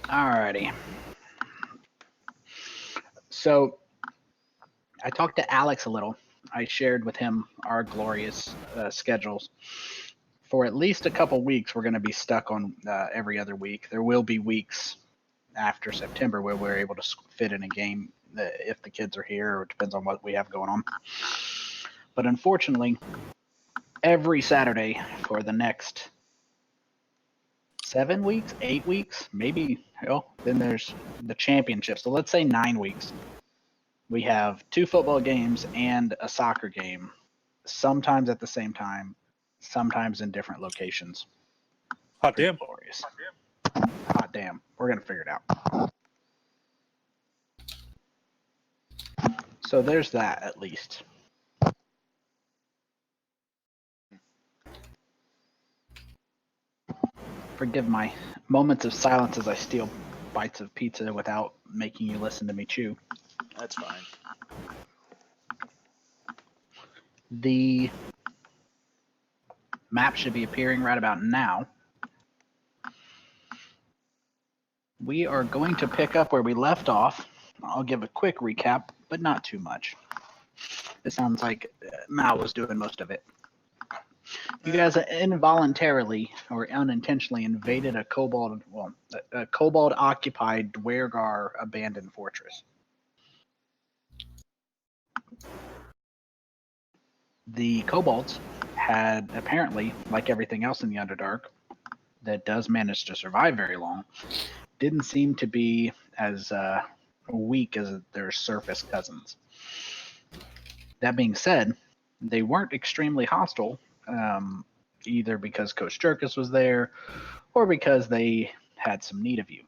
Alrighty. So I talked to Alex a little. I shared with him our glorious schedules. For at least a couple weeks, we're going to be stuck on every other week. There will be weeks after September where we're able to fit in a game if the kids are here, or it depends on what we have going on. But unfortunately, every Saturday for the next 7 weeks, 8 weeks, maybe, then there's the championship. So let's say 9 weeks. We have 2 football games and a soccer game, sometimes at the same time, sometimes in different locations. Hot damn. Glorious. Hot damn. We're going to figure it out. So there's that, at least. Forgive my moments of silence as I steal bites of pizza without making you listen to me chew. That's fine. The map should be appearing right about now. We are going to pick up where we left off. I'll give a quick recap, but not too much. It sounds like Mal was doing most of it. You guys involuntarily or unintentionally invaded a kobold occupied Dwergar abandoned fortress. The kobolds had apparently, like everything else in the Underdark that does manage to survive very long, didn't seem to be as weak as their surface cousins. That being said, they weren't extremely hostile, either because Kosjurkis was there or because they had some need of you.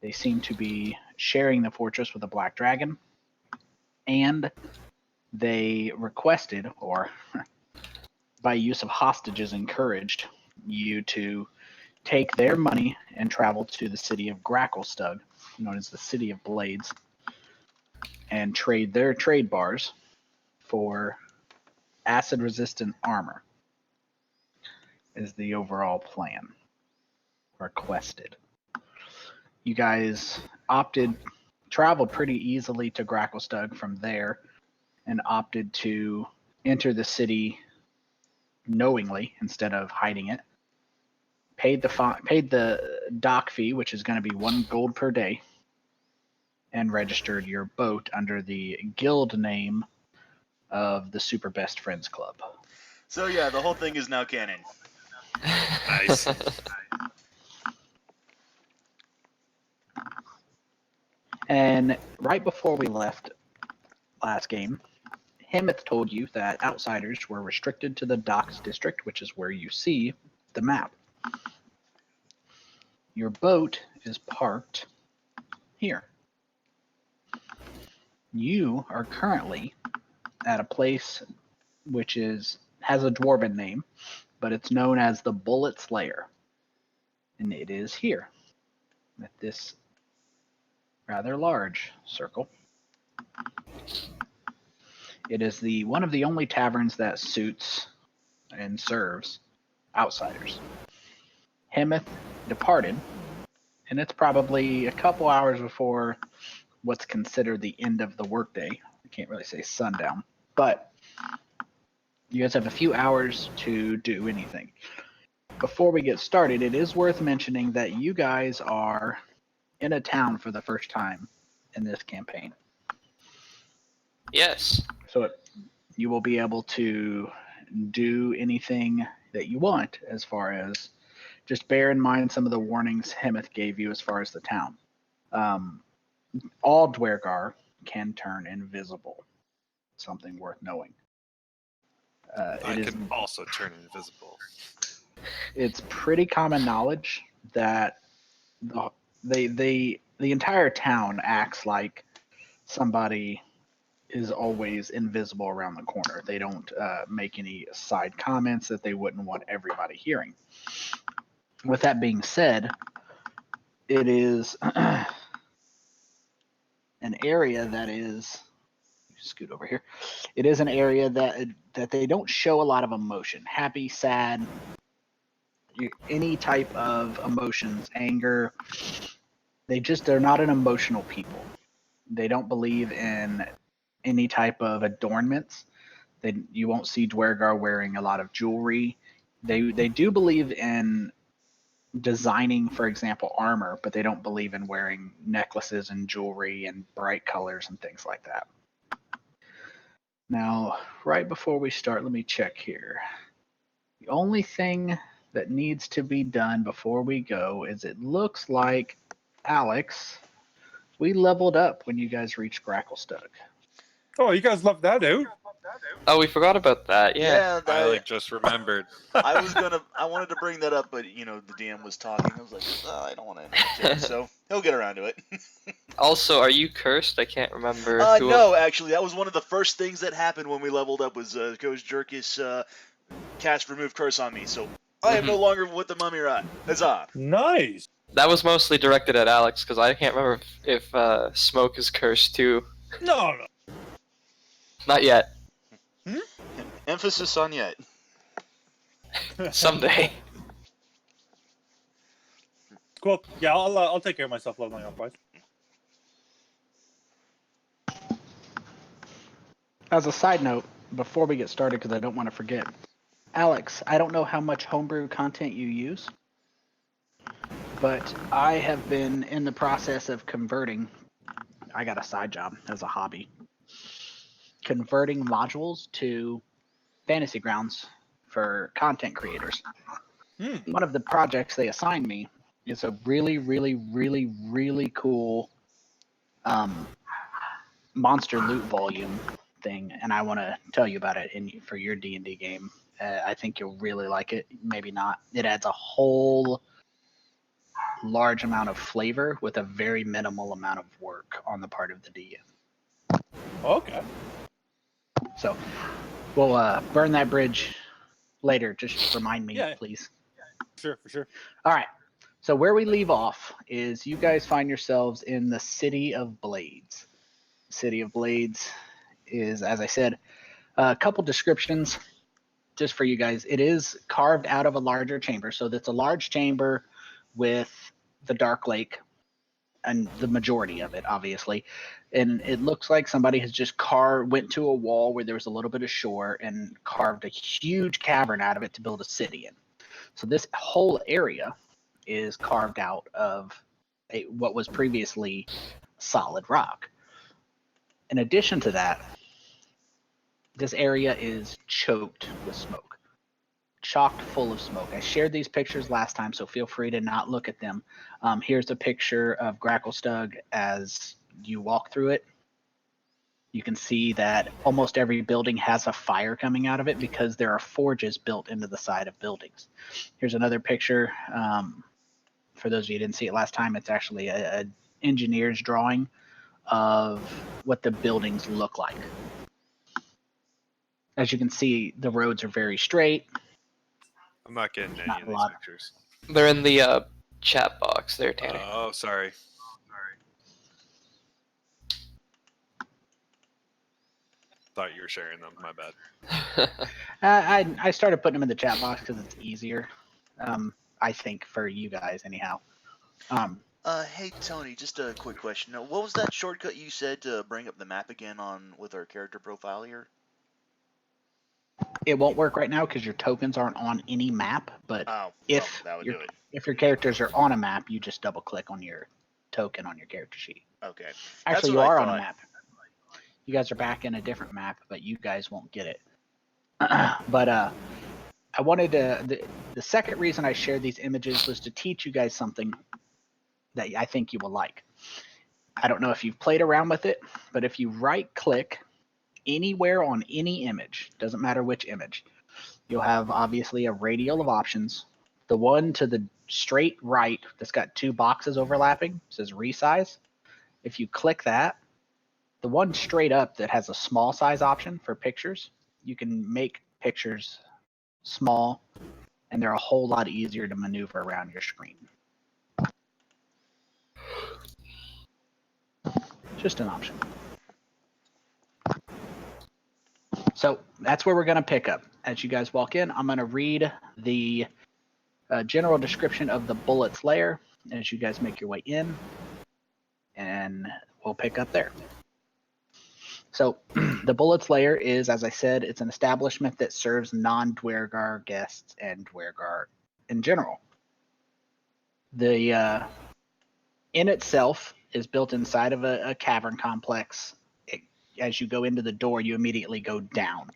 They seemed to be sharing the fortress with a black dragon, and they requested, or by use of hostages encouraged, you to take their money and travel to the city of Gracklestug, known as the City of Blades, and trade their trade bars for acid-resistant armor is the overall plan. Requested. You guys traveled pretty easily to Gracklestug from there, and opted to enter the city knowingly instead of hiding it. Paid the dock fee, which is going to be 1 gold per day, and registered your boat under the guild name of the Super Best Friends Club. So yeah, the whole thing is now canon. Nice. And right before we left last game, Hemeth told you that outsiders were restricted to the docks district, which is where you see the map. Your boat is parked here. You are currently at a place which has a dwarven name, but it's known as the Bullet's Lair. And it is here, at this rather large circle. It is one of the only taverns that suits and serves outsiders. Hemeth departed, and it's probably a couple hours before what's considered the end of the workday. I can't really say sundown, but you guys have a few hours to do anything. Before we get started, it is worth mentioning that you guys are in a town for the first time in this campaign. Yes. So you will be able to do anything that you want, as far as just bear in mind some of the warnings Hemeth gave you as far as the town. All Dwergar can turn invisible. Something worth knowing. I can also turn invisible. It's pretty common knowledge that the entire town acts like somebody is always invisible around the corner. They don't make any side comments that they wouldn't want everybody hearing. With that being said, it is an area that is, scoot over here. It is an area that they don't show a lot of emotion. Happy, sad, any type of emotions, anger, they're not an emotional people. They don't believe in any type of adornments. You won't see Dwergar wearing a lot of jewelry. They do believe in designing, for example, armor, but they don't believe in wearing necklaces and jewelry and bright colors and things like that. Now, right before we start, let me check here. The only thing that needs to be done before we go is it looks like Alex, we leveled up when you guys reached Gracklestug. Oh, you guys left that out? Oh, we forgot about that. Yeah. I just remembered. I wanted to bring that up, but the DM was talking. I was like, I don't want to interrupt him, so he'll get around to it. Also, are you cursed? I can't remember. No, actually, that was one of the first things that happened when we leveled up. Was Kosjurkis cast remove curse on me, so I am no longer with the mummy rot. Huzzah! Nice. That was mostly directed at Alex because I can't remember if Smoke is cursed too. No. Not yet. Emphasis on yet. Someday. Cool. Yeah, I'll take care of myself leveling up, guys. As a side note, before we get started, because I don't want to forget, Alex, I don't know how much homebrew content you use, but I have been in the process of converting. I got a side job as a hobby. Converting modules to fantasy grounds for content creators. One of the projects they assigned me is a really, really, really, really cool monster loot volume thing, and I want to tell you about it for your D&D game. I think you'll really like it. Maybe not. It adds a whole large amount of flavor with a very minimal amount of work on the part of the DM. Okay. So we'll burn that bridge later. Just remind me, please. Sure, for sure. All right. So where we leave off is you guys find yourselves in the City of Blades. City of Blades is, as I said, a couple descriptions just for you guys. It is carved out of a larger chamber. So that's a large chamber with the Dark Lake and the majority of it, obviously. And it looks like somebody has just went to a wall where there was a little bit of shore and carved a huge cavern out of it to build a city in. So this whole area is carved out of what was previously solid rock. In addition to that, this area is choked with smoke, chocked full of smoke. I shared these pictures last time, so feel free to not look at them. Here's a picture of Gracklestug as you walk through it. You can see that almost every building has a fire coming out of it because there are forges built into the side of buildings. Here's another picture. For those of you who didn't see it last time, it's actually an engineer's drawing of what the buildings look like. As you can see, the roads are very straight. I'm not getting any of these pictures. They're in the chat box there, Tanner. Oh, sorry. Thought you were sharing them. My bad. I started putting them in the chat box because it's easier. I think for you guys, anyhow. Hey Tony, just a quick question. What was that shortcut you said to bring up the map again with our character profile here? It won't work right now because your tokens aren't on any map. But if your characters are on a map, you just double click on your token on your character sheet. Okay. Actually, you are on a map. You guys are back in a different map, but you guys won't get it. But I wanted to. The second reason I shared these images was to teach you guys something that I think you will like. I don't know if you've played around with it, but if you right-click anywhere on any image, doesn't matter which image, you'll have obviously a radial of options. The one to the straight right that's got two boxes overlapping says resize. If you click that, the one straight up that has a small size option for pictures, you can make pictures small, and they're a whole lot easier to maneuver around your screen. Just an option. So that's where we're going to pick up. As you guys walk in, I'm going to read the general description of the Bullet's lair as you guys make your way in. and we'll pick up there. So the Bullets Lair is, as I said, it's an establishment that serves non-Dwergar guests and Dwergar in general. The inn itself is built inside of a cavern complex. As you go into the door, you immediately go down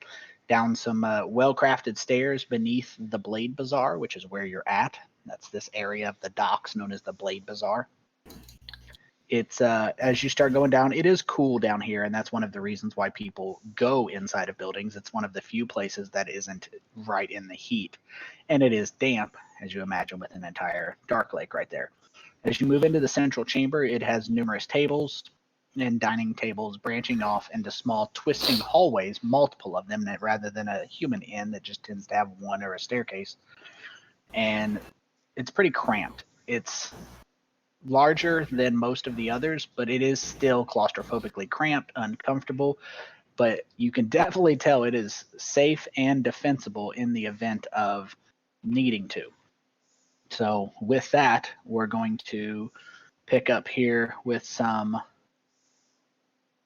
some well-crafted stairs beneath the Blade Bazaar, which is where you're at. That's this area of the docks known as the Blade Bazaar. It's as you start going down, it is cool down here, and that's one of the reasons why people go inside of buildings. It's one of the few places that isn't right in the heat, and it is damp, as you imagine, with an entire dark lake right there. As you move into the central chamber, it has numerous tables and dining tables branching off into small twisting hallways, multiple of them, rather than a human inn that just tends to have one or a staircase. And it's pretty cramped. It's larger than most of the others, but it is still claustrophobically cramped, uncomfortable. But you can definitely tell it is safe and defensible in the event of needing to. So with that, we're going to pick up here with some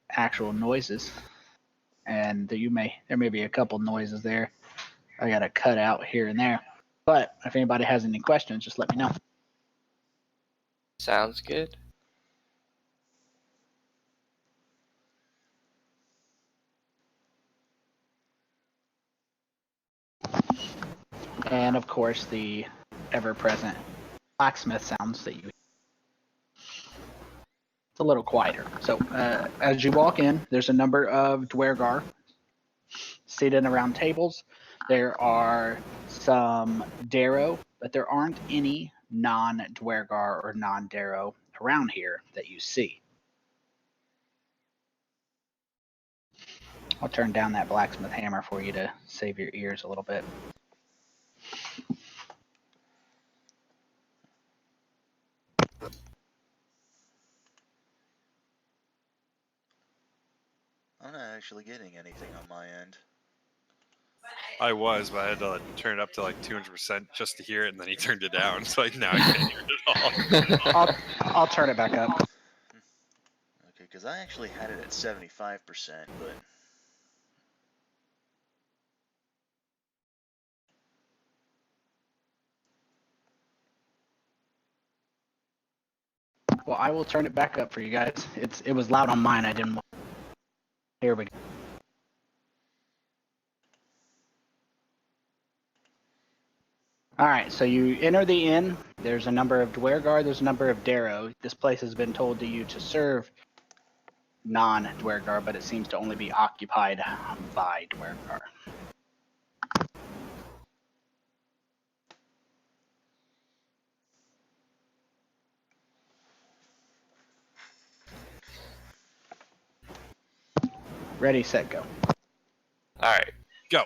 actual noises. And there may be a couple noises there I got to cut out here and there. But if anybody has any questions, just let me know. Sounds good. And of course, the ever-present blacksmith sounds that you hear. It's a little quieter. So as you walk in, there's a number of Dwergar seated around tables. There are some Darrow, but there aren't any non-Dwergar or non-Darrow around here that you see. I'll turn down that blacksmith hammer for you to save your ears a little bit. I'm not actually getting anything on my end. I was, but I had to turn it up to like 200% just to hear it, and then he turned it down. So like now I can't hear it at all. I'll turn it back up. Okay, because I actually had it at 75%, but... Well, I will turn it back up for you guys. It was loud on mine. I didn't want. Here we go. All right, so you enter the inn. There's a number of Dwergar. There's a number of Darrow. This place has been told to you to serve non-Dwergar, but it seems to only be occupied by Dwergar. Ready, set, go. Alright. Go.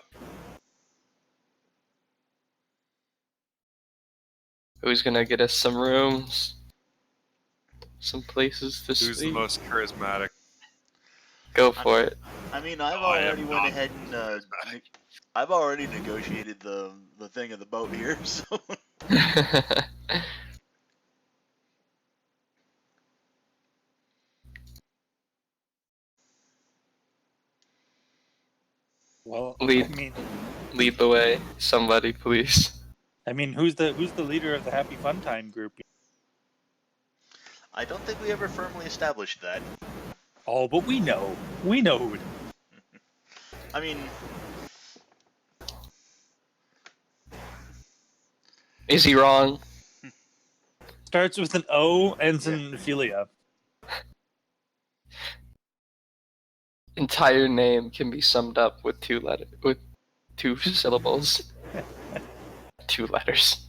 Who's gonna get us some rooms? Some places to Who's the sleep? most charismatic? Go for it. I mean, I've I am already went not ahead and I've already negotiated the thing of the boat here, so... Well, Lead the way, somebody, please. I mean, who's the leader of the Happy Fun Time group? I don't think we ever firmly established that. Oh, but we know who. I mean... Is he wrong? Starts with an O, ends in Ophelia. Entire name can be summed up with two syllables. 2 letters.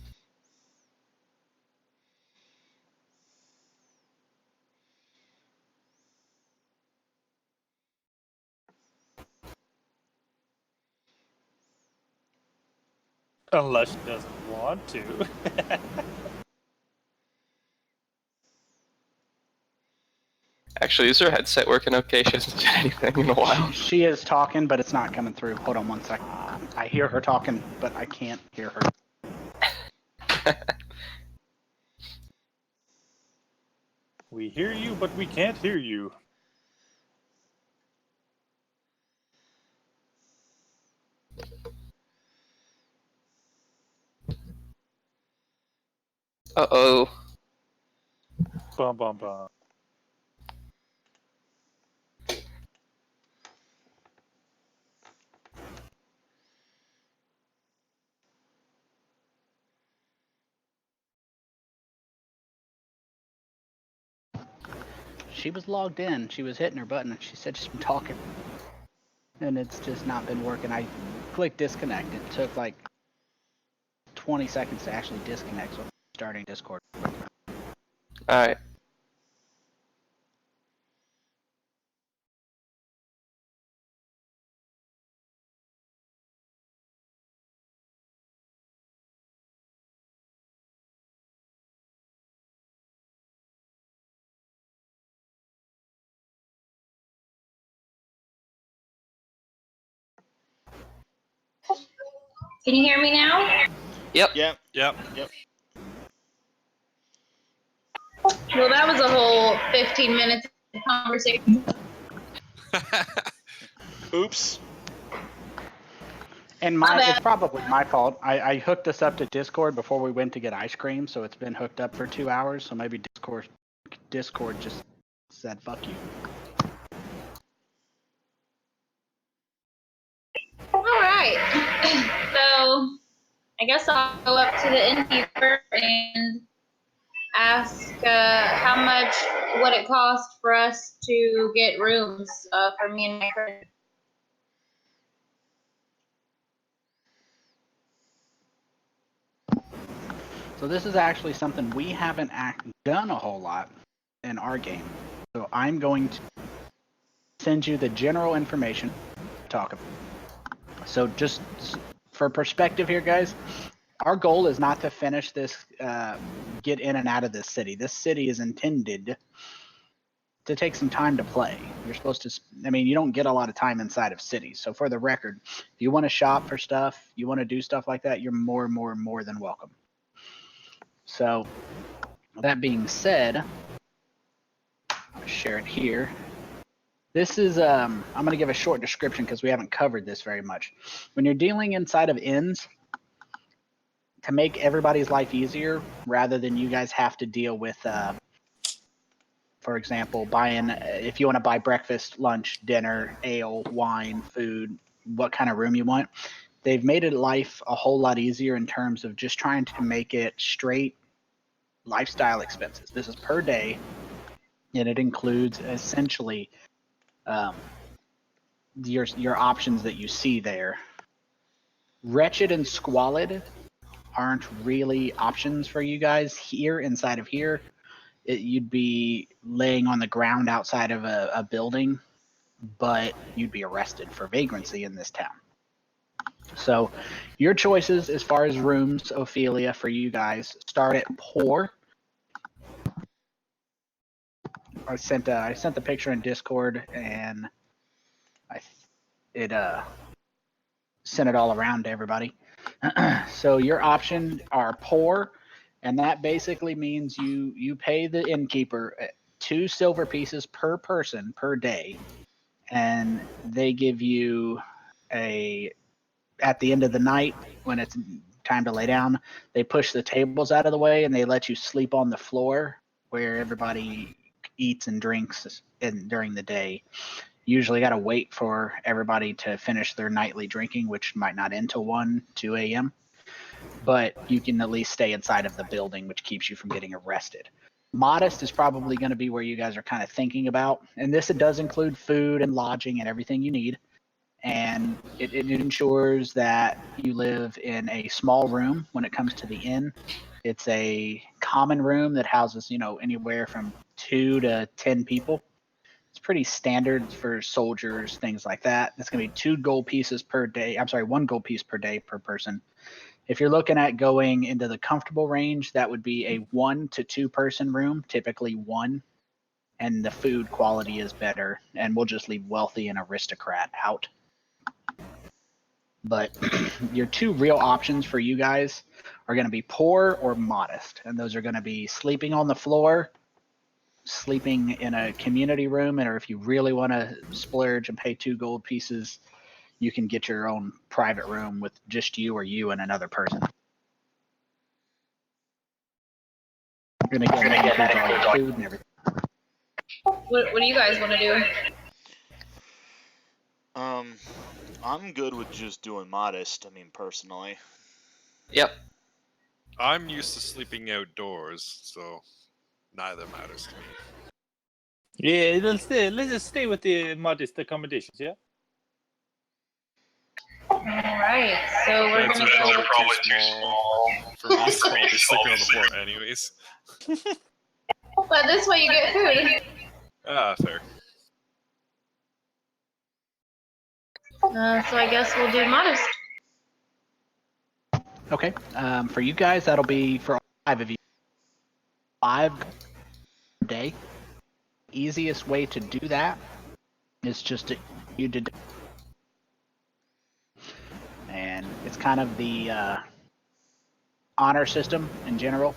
Unless she doesn't want to. Actually, is her headset working okay? She hasn't said anything in a while. She is talking, but it's not coming through. Hold on one second. I hear her talking, but I can't hear her. We hear you, but we can't hear you. Uh-oh. Bum bum bum. She was logged in. She was hitting her button, and she said she's been talking. And it's just not been working. I clicked disconnect. It took like 20 seconds to actually disconnect, so I'm starting Discord. Alright. Can you hear me now? Yep. Yep. Yep. Well, that was a whole 15 minutes of conversation. Oops. And My bad. it's probably my fault. I hooked us up to Discord before we went to get ice cream, so it's been hooked up for 2 hours. So maybe Discord just said "fuck you." All right. So I guess I'll go up to the innkeeper and ask how much would it cost for us to get rooms for me and my friend. So this is actually something we haven't done a whole lot in our game. So I'm going to send you the general information to talk about. So just for perspective here, guys, our goal is not to finish this, get in and out of this city. This city is intended to take some time to play. You're supposed to, you don't get a lot of time inside of cities. So for the record, if you want to shop for stuff, you want to do stuff like that, you're more than welcome. So that being said, I'll share it here. This is, I'm going to give a short description because we haven't covered this very much. When you're dealing inside of inns, to make everybody's life easier, rather than you guys have to deal with, for example, buying, if you want to buy breakfast, lunch, dinner, ale, wine, food, what kind of room you want, they've made it life a whole lot easier in terms of just trying to make it straight lifestyle expenses. This is per day, and it includes essentially your options that you see there. Wretched and squalid aren't really options for you guys here inside of here. You'd be laying on the ground outside of a building, but you'd be arrested for vagrancy in this town. So your choices as far as rooms, Ophelia, for you guys start at poor. I sent the picture in Discord, and it sent it all around to everybody. So your options are poor, and that basically means you pay the innkeeper 2 silver pieces per person per day, and they give you at the end of the night when it's time to lay down, they push the tables out of the way and they let you sleep on the floor where everybody eats and drinks during the day. Usually got to wait for everybody to finish their nightly drinking, which might not end till 1, 2 a.m. But you can at least stay inside of the building, which keeps you from getting arrested. Modest is probably going to be where you guys are kind of thinking about. And this, it does include food and lodging and everything you need. And it ensures that you live in a small room when it comes to the inn. It's a common room that houses, anywhere from 2 to 10 people. It's pretty standard for soldiers, things like that. It's going to be 2 gold pieces per day. I'm sorry, 1 gold piece per day per person. If you're looking at going into the comfortable range, that would be a 1 to 2 person room, typically 1. And the food quality is better. And we'll just leave wealthy and aristocrat out. But your 2 real options for you guys are going to be poor or modest. And those are going to be sleeping on the floor sleeping in a community room, or if you really want to splurge and pay 2 gold pieces, you can get your own private room with just you or you and another person. You're gonna get all your food and everything. What do you guys want to do? I'm good with just doing modest. I mean, personally. Yep. I'm used to sleeping outdoors, so neither matters to me. Yeah, let's just stay with the modest accommodations, yeah? Alright, so we're Beds gonna are go. probably too small for me, so I'll be sleeping on the floor anyways. But this way you get food. Ah, fair. So I guess we'll do modest. Okay. For you guys, that'll be for all 5 of you. 5 a day. Easiest way to do that is just you to, and it's kind of the honor system in general.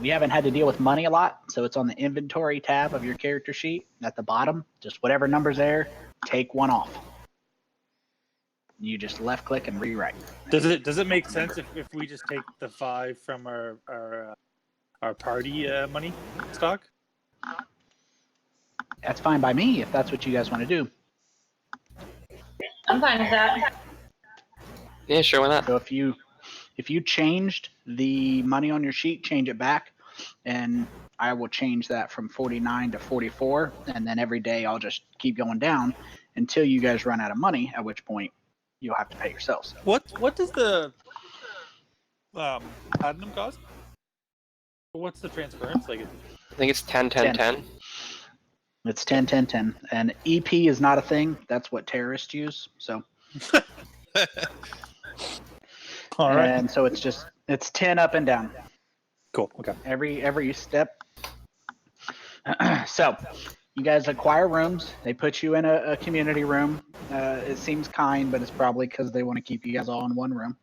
We haven't had to deal with money a lot, so it's on the inventory tab of your character sheet at the bottom. Just whatever number's there, take 1 off. You just left click and rewrite. Does it make sense if we just take the 5 from our party money stock? That's fine by me if that's what you guys want to do. I'm fine with that. Yeah, sure, why not? So if you changed the money on your sheet, change it back, and I will change that from 49 to 44, and then every day I'll just keep going down until you guys run out of money, at which point you'll have to pay yourselves. What does the platinum cost? What's the transference like? I think it's 10, 10, 10. It's 10, 10, 10. And EP is not a thing. That's what terrorists use. So. All right. And so it's 10 up and down. Cool. Okay. Every step. So you guys acquire rooms. They put you in a community room. It seems kind, but it's probably because they want to keep you guys all in one room.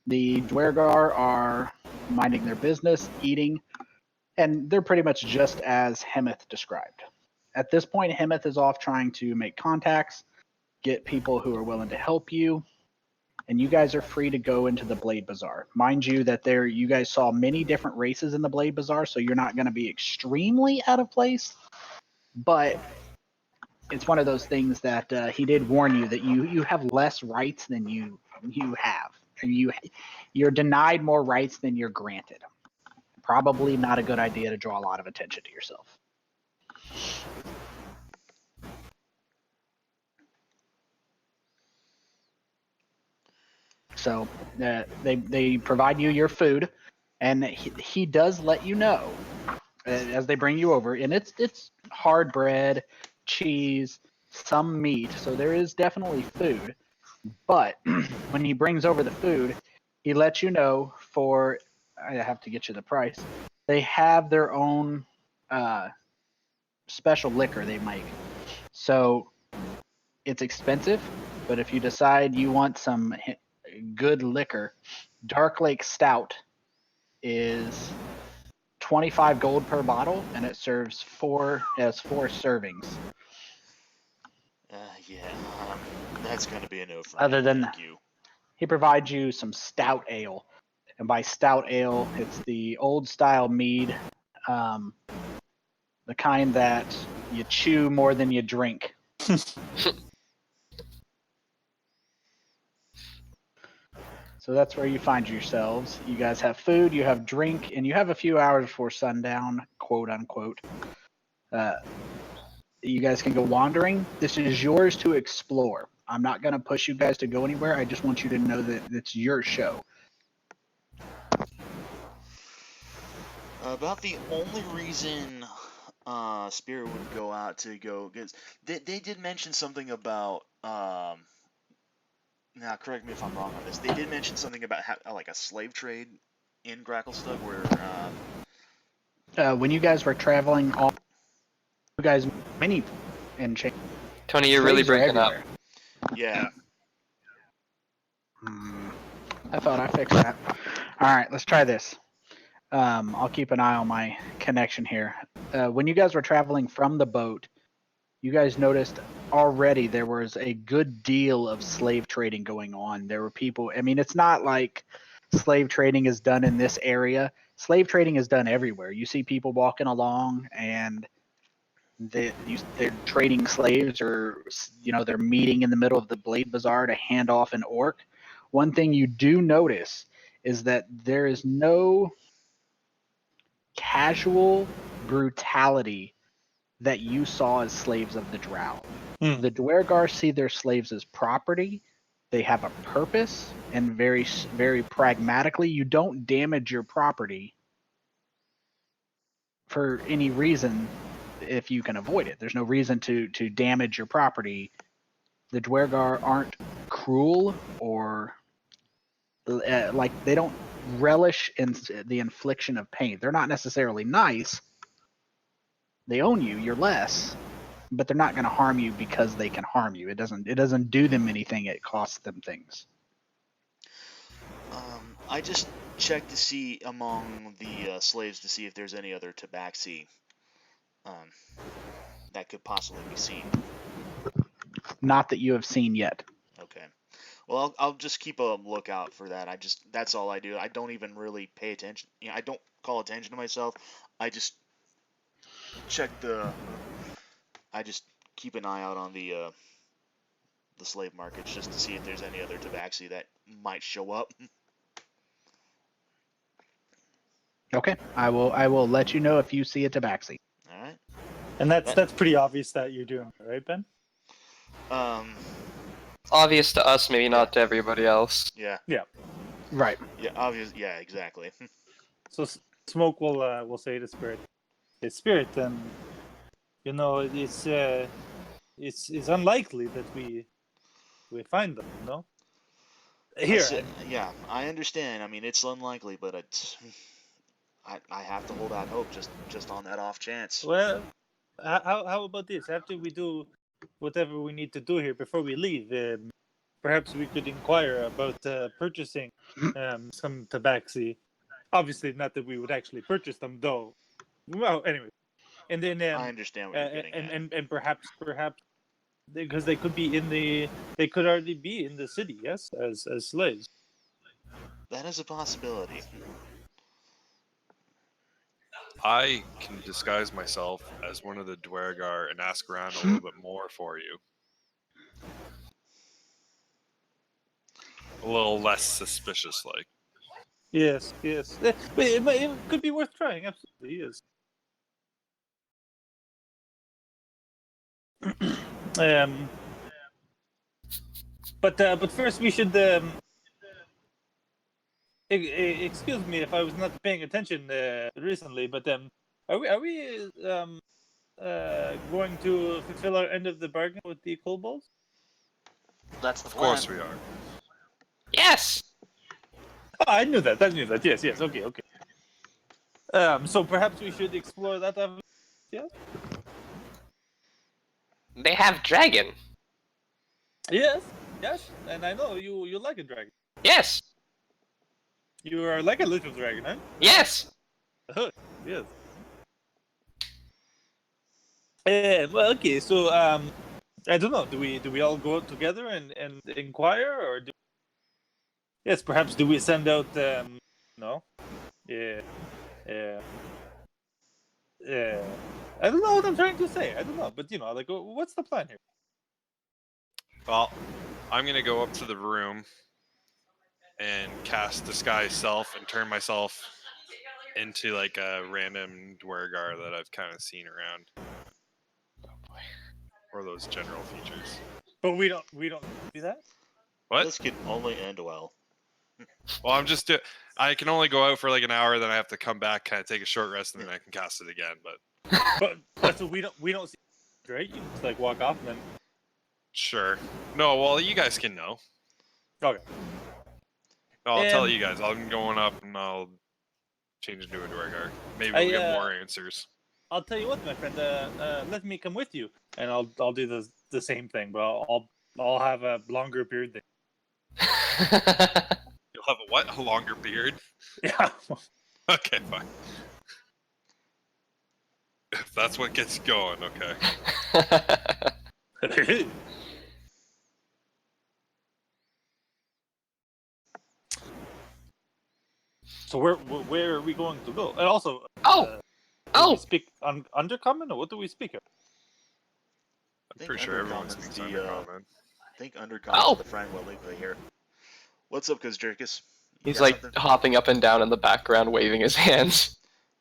The Dwergar are minding their business, eating, and they're pretty much just as Hemeth described. At this point, Hemeth is off trying to make contacts, get people who are willing to help you, and you guys are free to go into the Blade Bazaar. Mind you that you guys saw many different races in the Blade Bazaar, so you're not going to be extremely out of place, but it's one of those things that he did warn you that you have less rights than you have. And you're denied more rights than you're granted. Probably not a good idea to draw a lot of attention to yourself. So they provide you your food, and he does let you know as they bring you over, and it's hard bread, cheese, some meat, so there is definitely food. But when he brings over the food, he lets you know I have to get you the price. They have their own special liquor they make. So it's expensive, but if you decide you want some good liquor, Dark Lake Stout is 25 gold per bottle, and it serves 4 servings. That's gonna be a no for Other me. than Thank you. he provides you some stout ale, and by stout ale, it's the old style mead, the kind that you chew more than you drink. So that's where you find yourselves. You guys have food, you have drink, and you have a few hours before sundown, quote unquote. You guys can go wandering. This is yours to explore. I'm not going to push you guys to go anywhere. I just want you to know that it's your show. About the only reason Spirit would go out to go, because they did mention something about now correct me if I'm wrong on this. They did mention something about like a slave trade in Gracklestug where when you guys were traveling, you guys many and change. Tony, you're really breaking up. Yeah. I thought I fixed that. All right, let's try this. I'll keep an eye on my connection here. When you guys were traveling from the boat, you guys noticed already there was a good deal of slave trading going on. There were people. I mean, it's not like slave trading is done in this area. Slave trading is done everywhere. You see people walking along and they're trading slaves, or they're meeting in the middle of the Blade Bazaar to hand off an orc. One thing you do notice is that there is no casual brutality that you saw as slaves of the Drow. The Dwergar see their slaves as property. They have a purpose, and very, very pragmatically, you don't damage your property for any reason if you can avoid it. There's no reason to damage your property. The Dwergar aren't cruel or like they don't relish in the infliction of pain. They're not necessarily nice. They own you. You're less, but they're not going to harm you because they can harm you. It doesn't do them anything. It costs them things. I just checked to see among the slaves to see if there's any other Tabaxi that could possibly be seen. Not that you have seen yet. Okay. Well, I'll just keep a lookout for that. That's all I do. I don't even really pay attention. I don't call attention to myself. I just I just keep an eye out on the slave markets just to see if there's any other Tabaxi that might show up. Okay, I will let you know if you see a Tabaxi. All right. And that's pretty obvious that you're doing it, right, Ben? Obvious to us, maybe not to everybody else. Yeah. Right. Yeah. Obvious. Yeah. Exactly. So Smoke will say to Spirit, "Hey, Spirit, it's unlikely that we find them, no? Here, yeah, I understand. I mean, it's unlikely, but I have to hold out hope just on that off chance. well, how about this? After we do whatever we need to do here before we leave, perhaps we could inquire about purchasing some Tabaxi. Obviously, not that we would actually purchase them, though. Well, anyway, and then I understand what you're getting at. and perhaps because they could already be in the city, yes, as slaves. That is a possibility. I can disguise myself as one of the Dwergar and ask around a little bit more for you. A little less suspicious, like. Yes. But it could be worth trying. Absolutely, yes. But first we should. Excuse me if I was not paying attention recently, but are we going to fulfill our end of the bargain with the kobolds? That's the Of plan. course we are. Yes! Oh, I knew that. Yes. Okay. So perhaps we should explore that avenue. Yes. They have dragon. Yes. And I know you like a dragon. Yes! You are like a little dragon, huh? Yes! Yes. Well, okay. So I don't know. Do we all go together and inquire, or do? Yes, perhaps. Do we send out? No. Yeah. I don't know what I'm trying to say. I don't know, but like, what's the plan here? Well, I'm gonna go up to the room and cast Disguise Self and turn myself into like a random Dwergar that I've kind of seen around. Oh boy. Or those general features. But we don't do that. What? This can only end well. Well, I can only go out for like an hour, then I have to come back, kind of take a short rest, and then I can cast it again. But so we don't see, right? You just like walk off and then. Sure. No, well, you guys can know. Okay. I'll tell you guys. I'm going up and I'll change into a Dwergar. Maybe we'll get more answers. I'll tell you what, my friend. Let me come with you, and I'll do the same thing, but I'll have a longer beard than. You'll have a what? A longer beard? Yeah. Okay, fine. If that's what gets going, okay. So where are we going to go? And also, Oh! do we speak Undercommon, or what do we speak of? I'm pretty sure everyone Undercommon's speaks the, Undercommon. I think Undercommon's Oh! the friend we're leaving here. What's up, Kosjurkis? You He's got like something? hopping up and down in the background, waving his hands.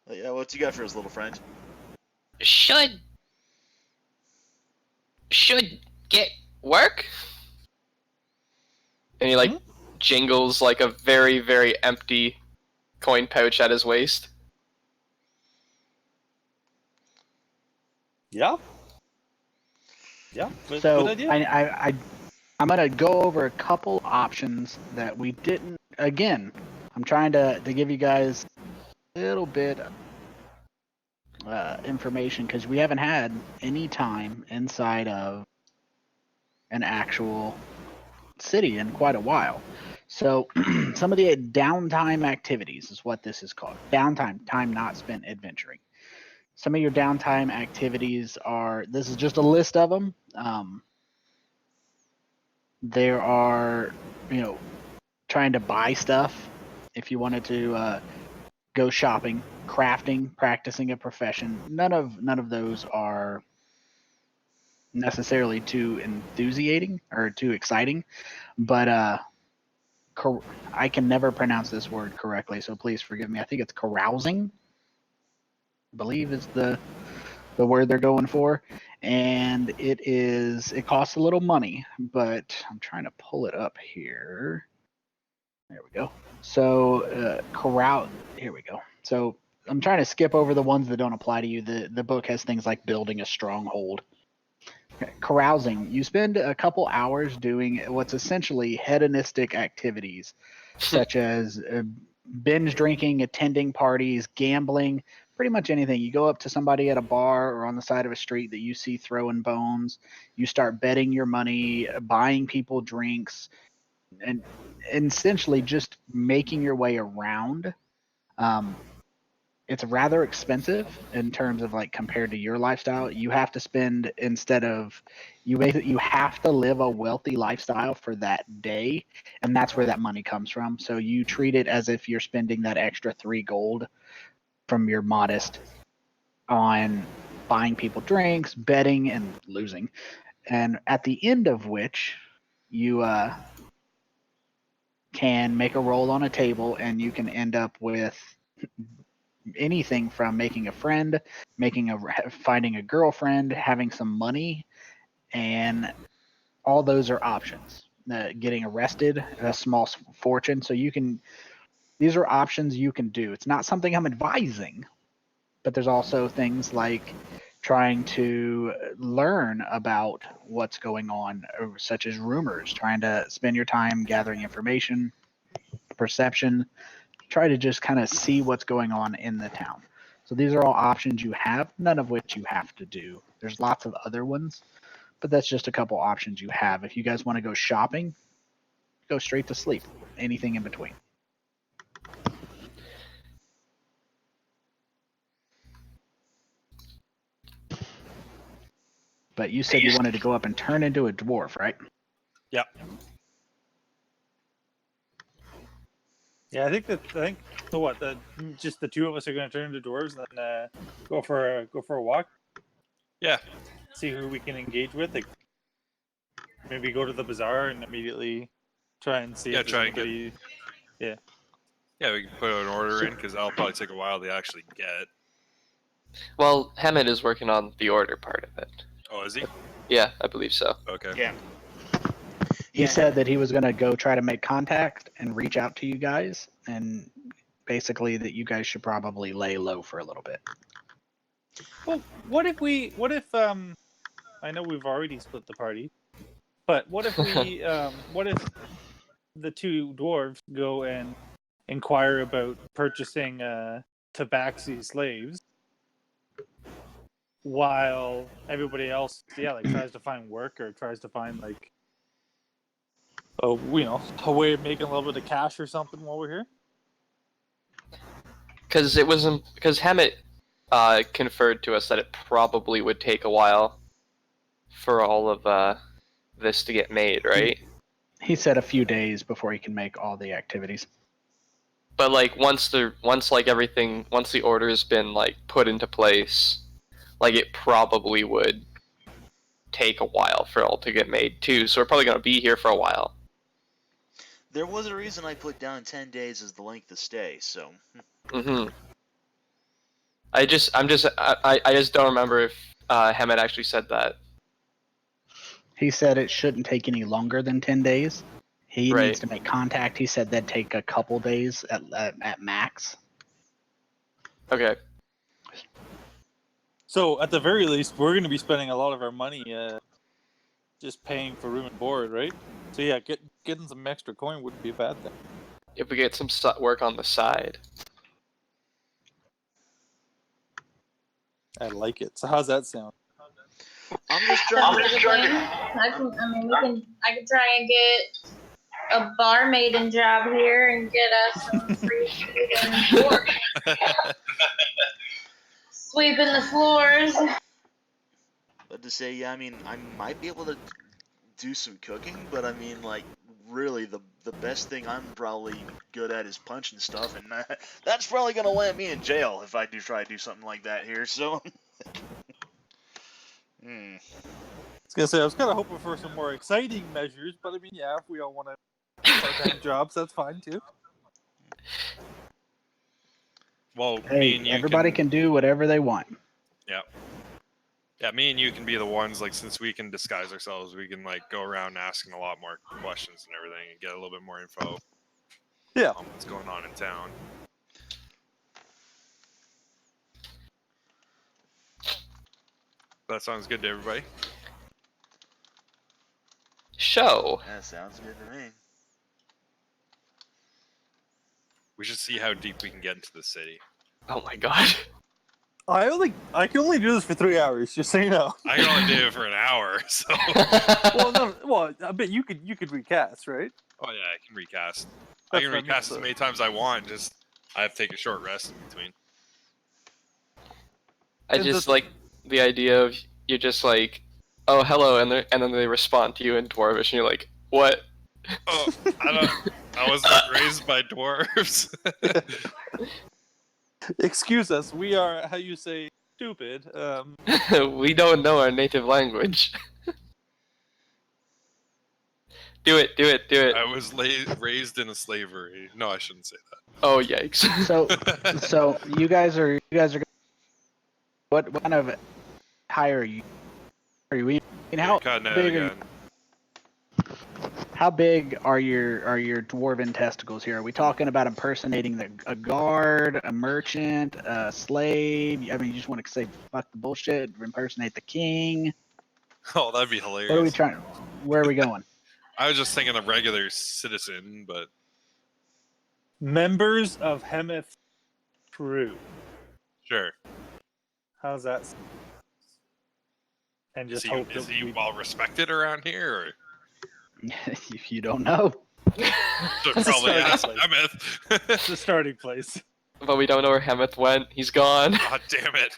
Yeah, what's you got for his little friend? Should get work. And he like jingles like a very, very empty coin pouch at his waist. Yeah. Yeah. Good So idea. I'm gonna go over a couple options that we didn't. Again, I'm trying to give you guys a little bit information because we haven't had any time inside of an actual city in quite a while. So some of the downtime activities is what this is called. Downtime, time not spent adventuring. Some of your downtime activities are. This is just a list of them. There are, trying to buy stuff if you wanted to go shopping, crafting, practicing a profession. None of those are necessarily too enthusiasting or too exciting, but I can never pronounce this word correctly, so please forgive me. I think it's carousing, I believe is the word they're going for, and it costs a little money, but I'm trying to pull it up here. There we go. So here we go. So I'm trying to skip over the ones that don't apply to you. The book has things like building a stronghold. Okay. Carousing. You spend a couple hours doing what's essentially hedonistic activities, such as binge drinking, attending parties, gambling, pretty much anything. You go up to somebody at a bar or on the side of a street that you see throwing bones. You start betting your money, buying people drinks, and essentially just making your way around. It's rather expensive in terms of like compared to your lifestyle. You have to spend you have to live a wealthy lifestyle for that day, and that's where that money comes from. So you treat it as if you're spending that extra 3 gold from your modest on buying people drinks, betting, and losing. And at the end of which you can make a roll on a table, and you can end up with anything from making a friend, finding a girlfriend, having some money, and all those are options. Getting arrested, a small fortune. So these are options you can do. It's not something I'm advising, but there's also things like trying to learn about what's going on, such as rumors, trying to spend your time gathering information, perception, try to just kind of see what's going on in the town. So these are all options you have, none of which you have to do. There's lots of other ones, but that's just a couple options you have. If you guys want to go shopping, go straight to sleep. Anything in between. But you said you wanted to go up and turn into a dwarf, right? Yeah. Yeah, I think so. What? Just the two of us are going to turn into dwarves and then go for a walk. Yeah. See who we can engage with. Like, maybe go to the bazaar and immediately try and see if there's anybody. Yeah, we can put an order in because that'll probably take a while to actually get. Well, Hammond is working on the order part of it. Oh, is he? Yeah, I believe so. Okay. Yeah. He said that he was going to go try to make contact and reach out to you guys, and basically that you guys should probably lay low for a little bit. Well, what if I know we've already split the party, but what if what if the two dwarves go and inquire about purchasing Tabaxi slaves, while everybody else, tries to find work or tries to find a way of making a little bit of cash or something while we're here? because Hammett conferred to us that it probably would take a while for all of this to get made, right? He said a few days before he can make all the activities. But like once the order's been like put into place, like it probably would take a while for it all to get made too. So we're probably gonna be here for a while. There was a reason I put down 10 days as the length of stay, so. Mm-hmm. I just don't remember if Hammett actually said that. He said it shouldn't take any longer than 10 days. He Right. needs to make contact. He said that'd take a couple days at max. Okay. So at the very least, we're going to be spending a lot of our money just paying for room and board, right? So yeah, getting some extra coin wouldn't be a bad thing. If we get some work on the side. I like it. So how's that sound? I'm just trying to. I can try and get a barmaiding job here and get us some free food and board. Sweeping the floors. But to say, yeah, I mean, I might be able to do some cooking, but I mean, like, really, the best thing I'm probably good at is punching stuff, and that's probably gonna land me in jail if I do try to do something like that here. So. I was gonna say I was kind of hoping for some more exciting measures, but I mean, yeah, if we all want to part-time jobs, that's fine too. Well, Hey, me and you everybody can do whatever they want. Yeah, me and you can be the ones, like, since we can disguise ourselves, we can, like, go around asking a lot more questions and everything and get a little bit more info Yeah. on what's going on in town. That sounds good to everybody. Show. That sounds good to me. We should see how deep we can get into the city. Oh my god. I can only do this for 3 hours, just so you know. I can only do it for an hour, so. I bet you could recast, right? Oh yeah, I can recast. That's I can what I mean, recast so- as many times as I want. Just I have to take a short rest in between. I And just the- like the idea of you're just like, oh hello, and then they respond to you in Dwarvish, and you're like, what? Oh, I wasn't raised by dwarves. Excuse us, we are how you say stupid. We don't know our native language. Do it. I was raised in a slavery. No, I shouldn't say Oh yikes. So you guys are what kind of hire are you? Are you? And how Cutting out big are you? again. How big are your dwarven testicles here? Are we talking about impersonating a guard, a merchant, a slave? I mean, you just want to say fuck the bullshit, impersonate the king. Oh, that'd be hilarious. What are we trying? Where are we going? I was just thinking a regular citizen, but Members of Hemeth crew. sure. How's that? And just hope Is that he we well respected around here? Or? If you don't know, Should probably starting ask place. Emmett. It's the starting place. But we don't know where Hemeth went. He's gone. God damn it!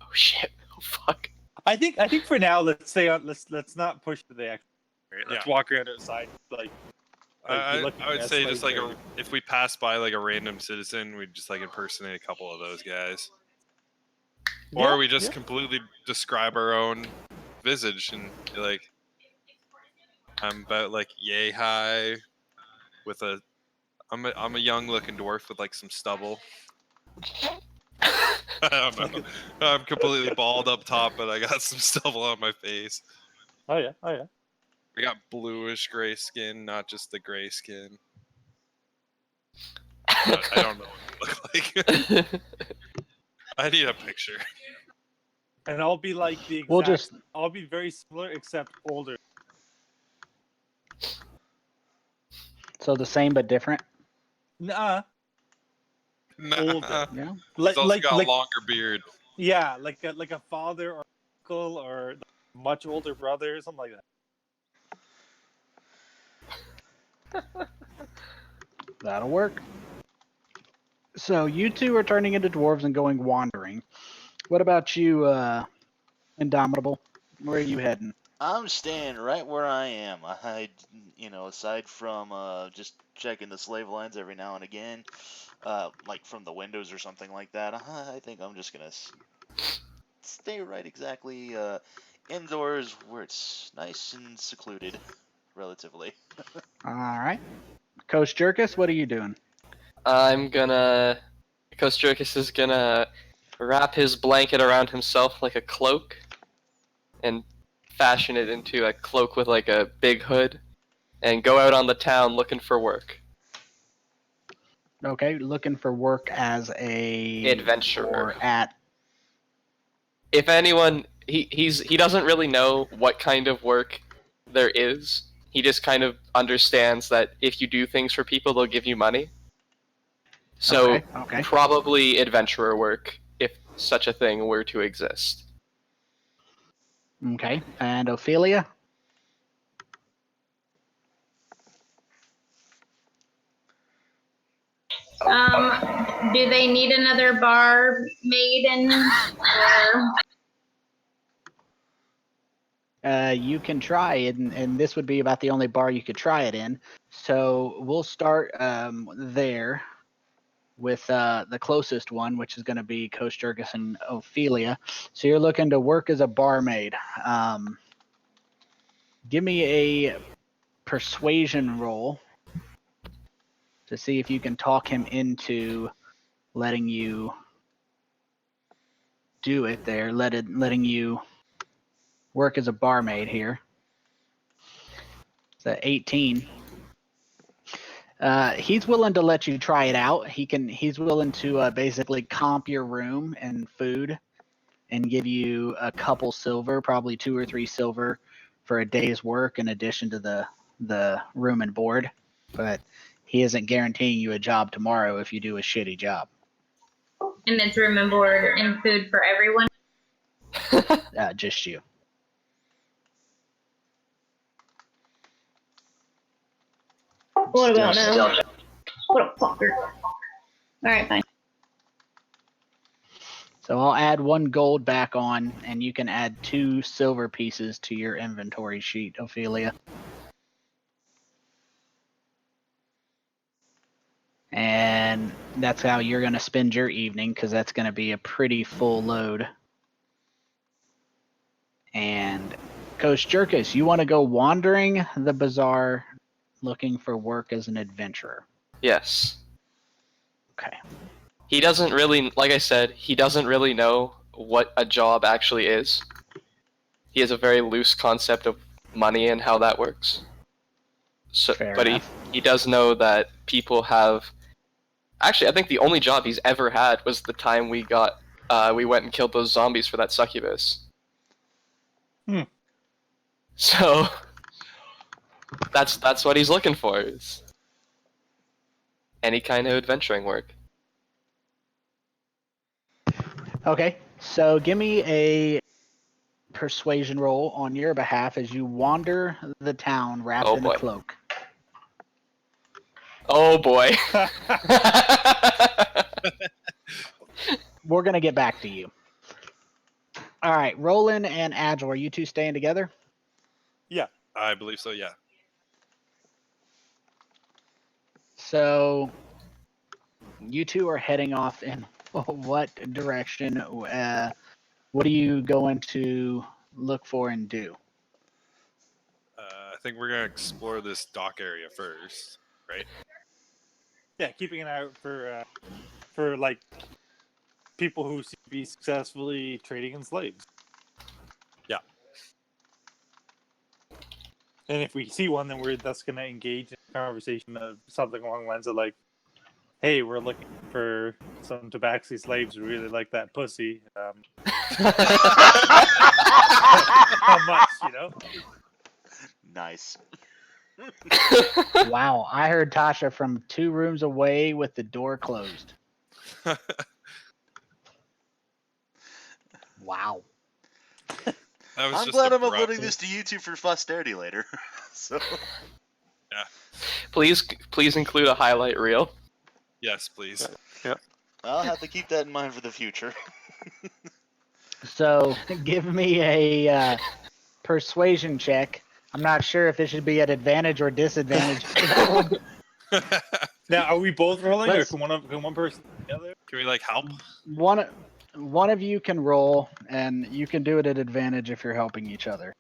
Oh shit. Oh fuck. I think for now let's stay on. Let's not push to the action. Let's Yeah. walk around outside. Like I looking would at say slave just like trade. if we pass by like a random citizen, we'd just like impersonate a couple of those guys, or we just completely describe our own visage and be like, I'm about like yay high, with a I'm a young looking dwarf with like some stubble. I don't know. I'm completely bald up top, but I got some stubble on my face. Oh yeah. We got bluish gray skin, not just the gray skin. I don't know what it look like. I need a picture. And I'll be like the exact. we'll just I'll be very similar except older. so the same but different. Nah. Nah. Older. Yeah. He's also got a longer beard. Yeah, like a father or uncle or much older brother, something like that. That'll work. So you two are turning into dwarves and going wandering. What about you, Indomitable? Where are you heading? I'm staying right where I am. Aside from just checking the slave lines every now and again, like from the windows or something like that, I think I'm just gonna stay right exactly indoors where it's nice and secluded, relatively. All right. Kosjurkis, what are you doing? Kosjurkis is gonna wrap his blanket around himself like a cloak and fashion it into a cloak with like a big hood and go out on the town looking for work. Okay, looking for work as a Adventurer. or at. If anyone, he doesn't really know what kind of work there is. He just kind of understands that if you do things for people, they'll give you money. So Okay. probably adventurer work, if such a thing were to exist. Okay. And Ophelia? Do they need another bar maiden? You can try it, and this would be about the only bar you could try it in. So we'll start there with the closest one, which is going to be Kosjurkis and Ophelia. So you're looking to work as a barmaid. Give me a persuasion roll to see if you can talk him into letting you do it there, letting you work as a barmaid here. It's a 18. He's willing to let you try it out. He's willing to basically comp your room and food and give you a couple silver, probably 2 or 3 silver for a day's work in addition to the room and board. But he isn't guaranteeing you a job tomorrow if you do a shitty job. And it's room and board and food for everyone? Just you. What about now? What a fucker. Alright, fine. So I'll add 1 gold back on, and you can add 2 silver pieces to your inventory sheet, Ophelia. And that's how you're going to spend your evening, because that's going to be a pretty full load. And Kosjurkis, you want to go wandering the bazaar looking for work as an adventurer? Yes. Okay. He doesn't really, like I said, he doesn't really know what a job actually is. He has a very loose concept of money and how that works. So, Fair but enough. he does know that people have. Actually, I think the only job he's ever had was the time we went and killed those zombies for that succubus. So that's what he's looking for, is any kind of adventuring work. Okay, so give me a persuasion roll on your behalf as you wander the town wrapped in a cloak. Oh boy. We're going to get back to you. All right, Rolen and Agile, are you two staying together? Yeah. I believe so, yeah. So you two are heading off in what direction? What are you going to look for and do? I think we're going to explore this dock area first, right? Yeah, keeping an eye out for like people who seem to be successfully trading in slaves. Yeah. And if we see one, then that's going to engage in a conversation of something along the lines of like, "Hey, we're looking for some Tabaxi slaves who really like that pussy. How much, you know?" Nice. Wow, I heard Tasha from 2 rooms away with the door closed. Wow. I'm glad I'm uploading this to YouTube for posterity later. So. Yeah. Please include a highlight reel. Yes, please. I'll have to keep that in mind for the future. So give me a persuasion check. I'm not sure if it should be at advantage or disadvantage. Now, are we both rolling, or Let's- can one person together? Can we like help? One of you can roll, and you can do it at advantage if you're helping each other.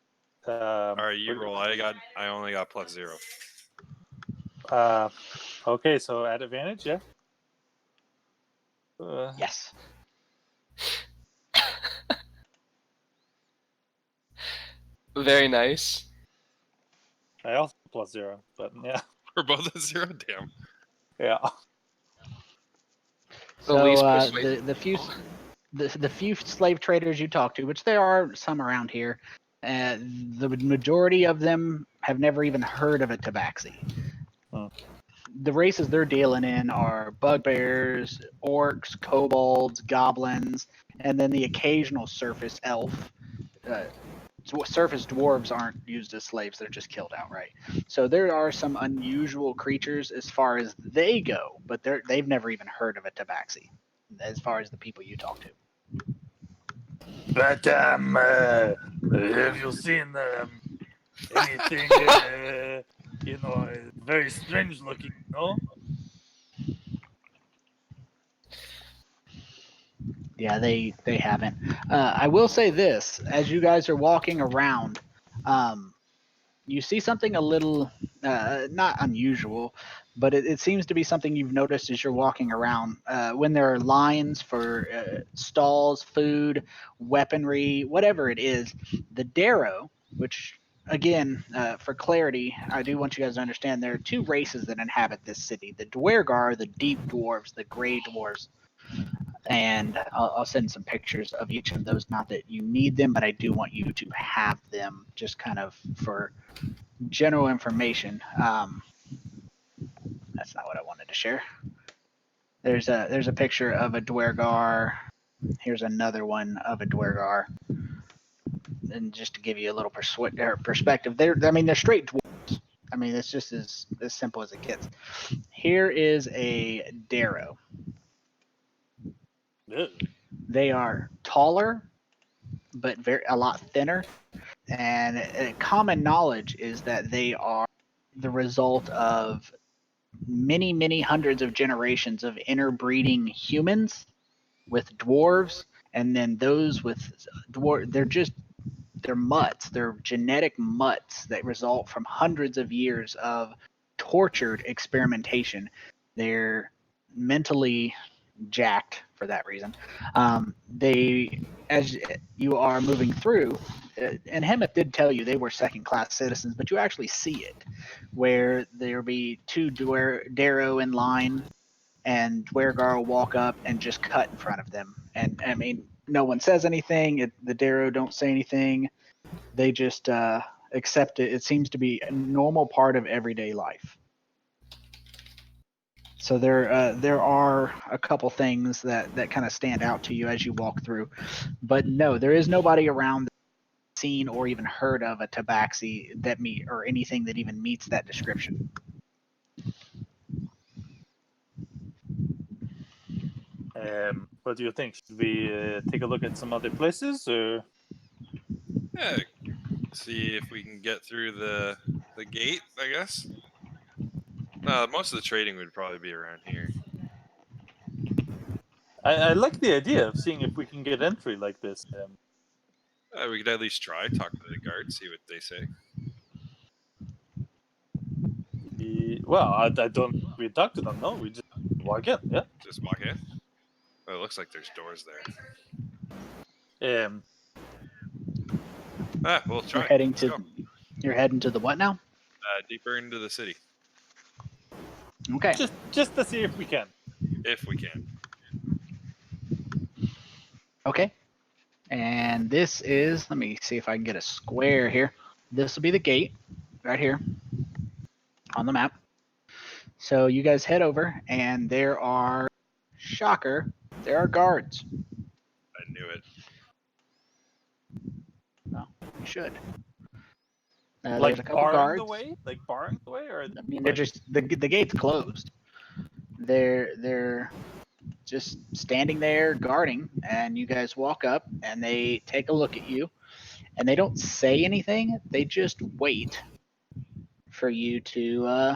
All right, you roll. I only got +0. Okay, so at advantage, yeah. Yes. Very nice. I also +0, but yeah, We're both at 0. Damn. yeah. The least So persuasive. the few slave traders you talk to, which there are some around here, the majority of them have never even heard of a tabaxi. Hmm. The races they're dealing in are bugbears, orcs, kobolds, goblins, and then the occasional surface elf. Surface dwarves aren't used as slaves; they're just killed outright. So there are some unusual creatures as far as they go, but they've never even heard of a tabaxi. As far as the people you talk to. But have you seen anything very strange looking? No. Yeah, they haven't. I will say this: as you guys are walking around, you see something a little not unusual, but it seems to be something you've noticed as you're walking around. When there are lines for stalls, food, weaponry, whatever it is, the Darrow, which again, for clarity, I do want you guys to understand there are two races that inhabit this city: the Dwergar, the Deep Dwarves, the Gray Dwarves. And I'll send some pictures of each of those. Not that you need them, but I do want you to have them just kind of for general information. That's not what I wanted to share. There's a picture of a Dwergar. Here's another one of a Dwergar. And just to give you a little perspective, they're straight dwarves. I mean, it's just as simple as it gets. Here is a Darrow. Ugh. They are taller, but a lot thinner. And common knowledge is that they are the result of many, many hundreds of generations of interbreeding humans with dwarves, and then those with dwarf. They're mutts. They're genetic mutts that result from hundreds of years of tortured experimentation. They're mentally jacked for that reason. As you are moving through, and Hemeth did tell you they were second-class citizens, but you actually see it, where there'll be two Darrow in line, and Dwergar will walk up and just cut in front of them. And I mean, no one says anything. The Darrow don't say anything. They just accept it. It seems to be a normal part of everyday life. So there are a couple things that kind of stand out to you as you walk through, but no, there is nobody around that's seen or even heard of a tabaxi that or anything that even meets that description. What do you think? Should we take a look at some other places, or? Yeah. See if we can get through the gate. I guess. Most of the trading would probably be around here. I like the idea of seeing if we can get entry like this. We could at least try. Talk to the guards, see what they say. Well, I don't. We talk to them. No, we just walk in. Yeah. Just walk in. Oh, it looks like there's doors there. We'll try. You're heading to the what now? Deeper into the city. Okay. Just to see if we can. If we can. Okay. And this is, let me see if I can get a square here. This will be the gate right here on the map. So you guys head over, and there are, shocker, there are guards. I knew it. No, you should. Like there's a couple barring guards. the way? Like barring the way? Or I mean, they're just, the gate's closed. they're just standing there guarding, and you guys walk up and they take a look at you, and they don't say anything. They just wait for you to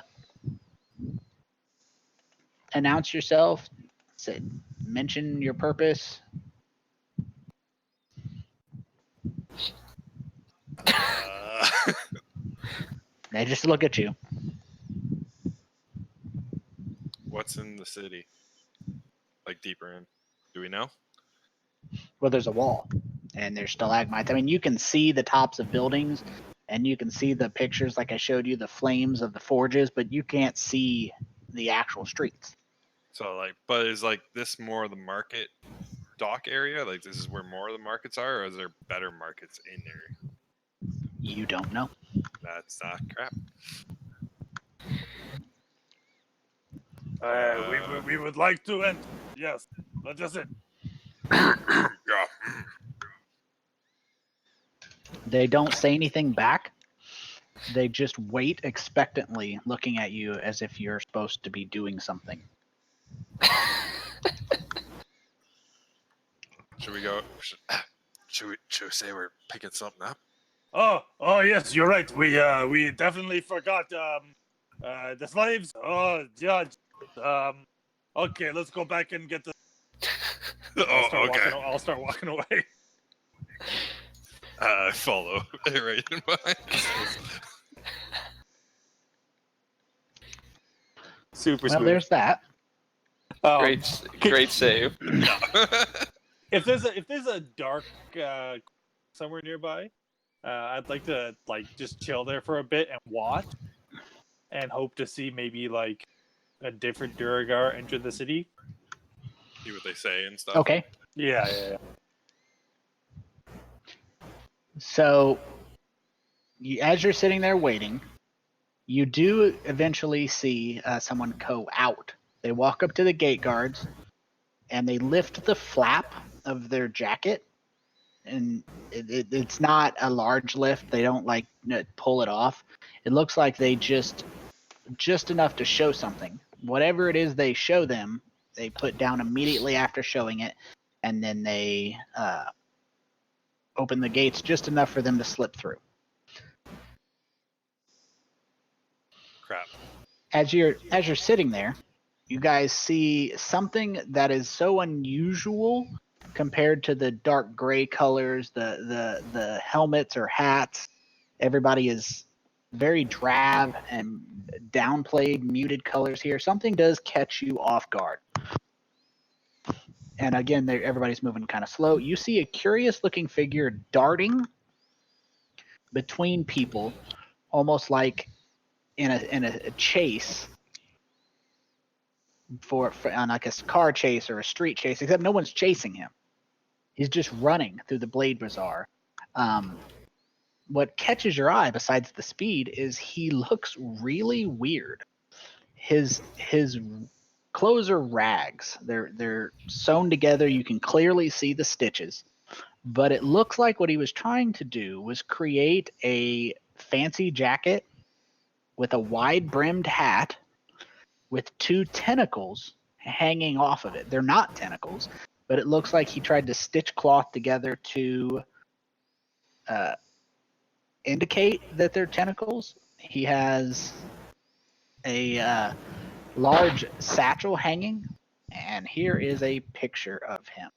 announce yourself, mention your purpose. They just look at you. What's in the city? Like deeper in? Do we know? Well, there's a wall, and there's stalagmites. I mean, you can see the tops of buildings, and you can see the pictures, like I showed you, the flames of the forges, but you can't see the actual streets. So like, but is like this more the market dock area? Like this is where more of the markets are, or is there better markets in there? You don't know. That's not crap. We would like to enter. Yes, let us in. Yeah. They don't say anything back. They just wait expectantly, looking at you as if you're supposed to be doing something. Should we go? Should we say we're picking something up? Oh yes, you're right. We definitely forgot the slaves. Oh yeah. Okay, let's go back and get the. I'll start walking away. Follow right in behind. Super Well, sweet. there's that. Great save. If there's a dark somewhere nearby, I'd like to just chill there for a bit and watch, and hope to see maybe like a different Duragar enter the city. See what they say and stuff. Okay. Yeah. So, as you're sitting there waiting, you do eventually see someone go out. They walk up to the gate guards, and they lift the flap of their jacket, and it's not a large lift. They don't pull it off. It looks like they just enough to show something. Whatever it is they show them, they put down immediately after showing it, and then they open the gates just enough for them to slip through. Crap. As you're sitting there, you guys see something that is so unusual compared to the dark gray colors, the helmets or hats. Everybody is very drab and downplayed, muted colors here. Something does catch you off guard. And again, everybody's moving kind of slow. You see a curious-looking figure darting between people, almost like in a chase for on like a car chase or a street chase, except no one's chasing him. He's just running through the Blade Bazaar. What catches your eye, besides the speed, is he looks really weird. His clothes are rags. They're sewn together. You can clearly see the stitches. But it looks like what he was trying to do was create a fancy jacket with a wide-brimmed hat with two tentacles hanging off of it. They're not tentacles, but it looks like he tried to stitch cloth together to indicate that they're tentacles. He has a large satchel hanging, and here is a picture of him.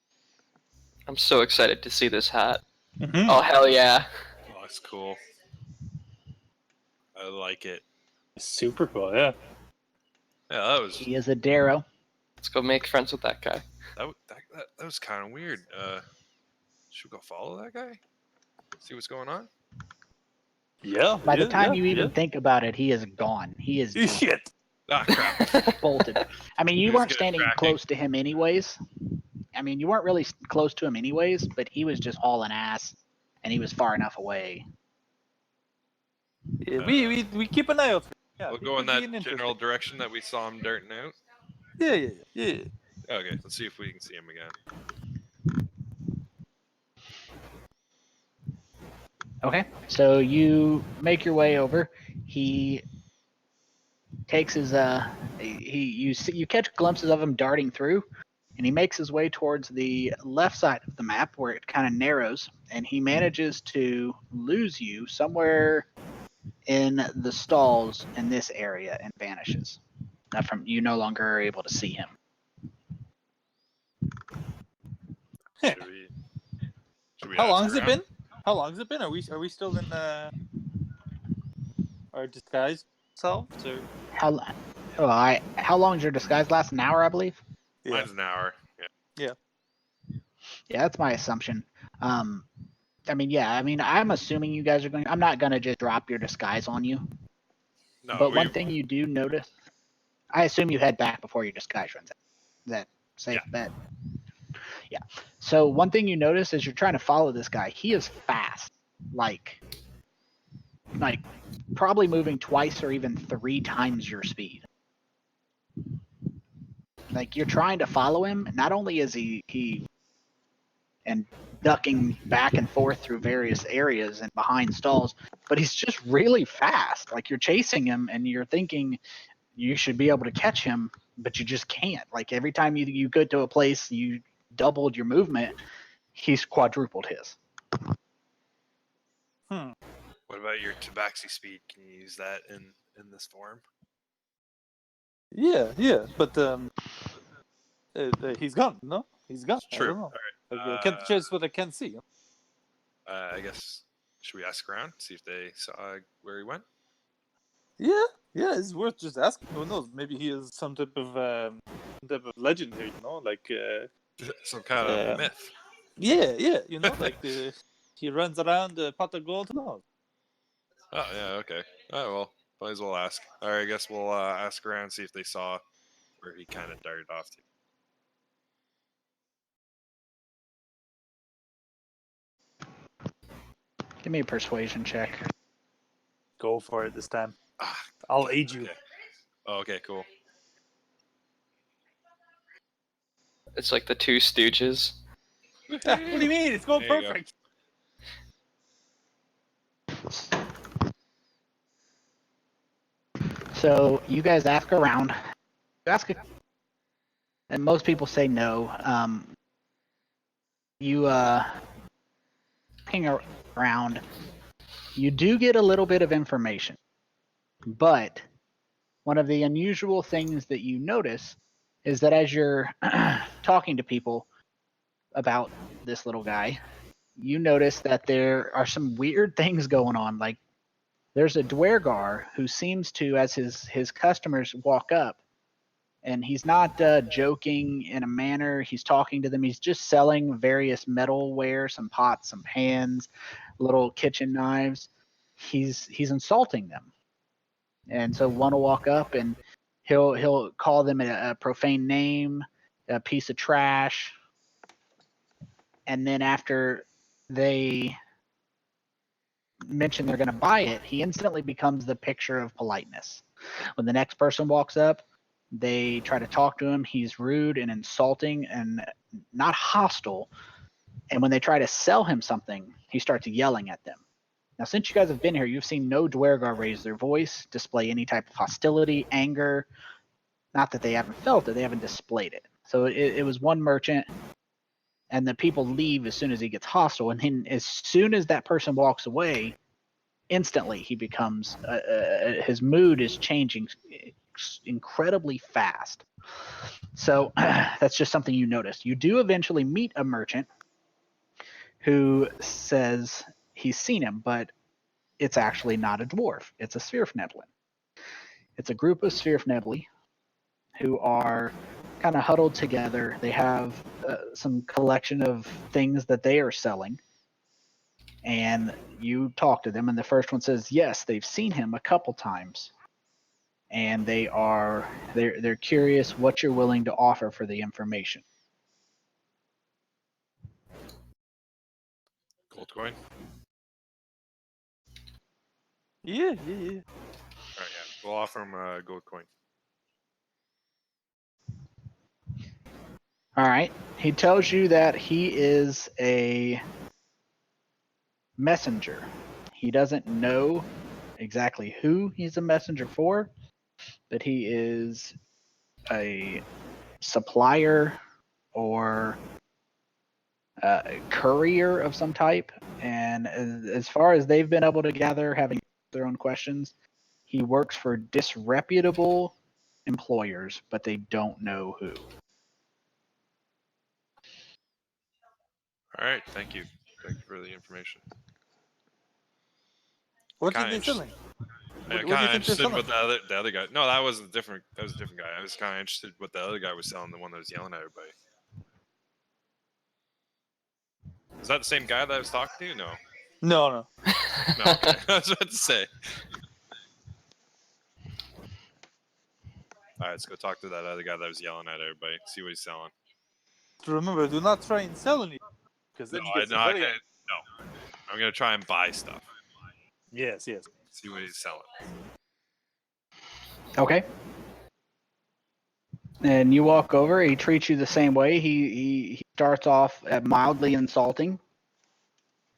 I'm so excited to see this hat. Mm-hmm. Oh, hell yeah. Oh, that's cool. I like it. Super cool. Yeah. Yeah, that was He is a Darrow. Let's go make friends with that guy. that was kind of weird. Should we go follow that guy? See what's going on? Yeah. By the time you even think about it, he is gone. He is Shit. Ah, crap. bolted. I mean, you He was weren't good at standing tracking. close to him anyways. I mean, you weren't really close to him anyways, but he was just hauling ass, and he was far enough away. Yeah, we keep an eye out for him. Yeah, We'll he go in could be that an general interesting- direction that we saw him darting out. Yeah. Okay, let's see if we can see him again. Okay, so you make your way over. He takes his You catch glimpses of him darting through, and he makes his way towards the left side of the map where it kind of narrows, and he manages to lose you somewhere in the stalls in this area and vanishes. You no longer are able to see him. Should we How ask long has it around? been? How long has it been? Are we still in our disguise selves or? How long does your disguise last? An hour, I believe. Yeah. Mine's an hour. Yeah. Yeah, that's my assumption. I'm assuming you guys are going. I'm not gonna just drop your disguise on you. No, But one thing you do notice, I assume you head back before your disguise runs out. Is that safe bet? Yeah. So one thing you notice is you're trying to follow this guy. He is fast, like probably moving twice or even 3 times your speed. Like you're trying to follow him. Not only is he and ducking back and forth through various areas and behind stalls, but he's just really fast. Like you're chasing him and you're thinking you should be able to catch him, but you just can't. Like every time you go to a place, you doubled your movement, he's quadrupled his. What about your Tabaxi speed? Can you use that in this form? Yeah, but he's gone. No, he's gone. It's true. I don't know. All right. I can't chase what I can't see. I guess should we ask around, see if they saw where he went? Yeah, it's worth just asking. Who knows? Maybe he is some type of legend here. Like Some kind of myth. Yeah. Like he runs around pot of gold. No. Oh yeah, okay. Oh well, might as well ask. All right, I guess we'll ask around, see if they saw where he kind of darted off to. Give me a persuasion check. Go for it this time. I'll aid you. Okay. Oh, okay, cool. It's like the Two Stooges. What do you mean? It's going There you perfect. So you guys ask around. And most people say no. You hang around. You do get a little bit of information, but one of the unusual things that you notice is that as you're talking to people about this little guy, you notice that there are some weird things going on. Like there's a Dwergar who seems to, as his customers walk up, and he's not joking in a manner. He's talking to them. He's just selling various metalware, some pots, some pans, little kitchen knives. He's insulting them, and so one will walk up and he'll call them a profane name, a piece of trash, and then after they mention they're going to buy it, he instantly becomes the picture of politeness. When the next person walks up, they try to talk to him. He's rude and insulting and not hostile. And when they try to sell him something, he starts yelling at them. Now, since you guys have been here, you've seen no Dwergar raise their voice, display any type of hostility, anger. Not that they haven't felt it, they haven't displayed it. So it was one merchant, and the people leave as soon as he gets hostile. And then as soon as that person walks away, instantly he becomes, his mood is changing incredibly fast. So that's just something you notice. You do eventually meet a merchant who says he's seen him, but it's actually not a dwarf. It's a Svirfneblin. It's a group of Svirfnebli who are kind of huddled together. They have some collection of things that they are selling. And you talk to them, and the first one says, yes, they've seen him a couple times. And they're curious what you're willing to offer for the information. Gold coin. Yeah. All right, yeah. We'll offer him a gold coin. All right. He tells you that he is a messenger. He doesn't know exactly who he's a messenger for, but he is a supplier or a courier of some type. And as far as they've been able to gather, having their own questions, he works for disreputable employers, but they don't know who. All right, thank you. Thank you for the information. What Kinda are they selling? I'm What do kind you of think they're interested in selling? what the other guy. No, that was a different. That was a different guy. I was kind of interested what the other guy was selling. The one that was yelling at everybody. Is that the same guy that I was talking to? No. No. No. Okay. I was about to say. All right, let's go talk to that other guy that was yelling at everybody. See what he's selling. Remember, do not try and sell anything, because No, then you get no, very angry. I'm gonna try and buy stuff. Yes. See what he's selling. Okay. And you walk over. He treats you the same way. He starts off at mildly insulting.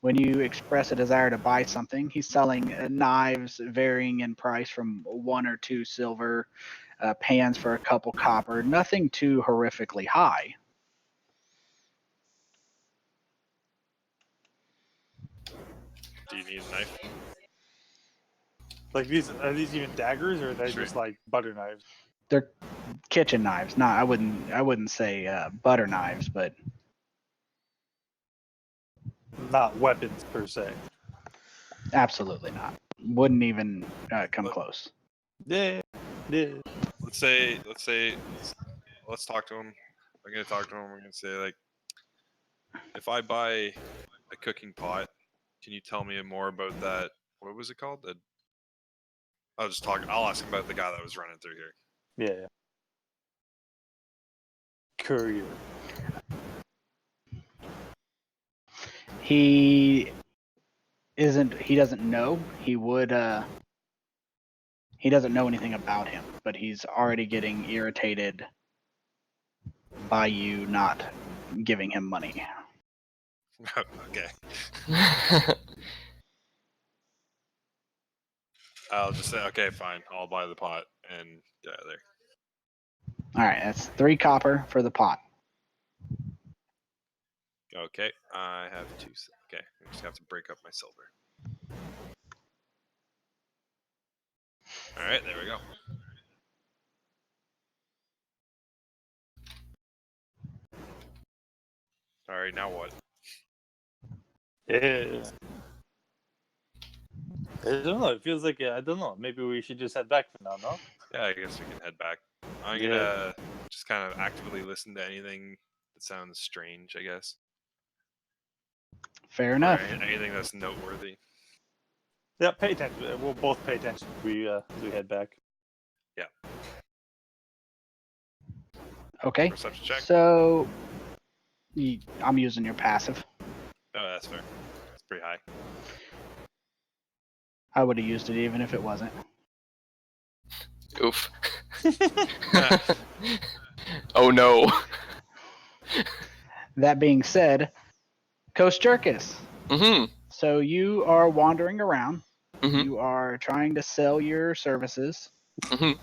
When you express a desire to buy something, he's selling knives varying in price from 1 or 2 silver, pans for a couple copper. Nothing too horrifically high. Do you need a knife? Like are these even daggers, or are they Sure. just like butter knives? They're kitchen knives. No, I wouldn't say butter knives, but Not weapons per se. absolutely not. Wouldn't even come close. Yeah. Let's talk to him. I'm gonna talk to him. We're gonna say like, if I buy a cooking pot, can you tell me more about that? What was it called? I'll ask him about the guy that was running through here. Yeah. Courier. He doesn't know. He doesn't know anything about him, but he's already getting irritated by you not giving him money. Okay. I'll just say, okay, fine. I'll buy the pot and get out of there. All right, that's 3 copper for the pot. Okay, I have 2. Okay, I just have to break up my silver. All right, there we go. All right, now what? Yeah. I don't know. It feels like I don't know. Maybe we should just head back for now, no? Yeah, I guess we can head back. I'm Yeah. gonna just kind of actively listen to anything that sounds strange, I guess. Fair Or enough. anything that's noteworthy. Yeah, pay attention. We'll both pay attention as we head back. Okay. Perception check. So I'm using your passive. Oh, that's fair. It's pretty high. I would have used it even if it wasn't. Oof. Oh no. That being said, Kosjurkis. Mm-hmm. So you are wandering around. Mm-hmm. You are trying to sell your services. Mm-hmm.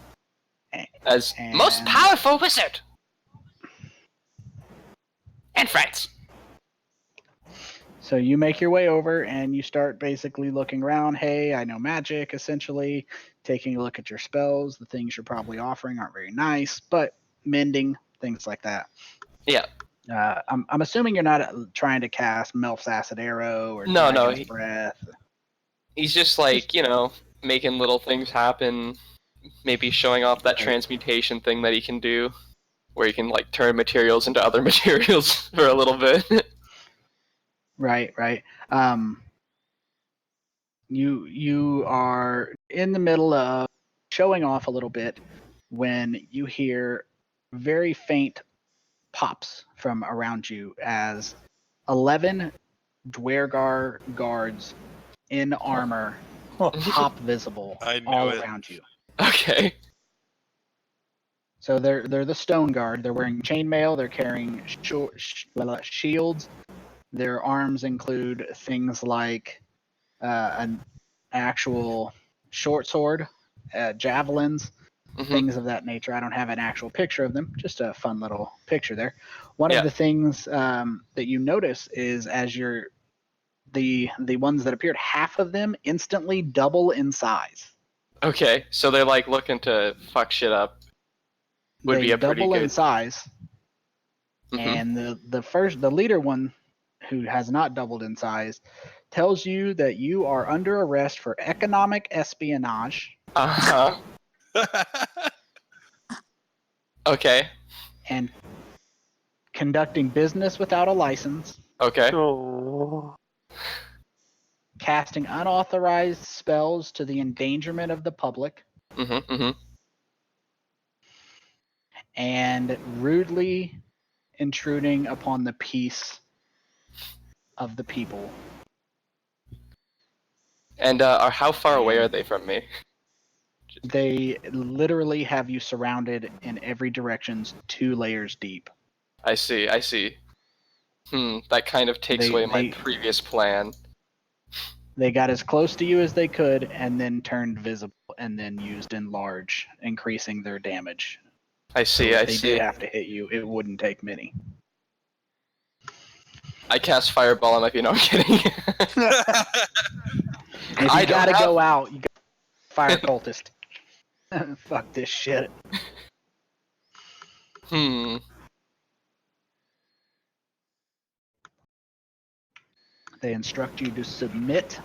A- As and- most powerful wizard. And friends. So you make your way over and you start basically looking around. Hey, I know magic, essentially. Taking a look at your spells. The things you're probably offering aren't very nice, but mending, things like that. Yeah. I'm assuming you're not trying to cast Melf's Acid Arrow or No, Dragon's Breath. He's just like, making little things happen. Maybe showing off that Right. transmutation thing that he can do. Where he can, like, turn materials into other materials for a little bit. Right. You are in the middle of showing off a little bit when you hear very faint pops from around you as 11 Dwergar guards in armor pop visible I knew all it. around you. Okay. So they're the stone guard. They're wearing chainmail. They're carrying shields. Their arms include things like an actual short sword, javelins, things of that nature. I don't have an actual picture of them, just a fun little picture there. One Yeah. of the things that you notice is as the ones that appeared, half of them instantly double in size. Okay, so they're like looking to fuck shit up. Would They be a pretty double in good. size, Mhm. and the leader one, who has not doubled in size, tells you that you are under arrest for economic espionage Uh-huh. Okay. and conducting business without a license, Okay. So casting unauthorized spells to the endangerment of the public, and rudely intruding upon the peace of the people. And how far away are they from me? They literally have you surrounded in every direction, 2 layers deep. I see. That kind of takes away my previous plan. They got as close to you as they could and then turned visible and then used enlarge, increasing their damage. I So see. if I they see. did have to hit you, it wouldn't take many. I cast fireball. I might be. No, I'm kidding. If you I don't gotta have- go out, you got fire cultist. Fuck this shit. They instruct you to submit.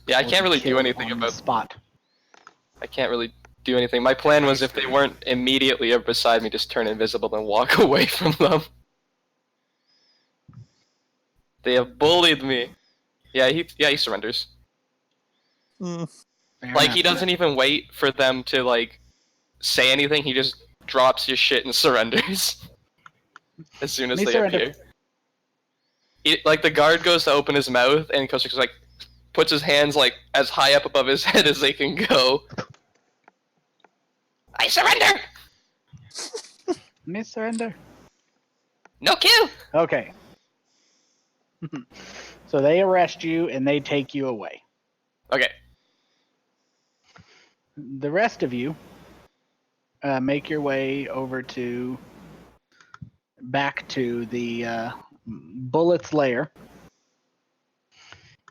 Yeah, I or can't be really do killed anything on the about. spot. I can't really do anything. My plan was if they weren't immediately beside me, just turn invisible and walk away from them. They have bullied me. Yeah, he surrenders. Fair Like enough. he doesn't even wait for them to like say anything. He just drops his shit and surrenders as soon as Me they surrender. appear. Like the guard goes to open his mouth, and Kosjurkis like puts his hands like as high up above his head as they can go. I surrender. Me surrender. No kill. Okay. So they arrest you and they take you away. Okay. The rest of you make your way over back to the Bullet's lair.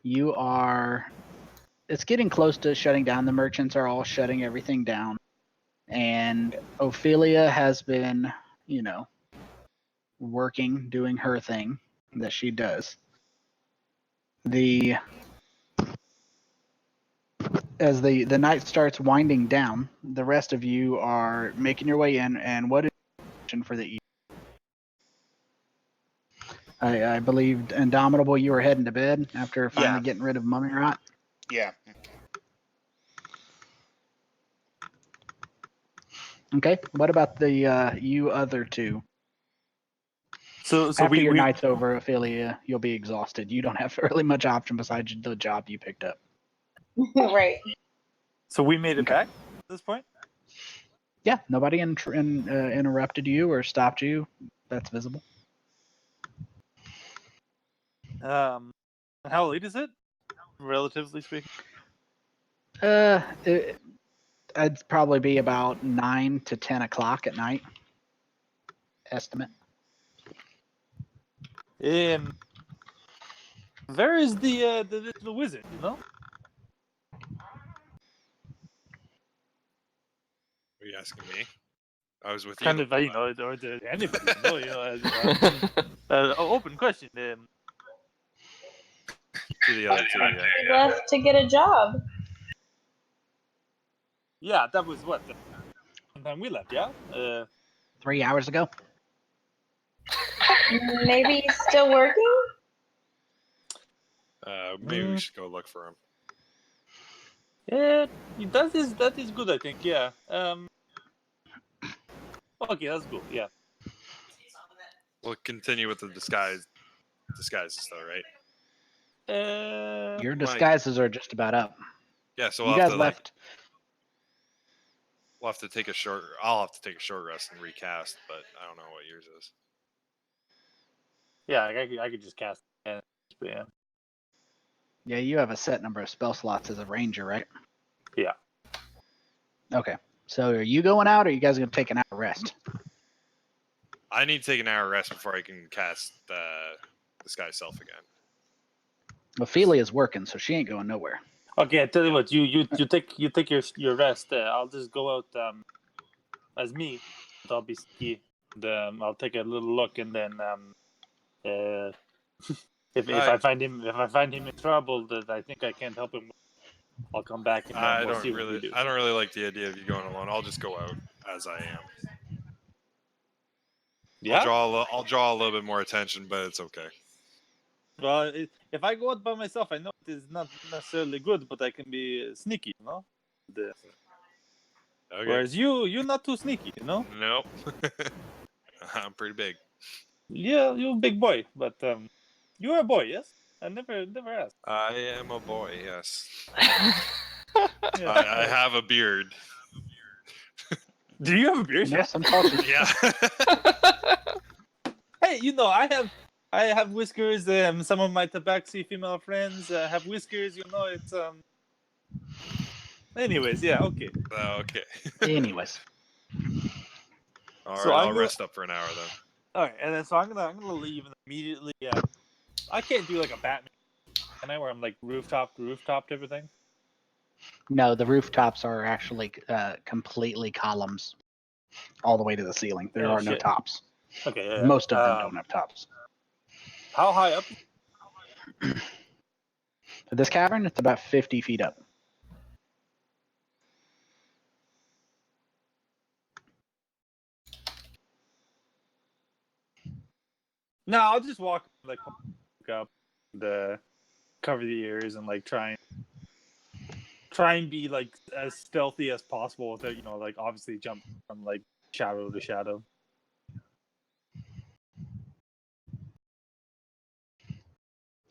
It's getting close to shutting down. The merchants are all shutting everything down. And Ophelia has been, working, doing her thing that she does. As the night starts winding down, the rest of you are making your way in. And what is for the evening? I believe Indomitable, you were heading to bed after finally getting rid of Mummy Rot. Yeah. Okay. What about the you other two? So After we your night's over, Ophelia, you'll be exhausted. You don't have really much option besides the job you picked up. Right. So we made it Okay. back at this point? Yeah, nobody interrupted you or stopped you. That's visible. How late is it? Relatively speaking. It'd probably be about 9 to 10 o'clock at night. Estimate. Where is the wizard, you know? Are you asking me? I was with Kind you. of, or anybody, open question. To the other two, yeah. He left to get a job. Yeah, that was what? Sometime we left, yeah? 3 hours ago. Maybe he's still working? Maybe we should go look for him. Yeah, that is good, I think, yeah. Okay, that's good, yeah. We'll continue with the disguises though, right? Your disguises are just about up. Yeah, so You we'll have guys to left. I'll have to take a short rest and recast, but I don't know what yours is. Yeah, I could just cast it. But yeah. Yeah, you have a set number of spell slots as a ranger, right? Yeah. Okay. So are you going out, or are you guys going to take an hour rest? I need to take an hour rest before I can cast this guy's self again. Ophelia's working, so she ain't going nowhere. Okay, I tell you what, you take your rest. I'll just go out as me. I'll be ski. And, I'll take a little look, and then if I find him in trouble that I think I can't help him, I'll come back and then we'll see what we do. I don't really like the idea of you going alone. I'll just go out as I am. Yeah. I'll draw a little bit more attention, but it's okay. Well, if I go out by myself, I know it is not necessarily good, but I can be sneaky, you know. Okay. Whereas you're not too sneaky, you know. Nope. I'm pretty big. Yeah, you're a big boy, but you're a boy, yes. I never asked. I am a boy. Yes. Yeah. I have a beard. Do you have a beard? Yes, I'm talking. Yeah. Hey, you know, I have whiskers. Some of my Tabaxi female friends have whiskers. You know, it's Anyways, yeah, okay. Okay. Anyways, All So right, I'm I'll gonna- rest up for an hour then. All right, and then so I'm gonna leave and immediately. I can't do like a Batman, can I? Where I'm like rooftop to rooftop to everything. no, the rooftops are actually completely columns all the way to the ceiling. There Oh, are no shit. tops. Okay. Yeah, Most of them don't have tops. How high up? This cavern, it's about 50 feet up. No, I'll just walk like up, and cover the ears, and like try and be like as stealthy as possible without, you know, like obviously jump from like shadow to shadow.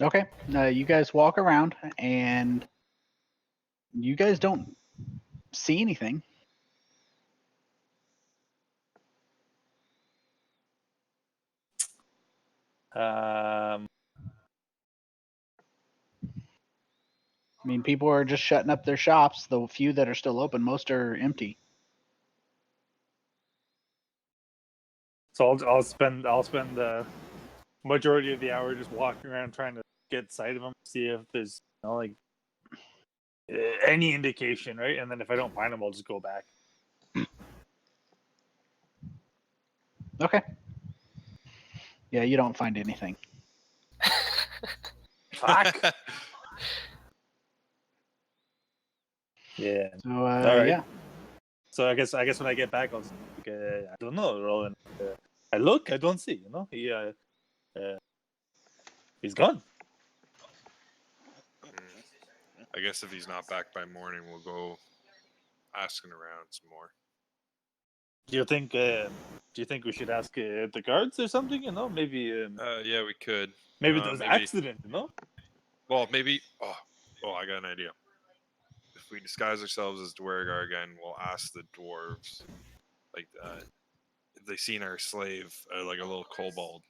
Okay, you guys walk around, and you guys don't see anything. Um, I mean, people are just shutting up their shops. The few that are still open, most are empty. so I'll spend the majority of the hour just walking around trying to get sight of them, see if there's, you know, like any indication, right? And then if I don't find them, I'll just go back. Okay. Yeah, you don't find anything. Fuck. Yeah. So, right. yeah. So I guess when I get back, I'll just I don't know, Rolen. I look, I don't see. You know, he's gone. I guess if he's not back by morning, we'll go asking around some more. Do you think we should ask the guards or something? You know, maybe Yeah, we could. maybe there was maybe- an accident. You know. Well, maybe. Oh, I got an idea. If we disguise ourselves as Dwergar again, we'll ask the dwarves, like, if they seen our slave, like a little kobold.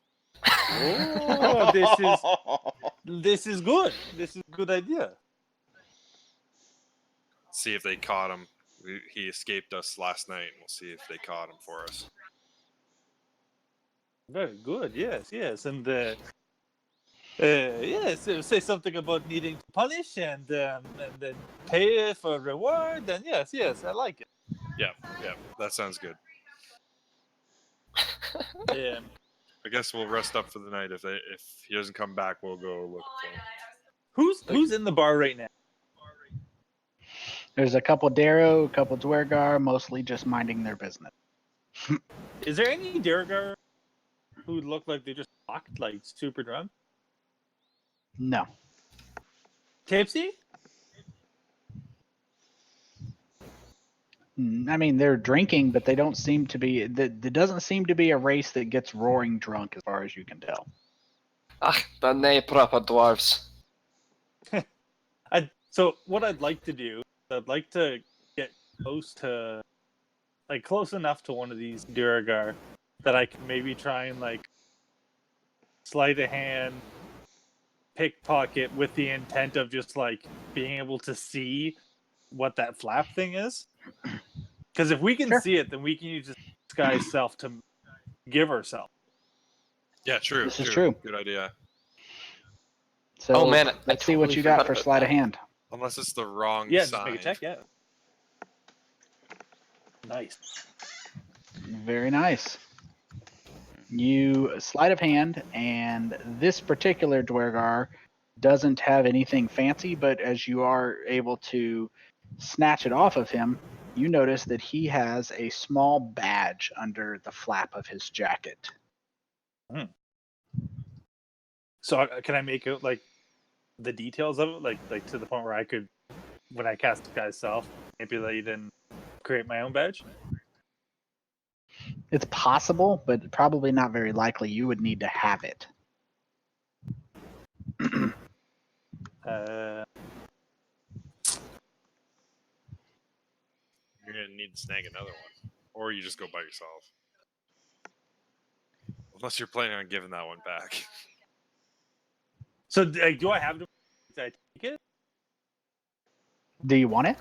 Oh, this is good. This is a good idea. See if they caught him. He escaped us last night, and we'll see if they caught him for us. Very good. Yes, and yes, say something about needing to punish and then pay for reward. And yes, I like it. Yeah, that sounds good. I guess we'll rest up for the night. If he doesn't come back, we'll go look for him. Who's in the bar right now? There's a couple Darrow, a couple Dwergar, mostly just minding their business. Is there any Dwergar who look like they just locked, like super drunk? No. Tipsy? I mean, they're drinking, but they don't seem to be. There doesn't seem to be a race that gets roaring drunk, as far as you can tell. The nay proper dwarves. So what I'd like to do, I'd like to get close enough to one of these Dwergar that I can maybe try and like sleight of hand, pickpocket with the intent of just like being able to see what that flap thing is. Because if we can Sure. see it, then we can use this guy's self to give ourselves. Yeah, true. This is true. Good idea. So Oh, man, I let's see what totally you got forgot for about sleight that. of hand. Unless it's the wrong Yeah, sign. just make a check. Yeah. Nice. Very nice. You sleight of hand, and this particular Dwergar doesn't have anything fancy, but as you are able to snatch it off of him, you notice that he has a small badge under the flap of his jacket. So can I make it like the details of it, like to the point where I could, when I cast the guy's self, manipulate and create my own badge? It's possible, but probably not very likely. You would need to have it. You're gonna need to snag another one, or you just go by yourself. Unless you're planning on giving that one back. So do I have to? Did I take it? Do you want it?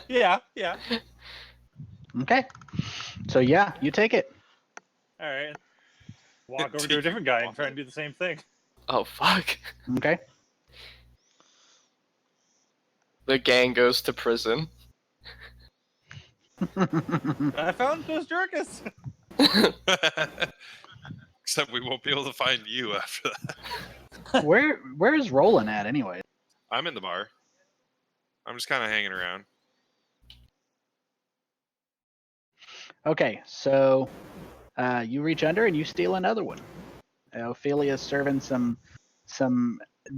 Yeah. Yeah. Okay. So yeah, you take it. All right. Walk over to a different guy and try and do the same thing. Oh, fuck. Okay. The gang goes to prison. I found Kosjurkis. Except we won't be able to find you after that. Where is Rolen at anyway? I'm in the bar. I'm just kind of hanging around. Okay, so you reach under and you steal another one. Ophelia's serving some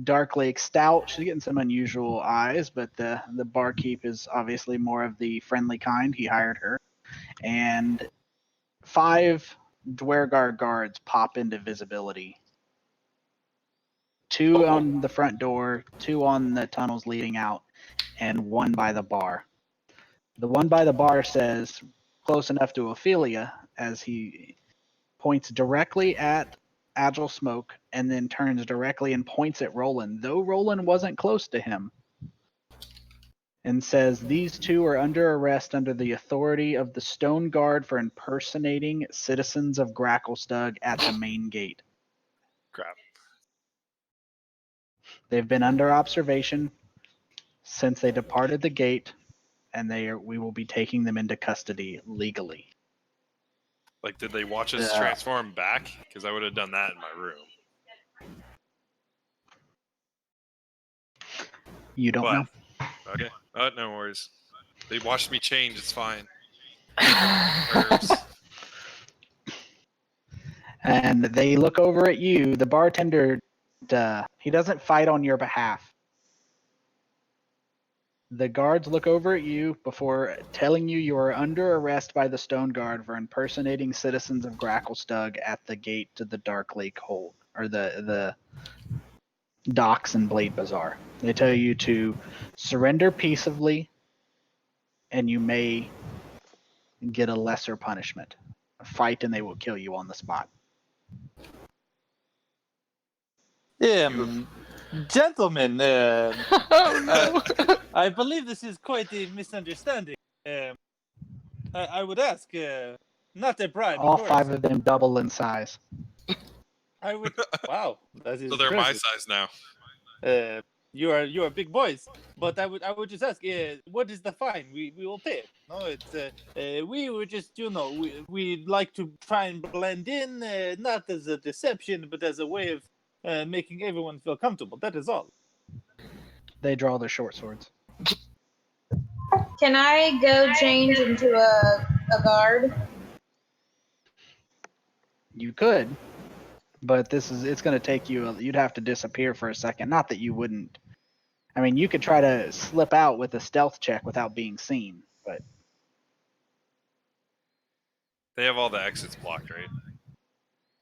dark lake stout. She's getting some unusual eyes, but the barkeep is obviously more of the friendly kind. He hired her, and 5 Dwergar guards pop into visibility. 2 on the front door, 2 on the tunnels leading out, and 1 by the bar. The one by the bar says, close enough to Ophelia, as he points directly at Agile Smoke and then turns directly and points at Rolen, though Rolen wasn't close to him, and says, these 2 are under arrest under the authority of the Stone Guard for impersonating citizens of Gracklestug at the main gate. Crap. They've been under observation since they departed the gate, and we will be taking them into custody legally. Like, did they watch us transform back? Because I would have done that in my room. You don't know. Okay. No worries. They watched me change. It's fine. Herbs. And they look over at you. The bartender, he doesn't fight on your behalf. The guards look over at you before telling you are under arrest by the Stone Guard for impersonating citizens of Gracklestug at the gate to the Dark Lake Hold, or the docks and Blade Bazaar. They tell you to surrender peaceably, and you may get a lesser punishment. Fight and they will kill you on the spot. Gentlemen, Oh, no. I believe this is quite a misunderstanding. I would ask, not a bribe. All of course. 5 of them double in size. I would. Wow, that is. So they're my impressive. size now. You are big boys, but I would just ask, what is the fine? We will pay it. No, it's we were just we like to try and blend in, not as a deception, but as a way of making everyone feel comfortable. That is all. They draw their short swords. Can I go change into a guard? You could, but it's going to take you. You'd have to disappear for a second. Not that you wouldn't. I mean, you could try to slip out with a stealth check without being seen, but They have all the exits blocked, right?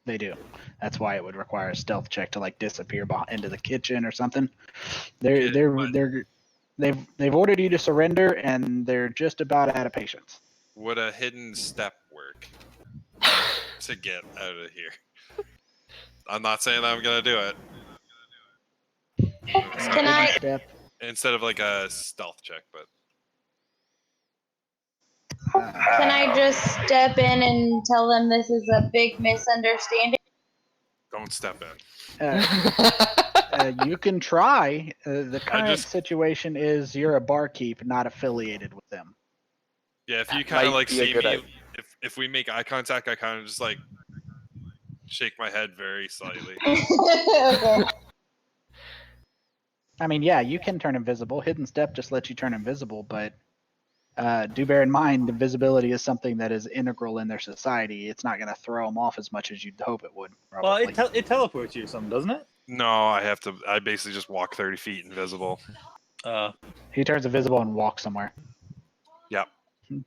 they do. That's why it would require a stealth check to like disappear into the kitchen or something. They've ordered you to surrender, and they're just about out of patience. Would a hidden step work to get out of here? I'm not saying I'm gonna do it. Can I? Step. Instead of like a stealth check, but Can I just step in and tell them this is a big misunderstanding? Don't step in. You can try. The current just- situation is you're a barkeep, not affiliated with them. Yeah, if you That kind of might like be a see good me, idea. if we make eye contact, I kind of just like shake my head very slightly. Okay. I mean, yeah, you can turn invisible. Hidden Step just lets you turn invisible, but do bear in mind invisibility is something that is integral in their society. It's not going to throw them off as much as you'd hope it would. Well, Probably. it teleports you or something, doesn't it? No, I basically just walk 30 feet invisible. He turns invisible and walks somewhere. Yep.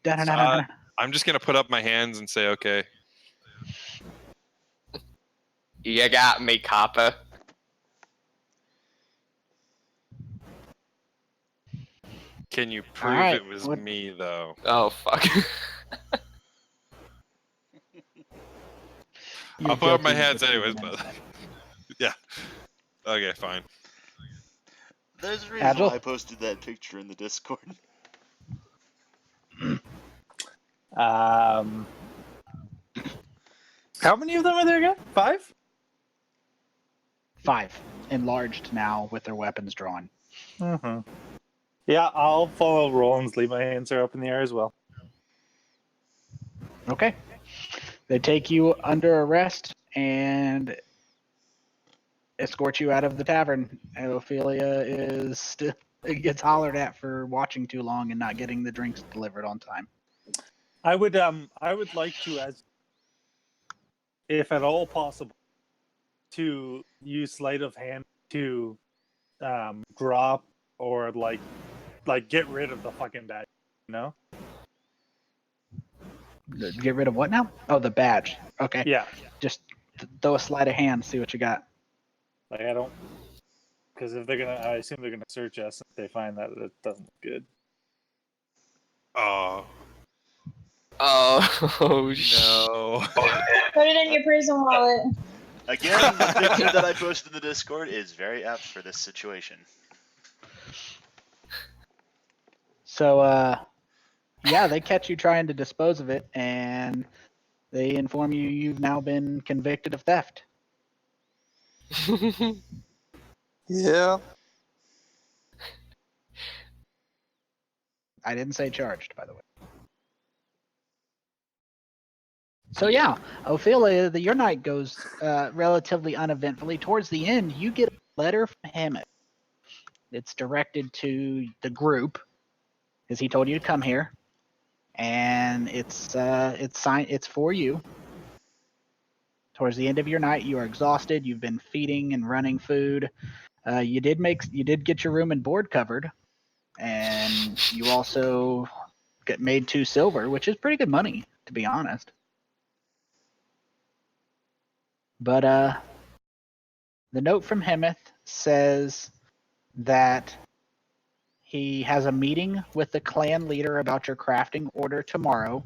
Da-na-na-na-na. I'm just gonna put up my hands and say, okay. You got me, Kappa. Can you prove right, it was what- me though? Oh fuck. You're I'll put up my guilty of hands anyways, deceiving but them. yeah. Okay, fine. There's a reason Agile? why I posted that picture in the Discord. How many of them are there again? 5? 5 enlarged now with their weapons drawn. Mm-hmm. Yeah, I'll follow Roland's. Leave my hands are up in the air as well. Okay. They take you under arrest and escort you out of the tavern. And Ophelia is still gets hollered at for watching too long and not getting the drinks delivered on time. I would like to, as if at all possible, to use sleight of hand to drop or like get rid of the fucking badge. You know? Get rid of what now? Oh, the badge. Okay. Yeah. Just throw a sleight of hand, see what you got. Like I don't, because if they're gonna, I assume they're gonna search us. If they find that, it doesn't look good. Oh Oh shit. no. Put it in your prison wallet. Again, the picture that I posted in the Discord is very apt for this situation. So, yeah, they catch you trying to dispose of it, and they inform you you've now been convicted of theft. Yeah. I didn't say charged, by the way. So yeah, Ophelia, your night goes relatively uneventfully. Towards the end, you get a letter from him. It's directed to the group, because he told you to come here, and it's signed. It's for you. Towards the end of your night, you are exhausted. You've been feeding and running food. You did get your room and board covered, and you also made 2 silver, which is pretty good money, to be honest. But the note from Hemeth says that he has a meeting with the clan leader about your crafting order tomorrow.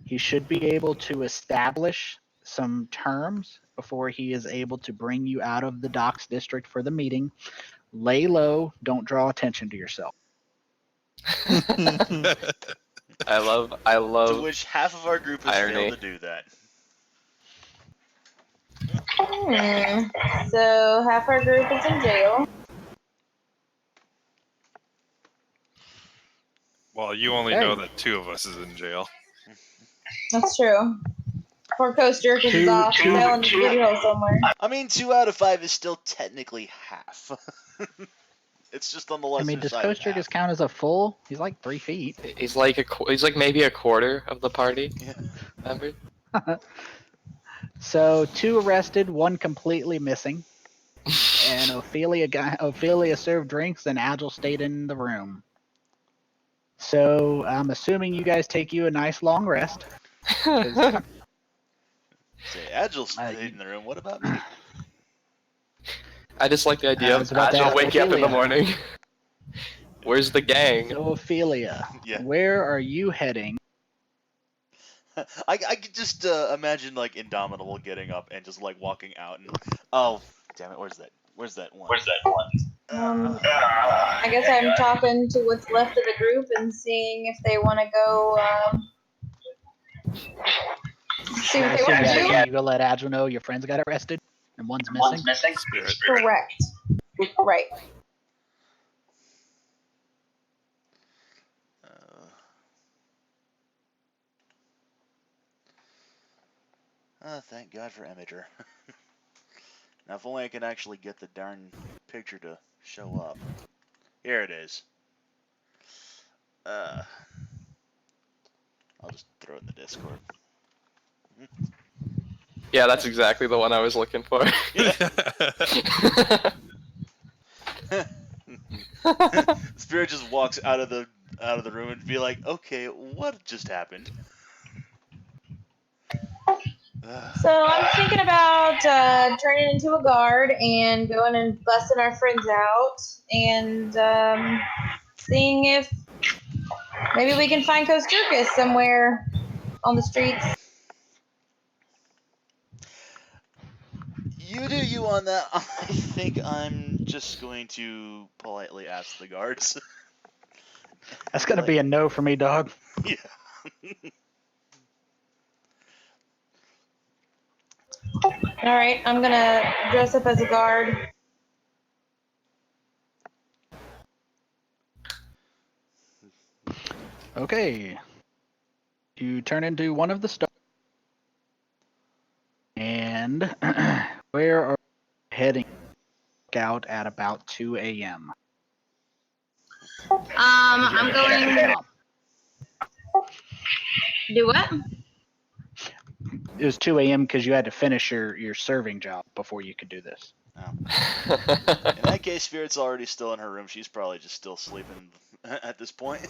He should be able to establish some terms before he is able to bring you out of the docks district for the meeting. Lay low, don't draw attention to yourself. I love To which half of our group has irony. failed to do that. So half our group is in jail. Well, you only Hey. know that 2 of us is in jail. That's true. Poor Kosjurkis is off. He's in his booty hole somewhere. I mean, 2 out of 5 is still technically half. It's just on the lesser I mean, does side of half. Kosjurkis count as a full? He's like 3 feet. He's like maybe a quarter of the party. Yeah. Remember? So 2 arrested, 1 completely missing, and Ophelia served drinks, and Agile stayed in the room. So I'm assuming you guys take you a nice long rest. 'Cause Say, Agile stayed in the room. What about me? I just like the idea I of was about to Agile ask waking up in the Ophelia. morning. Where's the gang? So Ophelia, Yeah. where are you heading? I could just imagine like Indomitable getting up and just like walking out and oh damn it, where's that one? I guess I'm talking to what's left of the group and seeing if they want to go. See what they So want to do. you go let Agile know your friends got arrested and one's missing. Spirit. Correct. Right. Thank God for Imager. Now, if only I could actually get the darn picture to show up. Here it is. I'll just throw it in the Discord. Yeah, that's exactly the one I was looking for. Spirit just walks out of the room and be like, "Okay, what just happened?" So I'm thinking about turning into a guard and going and busting our friends out and seeing if maybe we can find Kosjurkis somewhere on the streets. You do you on that. I think I'm just going to politely ask the guards. That's gonna be a no for me, dog. Yeah. All right, I'm gonna dress up as a guard. Okay. You turn into one of the stars. And where are you heading out at about 2 a.m.? I'm going. Do what? It was 2 a.m. because you had to finish your serving job before you could do this. Oh. In that case, Spirit's already still in her room. She's probably just still sleeping at this point.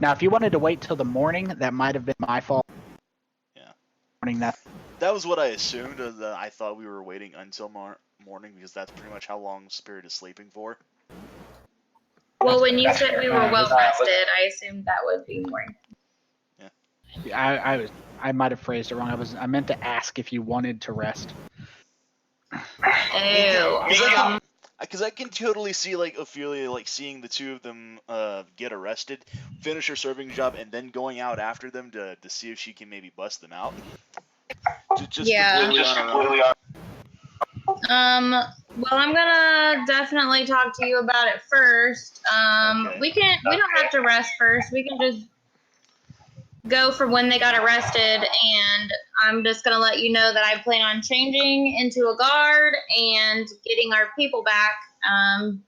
Now, if you wanted to wait till the morning, that might have been my fault. Yeah. Morning, That was what I assumed. I thought we were waiting until morning because that's pretty much how long Spirit is sleeping for. Well, when you said we were well rested, I assumed that would be morning. Yeah. I might have phrased it wrong. I meant to ask if you wanted to rest. Oh. Because I can totally see like Ophelia like seeing the two of them get arrested, finish her serving job, and then going out after them to see if she can maybe bust them out. Just completely on her own. Well, I'm gonna definitely talk to you about it first. Okay. We don't have to rest first. We can just go for when they got arrested, and I'm just gonna let you know that I plan on changing into a guard and getting our people back.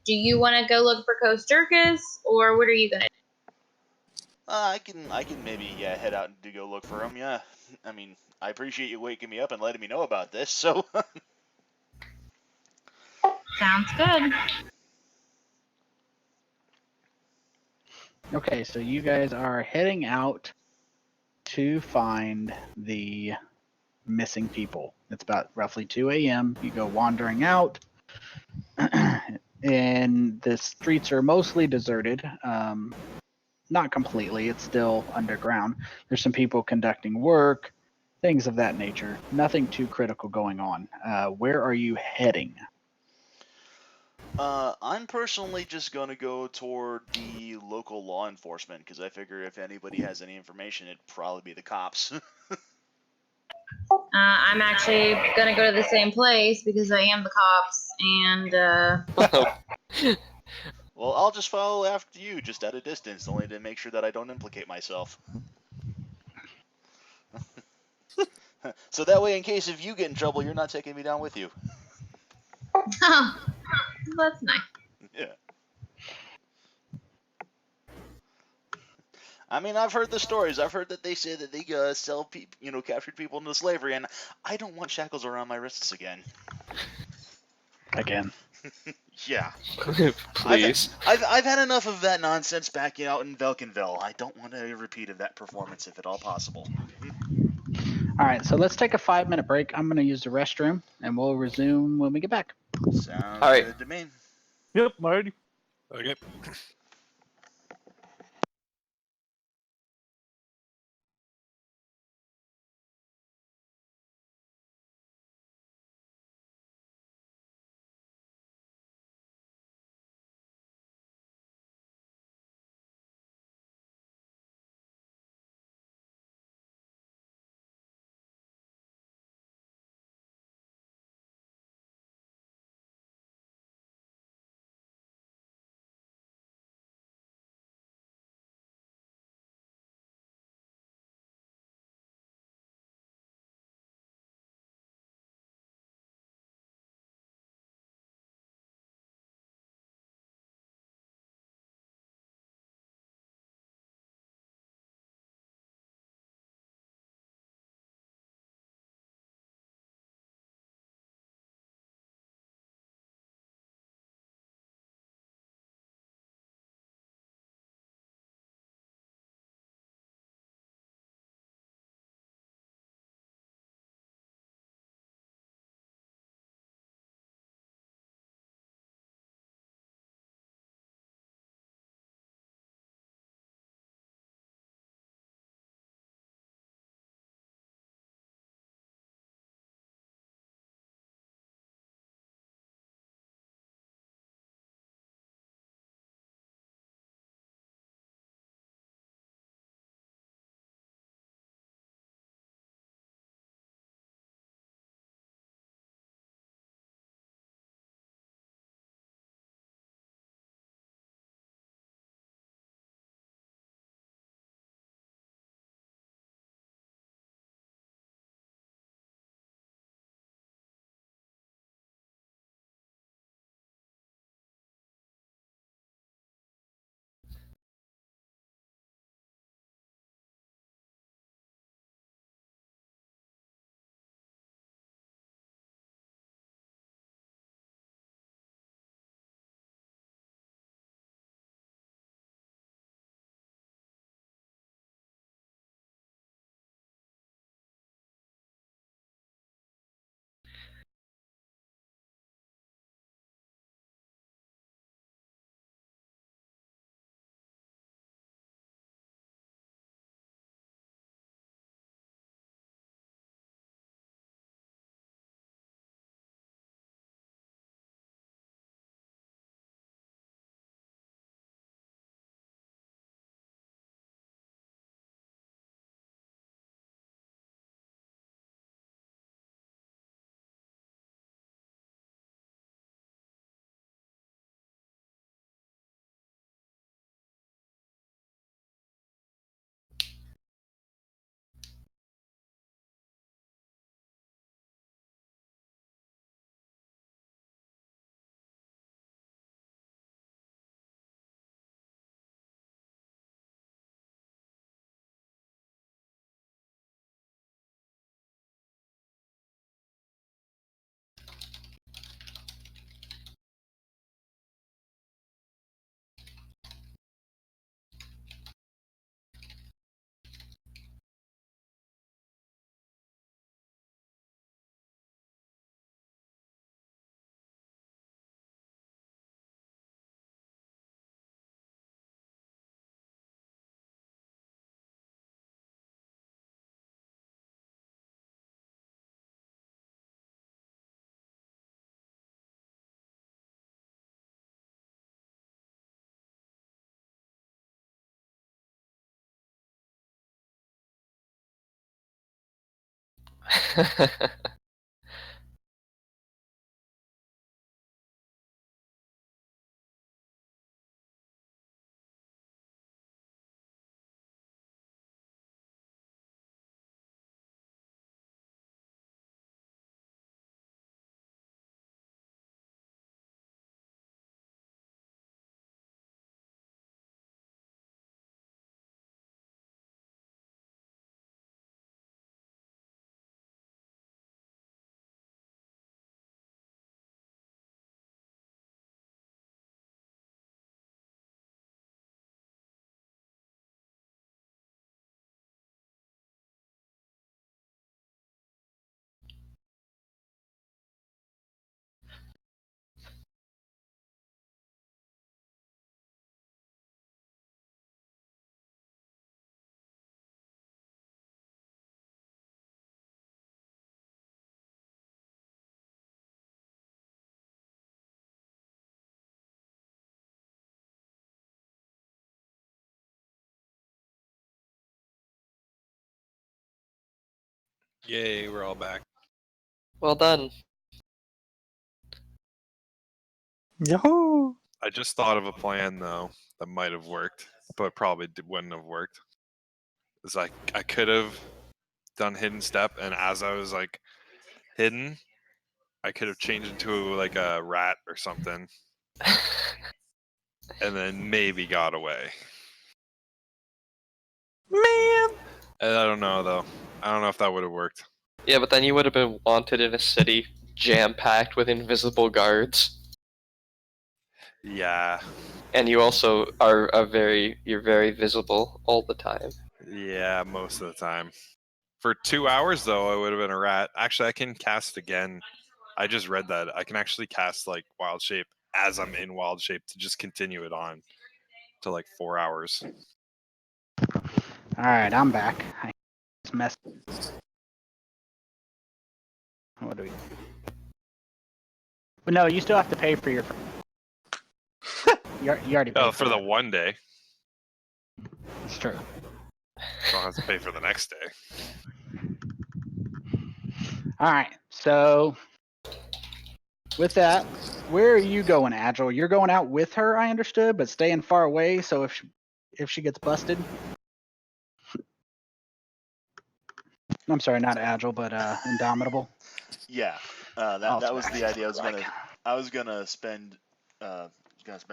Do you want to go look for Kosjurkis, or what are you gonna do? I can maybe head out and go look for him. Yeah, I mean I appreciate you waking me up and letting me know about this. So. Sounds good. Okay, so you guys are heading out to find the missing people. It's about roughly 2 a.m. You go wandering out, and the streets are mostly deserted. Not completely, it's still underground. There's some people conducting work, things of that nature. Nothing too critical going on. Where are you heading? I'm personally just gonna go toward the local law enforcement because I figure if anybody has any information, it'd probably be the cops. I'm actually gonna go to the same place because I am the cops, and Well, I'll just follow after you, just at a distance, only to make sure that I don't implicate myself. So that way, in case if you get in trouble, you're not taking me down with you. oh, that's nice. Yeah. I mean, I've heard the stories. I've heard that they say that they sell captured people into slavery, and I don't want shackles around my wrists again. Again. Yeah. Please. I've had enough of that nonsense back out in Velkenville. I don't want a repeat of that performance if at all possible. All right, so let's take a 5-minute break. I'm going to use the restroom, and we'll resume when we get back. Sounds All right. good to me. Yep, Marty. Okay. Yay, we're all back. Well done. Yahoo! I just thought of a plan though that might have worked, but probably wouldn't have worked. It's like I could have done hidden step, and as I was like hidden, I could have changed into like a rat or something, and then maybe got away. Man! And I don't know though. I don't know if that would have worked. Yeah, but then you would have been wanted in a city jam-packed with invisible guards. Yeah, And you also are you're very visible all the time. yeah, most of the time. For 2 hours though, I would have been a rat. Actually, I can cast again. I just read that I can actually cast like wild shape as I'm in wild shape to just continue it on to like 4 hours. All right, I'm back. I just messed. What do we? But no, you still have to pay for your. You already paid Oh, for the that. one day. It's true. Don't have to pay for the next day. All right, so with that, where are you going, Agile? You're going out with her, I understood, but staying far away. So if she gets busted, I'm sorry, not Agile, but Indomitable. Yeah, that was the idea. I was gonna spend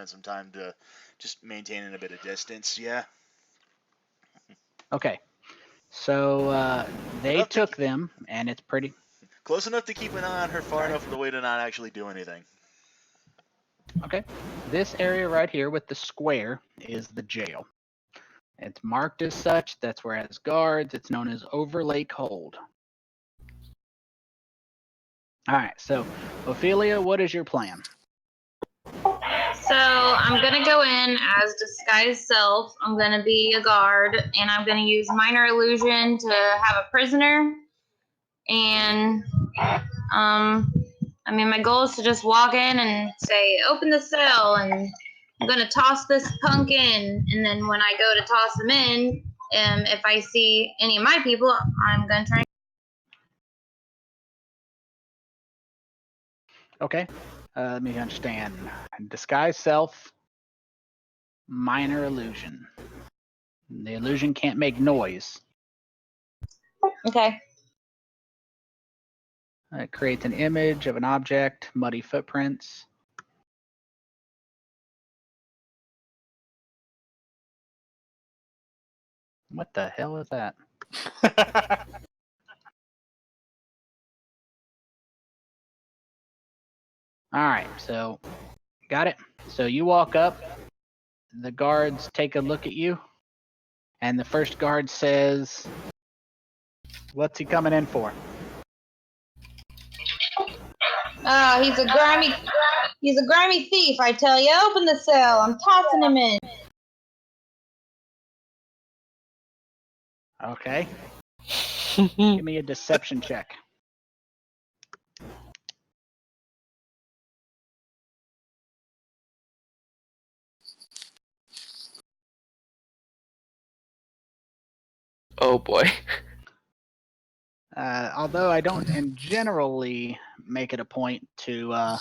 some time to just maintaining a bit of distance. Yeah. Okay, so they Enough to took them, and it's pretty. Close enough to keep an eye on her, far enough away to not actually do anything. Okay, this area right here with the square is the jail. It's marked as such. That's where it has guards. It's known as Overlake Hold. All right, so Ophelia, what is your plan? So I'm gonna go in as disguised self. I'm gonna be a guard, and I'm gonna use minor illusion to have a prisoner. And I mean, my goal is to just walk in and say, "Open the cell," and I'm gonna toss this punk in. And then when I go to toss him in, if I see any of my people, I'm gonna try. Okay, let me understand. Disguise self, minor illusion. The illusion can't make noise. Okay. It creates an image of an object, muddy footprints. What the hell is that? All right, so got it. So you walk up, the guards take a look at you, and the first guard says, "What's he coming in for?" Oh, he's a grimy thief, I tell you. Open the cell. I'm tossing him in. Okay, give me a deception check. Oh boy. Although I don't generally make it a point to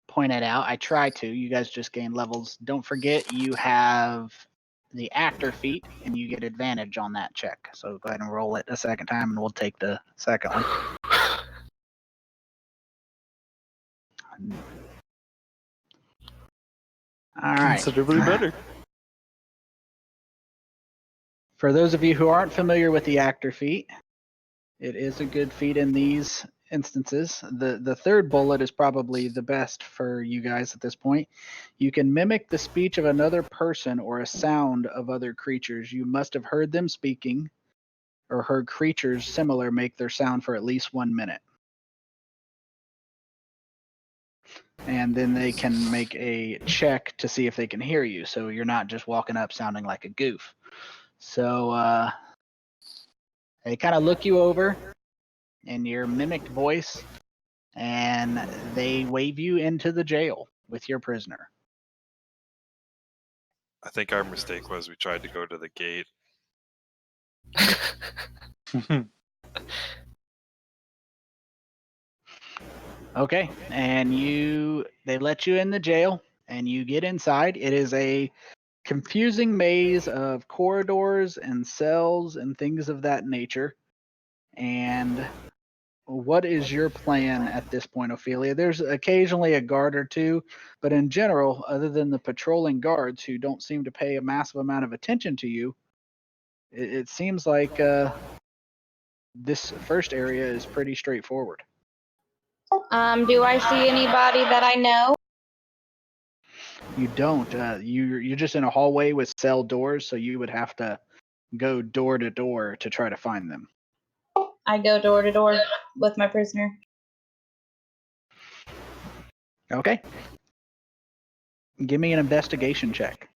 point it out, I try to. You guys just gain levels. Don't forget you have the actor feat, and you get advantage on that check. So go ahead and roll it a second time, and we'll take the second one. All right. Considerably better. For those of you who aren't familiar with the actor feat, it is a good feat in these instances. The third bullet is probably the best for you guys at this point. You can mimic the speech of another person or a sound of other creatures. You must have heard them speaking or heard creatures similar make their sound for at least 1 minute. And then they can make a check to see if they can hear you. So you're not just walking up sounding like a goof. So they kind of look you over in your mimicked voice, and they wave you into the jail with your prisoner. I think our mistake was we tried to go to the gate. Okay, and they let you in the jail, and you get inside. It is a confusing maze of corridors and cells and things of that nature. And what is your plan at this point, Ophelia? There's occasionally a guard or two, but in general, other than the patrolling guards who don't seem to pay a massive amount of attention to you, it seems like this first area is pretty straightforward. Do I see anybody that I know? You don't. You're just in a hallway with cell doors, so you would have to go door to door to try to find them. I go door to door with my prisoner. Okay. Give me an investigation check.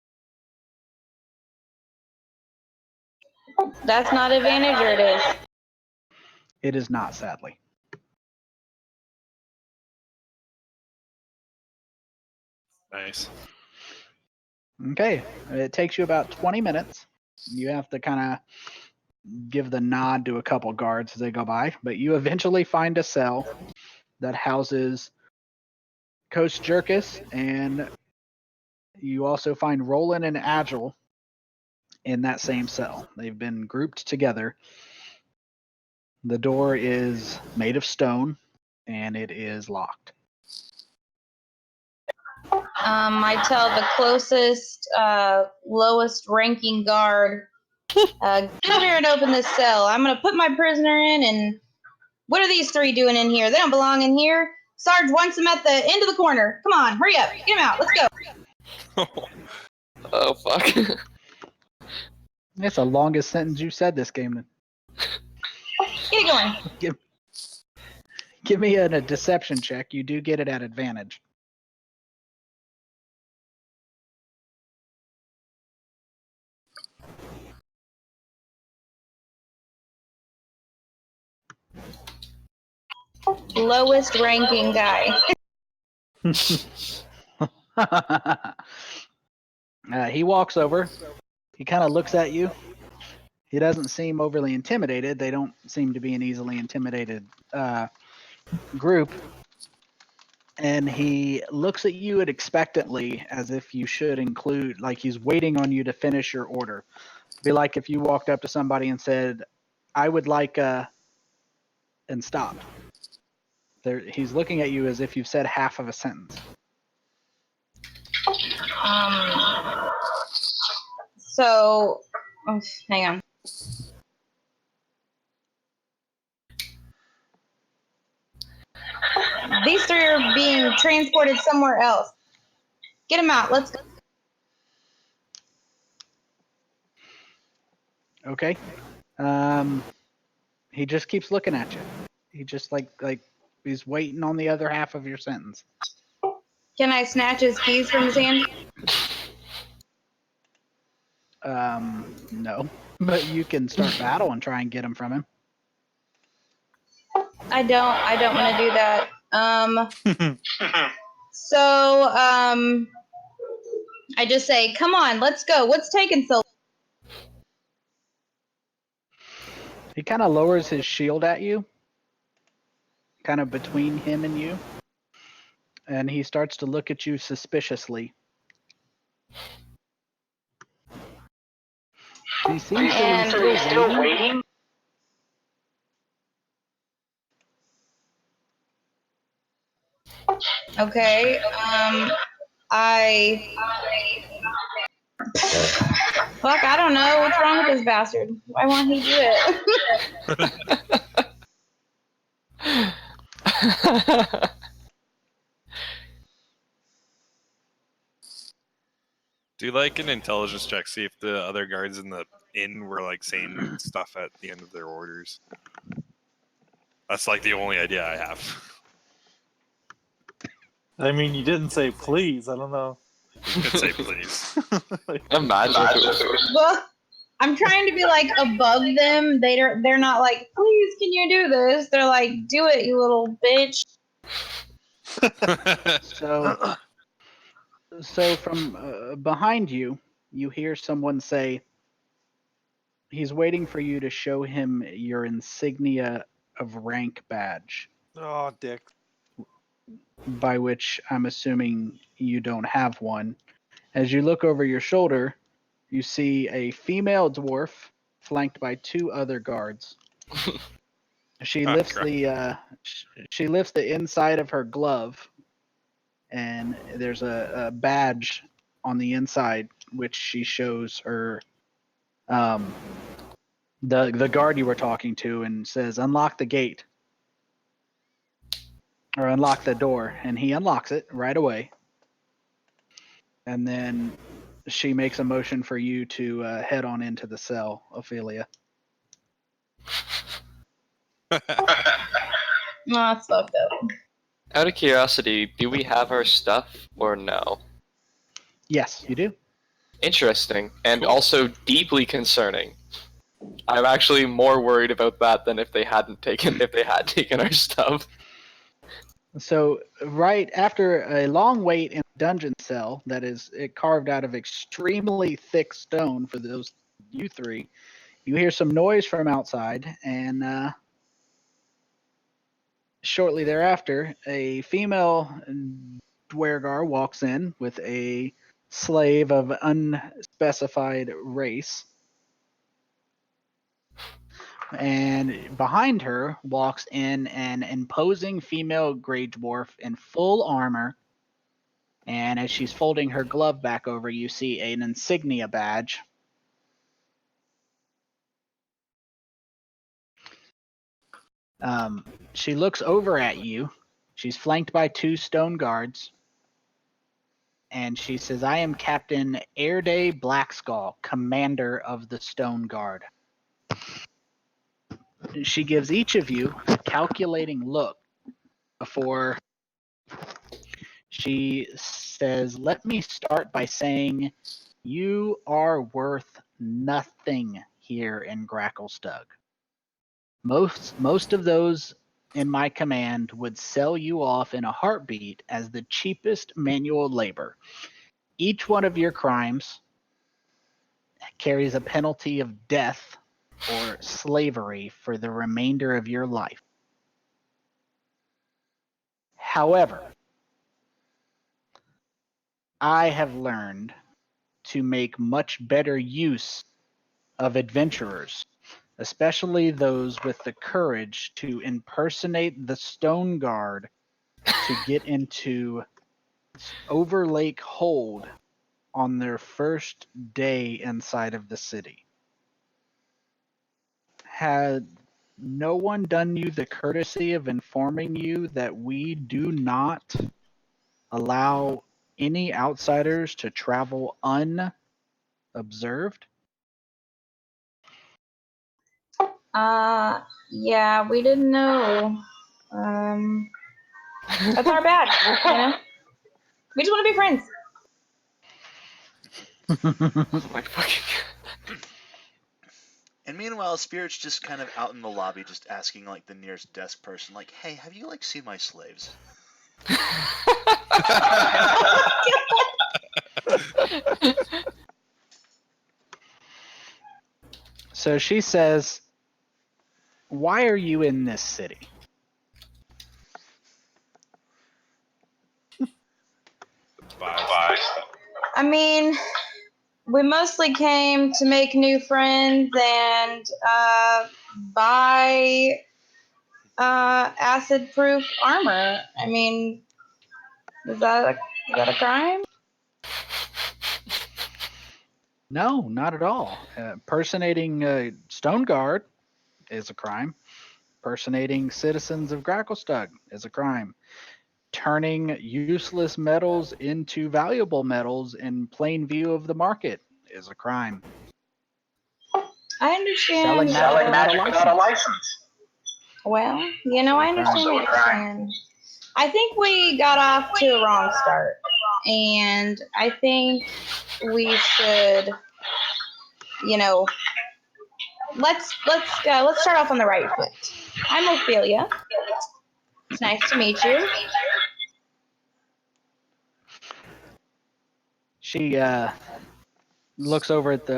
That's not advantage, or it is? It is not, sadly. Nice. Okay. It takes you about 20 minutes. You have to kind of give the nod to a couple guards as they go by, but you eventually find a cell that houses Kosjurkis, and you also find Rolen and Agile in that same cell. They've been grouped together. The door is made of stone, and it is locked. I tell the closest, lowest ranking guard, get here and open this cell. I'm going to put my prisoner in, and what are these three doing in here? They don't belong in here. Sarge wants them at the end of the corner. Come on, hurry up. Get them out. Let's go. Oh, fuck. It's the longest sentence you said this game. Get it going. Give me a deception check. You do get it at advantage. Lowest ranking guy. He walks over. He kind of looks at you. He doesn't seem overly intimidated. They don't seem to be an easily intimidated group. And he looks at you expectantly, as if you should include, like he's waiting on you to finish your order. It'd be like if you walked up to somebody and said, I would like and stopped. He's looking at you as if you've said half of a sentence. Hang on. These three are being transported somewhere else. Get them out. Let's go. Okay. He just keeps looking at you. He just like he's waiting on the other half of your sentence. Can I snatch his keys from his hand? No. But you can start battle and try and get them from him. I don't want to do that. I just say, come on, let's go. What's taking so long? He kind of lowers his shield at you, kind of between him and you, and he starts to look at you suspiciously. He seems to And be still waiting. Okay. Fuck, I don't know. What's wrong with this bastard? Why won't he do it? Do like an intelligence check, see if the other guards in the inn were like saying stuff at the end of their orders. That's like the only idea I have. I mean, you didn't say please. I don't know. You could say please. Imagine if it was. Well, I'm trying to be like above them. They're not like, please, can you do this? They're like, do it, you little bitch. So from behind you, you hear someone say, he's waiting for you to show him your insignia of rank badge. Oh, dick. By which I'm assuming you don't have one. As you look over your shoulder, you see a female dwarf flanked by 2 other guards. She lifts the inside of her glove, and there's a badge on the inside which she shows her the guard you were talking to, and says, unlock the gate or unlock the door, and he unlocks it right away. And then she makes a motion for you to head on into the cell, Ophelia. No, that's fucked up. Out of curiosity, do we have our stuff or no? Yes, you do. Interesting, and also deeply concerning. I'm actually more worried about that than if they had taken our stuff. So right after a long wait in a dungeon cell that is carved out of extremely thick stone for those you 3, you hear some noise from outside, and shortly thereafter, a female Dwergar walks in with a slave of unspecified race. And behind her walks in an imposing female Grey Dwarf in full armor. And as she's folding her glove back over, you see an insignia badge. She looks over at you. She's flanked by 2 stone guards. And she says, I am Captain Airday Blackskull, commander of the Stone Guard. She gives each of you a calculating look before she says, let me start by saying you are worth nothing here in Gracklestug. Most of those in my command would sell you off in a heartbeat as the cheapest manual labor. Each one of your crimes carries a penalty of death or slavery for the remainder of your life. However, I have learned to make much better use of adventurers, especially those with the courage to impersonate the Stone Guard to get into Overlake Hold on their first day inside of the city. Had no one done you the courtesy of informing you that we do not allow any outsiders to travel unobserved? Yeah, we didn't know. That's our bad, you know? We just want to be friends. Oh my fucking god. And meanwhile, Spirit's just kind of out in the lobby, just asking like the nearest desk person, like, "Hey, have you like seen my slaves?" So she says, why are you in this city? Buy. I mean, we mostly came to make new friends and buy acid-proof armor. I mean, is that a crime? No, not at all. Personating Stone Guard is a crime. Personating citizens of Gracklestug is a crime. Turning useless metals into valuable metals in plain view of the market is a crime. I understand. Selling magic without a license. Well, I understand what you're saying. I think we got off to a wrong start, and I think we should, let's start off on the right foot. I'm Ophelia. It's nice to meet you. She looks over at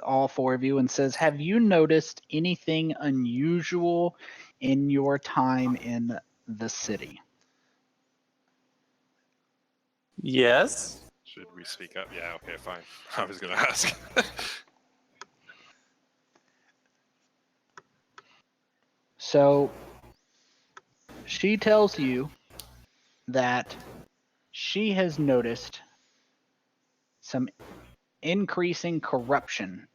all four of you and says, "Have you noticed anything unusual in your time in the city?" Yes. Should we speak up? Yeah, okay, fine. I was gonna ask. So she tells you that she has noticed some increasing corruption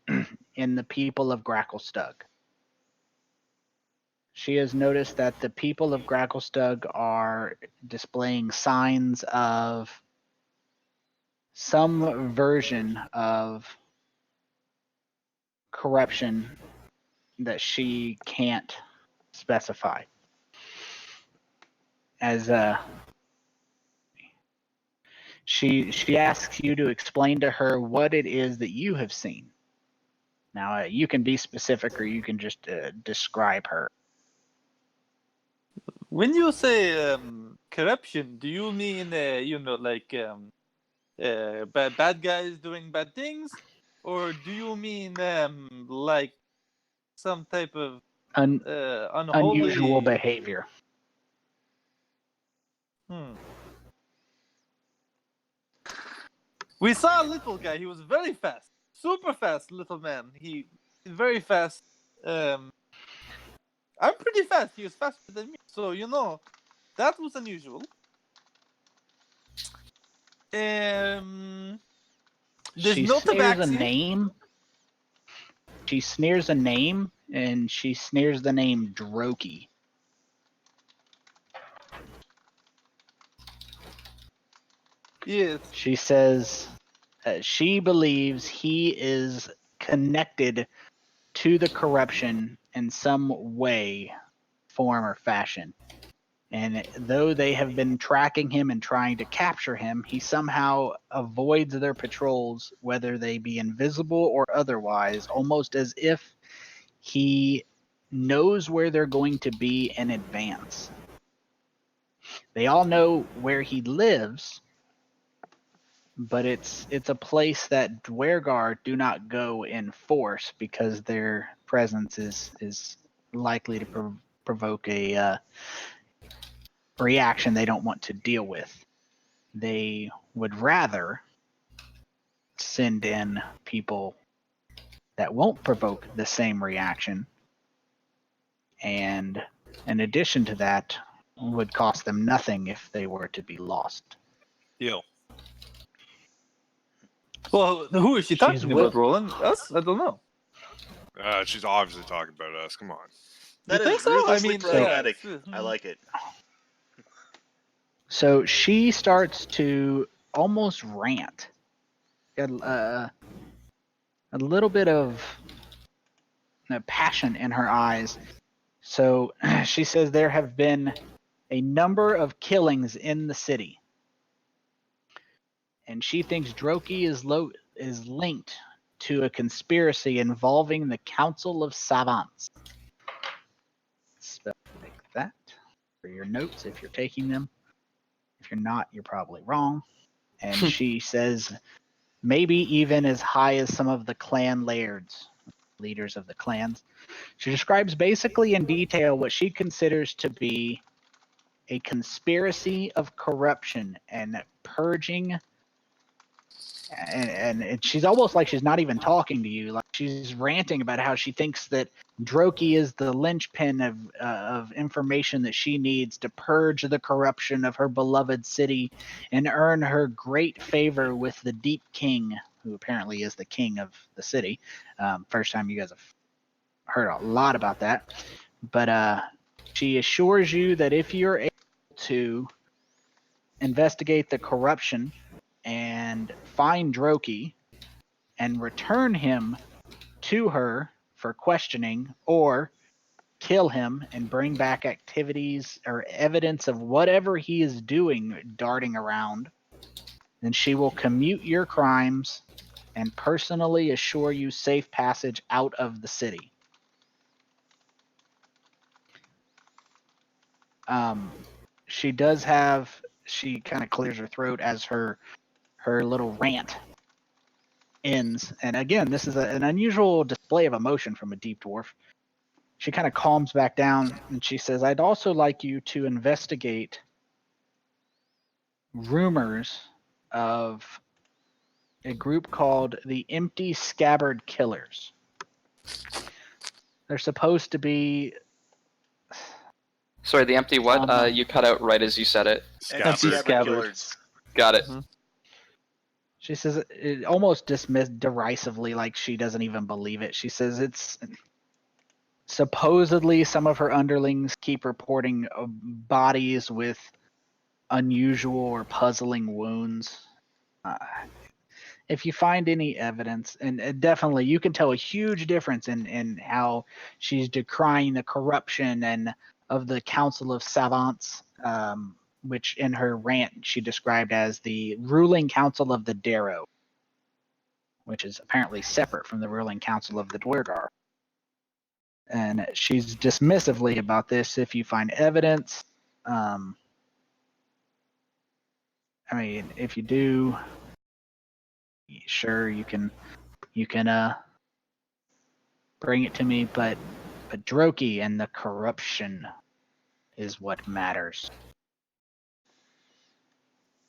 in the people of Gracklestug. She has noticed that the people of Gracklestug are displaying signs of some version of corruption that she can't specify. As she asks you to explain to her what it is that you have seen. Now, you can be specific or you can just describe her. When you say corruption, do you mean bad guys doing bad things, or do you mean like some type of unholy Unusual behavior? We saw a little guy. He was very fast, super fast, little man. He's very fast. I'm pretty fast. He was faster than me, so that was unusual. There's She no sneers a Tabaxi. name. She sneers a name, and she sneers the name Droki. Yes. She says she believes he is connected to the corruption in some way, form, or fashion. And though they have been tracking him and trying to capture him, he somehow avoids their patrols, whether they be invisible or otherwise, almost as if he knows where they're going to be in advance. They all know where he lives, but it's a place that Dwergar do not go in force because their presence is likely to provoke a reaction they don't want to deal with. They would rather send in people that won't provoke the same reaction, and in addition to that, would cost them nothing if they were to be lost. Deal. Well, who is she talking about, Rolen? Us? I don't know. She's obviously talking about us. Come on. That You think is so? ruthlessly I mean, pragmatic. yeah, I like it. So she starts to almost rant. Got a little bit of passion in her eyes. So she says there have been a number of killings in the city. And she thinks Droki is linked to a conspiracy involving the Council of Savants. Spell like that for your notes if you're taking them. If you're not, you're probably wrong. And she says maybe even as high as some of the clan lairds. leaders of the clans. She describes basically in detail what she considers to be a conspiracy of corruption and purging. And she's almost like she's not even talking to you. Like she's ranting about how she thinks that Droki is the linchpin of information that she needs to purge the corruption of her beloved city and earn her great favor with the Deep King, who apparently is the king of the city. First time you guys have heard a lot about that. But she assures you that if you're able to investigate the corruption and find Droki and return him to her for questioning, or kill him and bring back activities or evidence of whatever he is doing darting around, then she will commute your crimes and personally assure you safe passage out of the city. She does have, she kind of clears her throat as her little rant ends. And again, this is an unusual display of emotion from a deep dwarf. She kind of calms back down and she says, I'd also like you to investigate rumors of a group called the Empty Scabbard Killers. They're supposed to be... Sorry, the empty what? You cut out right as you said it. Empty scabbard. Killers. Got it. She says it almost dismissed derisively, like she doesn't even believe it. She says it's supposedly some of her underlings keep reporting bodies with unusual or puzzling wounds. If you find any evidence, and definitely you can tell a huge difference in how she's decrying the corruption and of the Council of Savants, which in her rant she described as the ruling council of the Darrow, which is apparently separate from the ruling council of the Dwergar. And she's dismissively about this. If you find evidence, I mean, if you do, sure, you can bring it to me, but Droki and the corruption is what matters.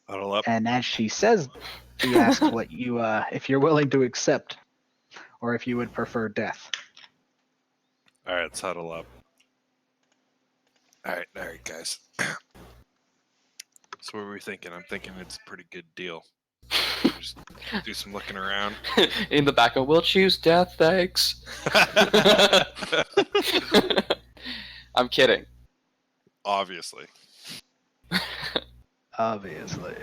Huddle up. And as she says, she asks what you, if you're willing to accept, or if you would prefer death. All right, let's huddle up. All right, guys. So what were we thinking? I'm thinking it's a pretty good deal. Just do some looking around. In the back, we'll choose death, thanks. I'm kidding. Obviously. Obviously.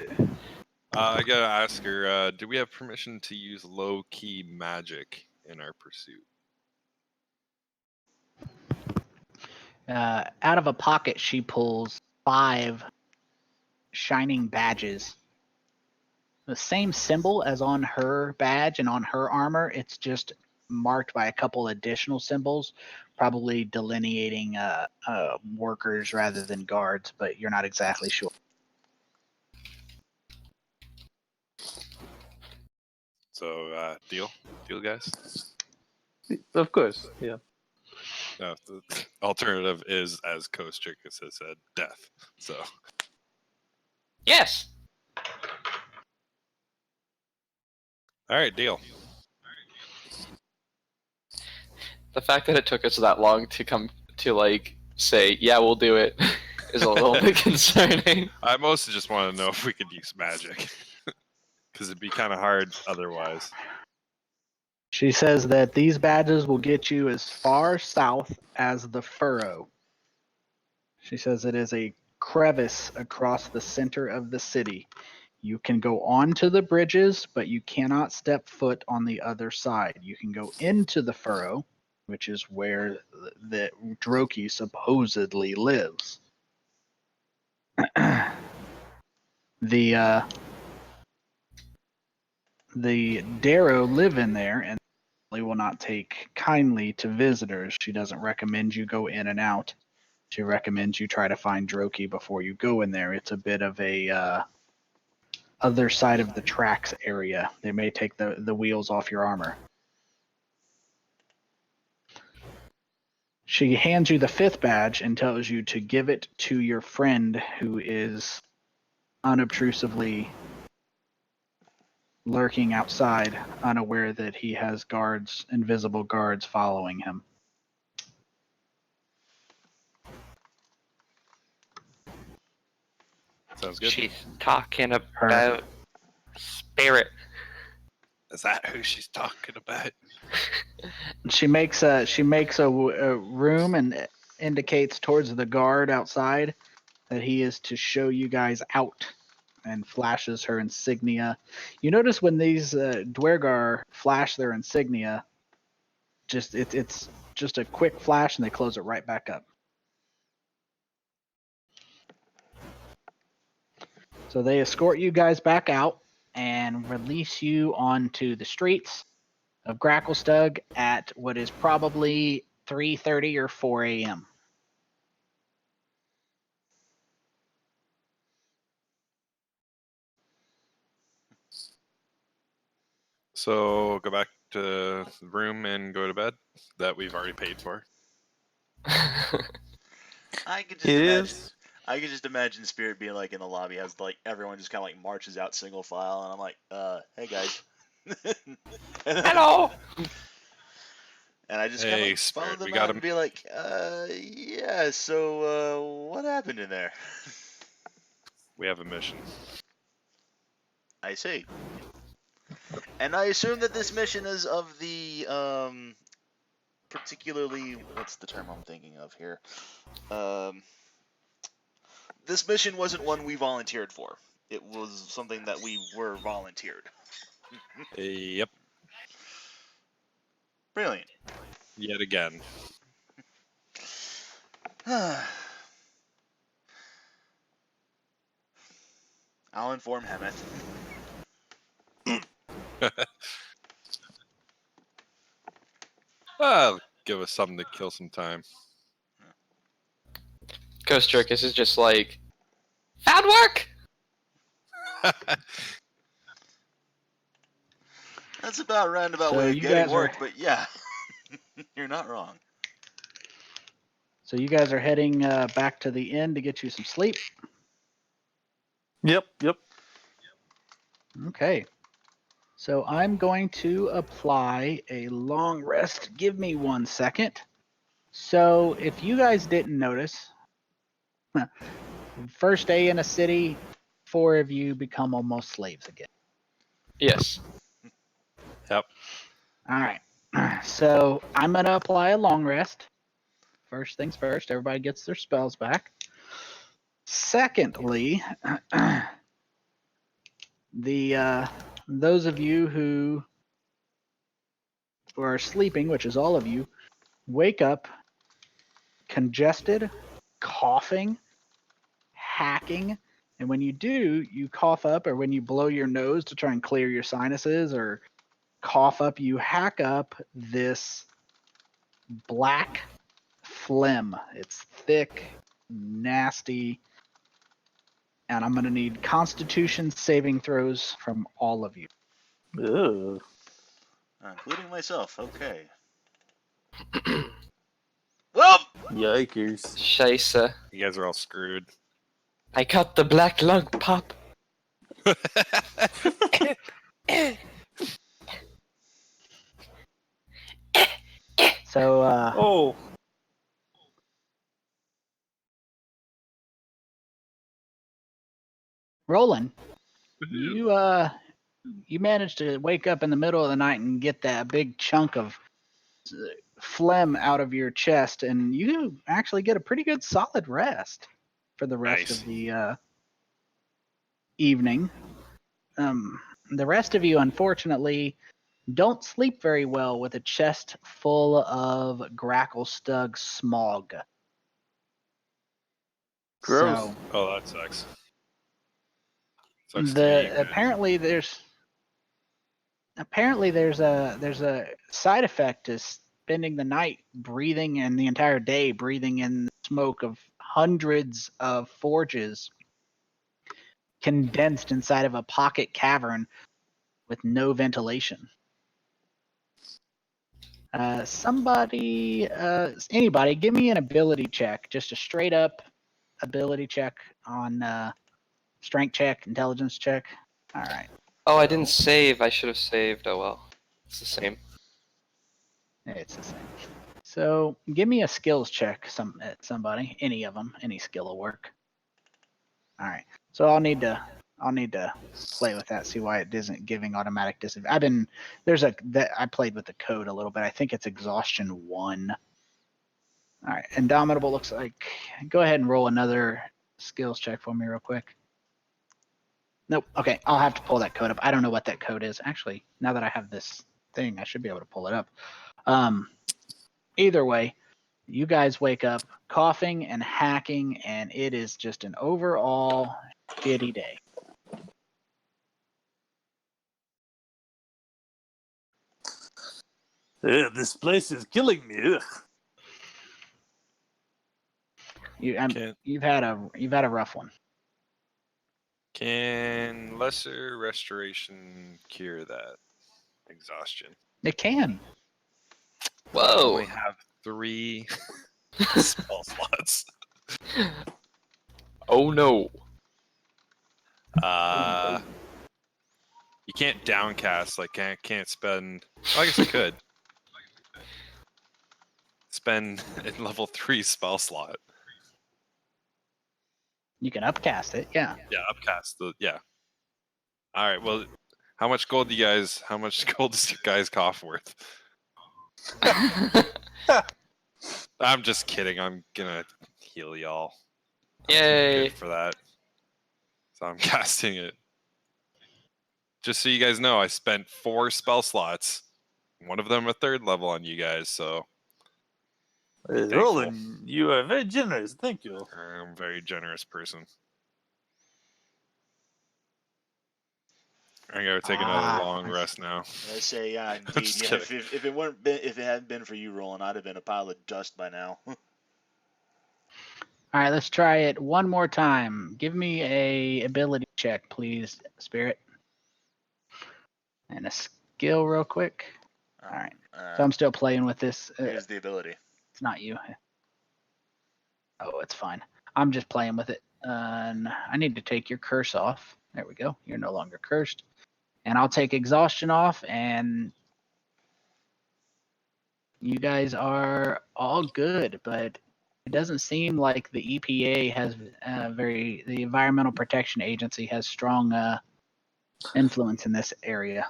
I gotta ask her, do we have permission to use low-key magic in our pursuit? Out of a pocket, she pulls 5 shining badges. The same symbol as on her badge and on her armor. It's just marked by a couple additional symbols, probably delineating workers rather than guards, but you're not exactly sure. So, deal, guys. Of course, yeah. No, the alternative is, as Kosjurkis has said, death. So, Yes. all right, deal. The fact that it took us that long to come to like say, yeah, we'll do it, is a little bit concerning. I mostly just want to know if we could use magic, because it'd be kind of hard otherwise. She says that these badges will get you as far south as the Furrow. She says it is a crevice across the center of the city. You can go onto the bridges, but you cannot step foot on the other side. You can go into the Furrow, which is where the Droki supposedly lives. The Darrow live in there, and they will not take kindly to visitors. She doesn't recommend you go in and out. She recommends you try to find Droki before you go in there. It's a bit of a other side of the tracks area. They may take the wheels off your armor. She hands you the 5th badge and tells you to give it to your friend who is unobtrusively lurking outside, unaware that he has guards, invisible guards following him. Sounds good. She's talking about spirit. Is that who she's talking about? She makes a room and indicates towards the guard outside that he is to show you guys out, and flashes her insignia. You notice when these Dwergar flash their insignia, it's just a quick flash and they close it right back up. So they escort you guys back out and release you onto the streets of Gracklestug at what is probably 3:30 or 4 a.m. So go back to the room and go to bed that we've already paid for. I could just It imagine. is. I could just imagine Spirit being like in the lobby as like everyone just kind of like marches out single file, and I'm like, hey guys. and then- Hello. And I just Hey, kind of like Spirit, follow them we got out and him. be like, yeah. So what happened in there? We have a mission. I see. And I assume that this mission is of the particularly, what's the term I'm thinking of here? This mission wasn't one we volunteered for. It was something that we were volunteered. Yep. Brilliant. Yet again. I'll inform Hemeth. Give us something to kill some time. Kosjurkis is just like, found work. That's about a roundabout So way of you getting guys are- work, but yeah, you're not wrong. So you guys are heading back to the inn to get you some sleep. Yep. Okay. So I'm going to apply a long rest. Give me 1 second. So if you guys didn't notice, first day in a city, 4 of you become almost slaves again. Yes. Yep. All right. So I'm going to apply a long rest. First things first, everybody gets their spells back. Secondly, those of you who are sleeping, which is all of you, wake up congested, coughing, hacking, and when you do, you cough up, or when you blow your nose to try and clear your sinuses or cough up, you hack up this black phlegm. It's thick, nasty, and I'm going to need Constitution saving throws from all of you. Ugh. Including myself, okay. Well, Yikers. Scheisse. You guys are all screwed. I got the black lung pop. So, Oh. Rolen, you managed to wake up in the middle of the night and get that big chunk of phlegm out of your chest, and you actually get a pretty good solid rest for the rest Nice. of the evening. The rest of you, unfortunately, don't sleep very well with a chest full of Gracklestug smog. Gross. So Oh, that sucks. Sucks to be you, man. apparently there's a side effect to spending the night breathing and the entire day breathing in the smoke of hundreds of forges condensed inside of a pocket cavern with no ventilation. Somebody, anybody, give me an ability check. Just a straight up ability check on strength check, intelligence check. All right. Oh, I didn't save. I should have saved. Oh well. It's the same. It's the same. So give me a skills check. Somebody, any of them, any skill will work. All right. So I'll need to play with that, see why it isn't giving automatic disadvantage. I played with the code a little bit. I think it's exhaustion 1. All right. Indomitable looks like. Go ahead and roll another skills check for me real quick. Nope. Okay. I'll have to pull that code up. I don't know what that code is. Actually, now that I have this thing, I should be able to pull it up. Either way, you guys wake up coughing and hacking, and it is just an overall shitty day. This place is killing me. Ugh. You've had a rough one. Can lesser restoration cure that exhaustion? It can. I Whoa. only have 3 spell slots. Oh no. You can't downcast. Like can't spend. Well, I guess I could spend a level 3 spell slot. You can upcast it. Yeah. Yeah, upcast. Yeah. All right. Well, how much gold does your guys' cough worth? I'm just kidding. I'm gonna heal y'all. Yay. Good for that. So I'm casting it. Just so you guys know, I spent 4 spell slots. One of them a 3rd level on you guys, so thankful. Rolen, you are very generous. Thank you. I'm a very generous person. I'm gonna take another long rest now. I say, yeah, I'm indeed. just Yeah, kidding. if it hadn't been for you, Roland, I'd have been a pile of dust by now. All right, let's try it one more time. Give me a ability check, please, Spirit. And a skill real quick. All right. So I'm still playing with this. Here's the ability. It's not you. Oh, it's fine. I'm just playing with it. And I need to take your curse off. There we go. You're no longer cursed. And I'll take exhaustion off, and you guys are all good. But it doesn't seem like the EPA has the Environmental Protection Agency has strong influence in this area.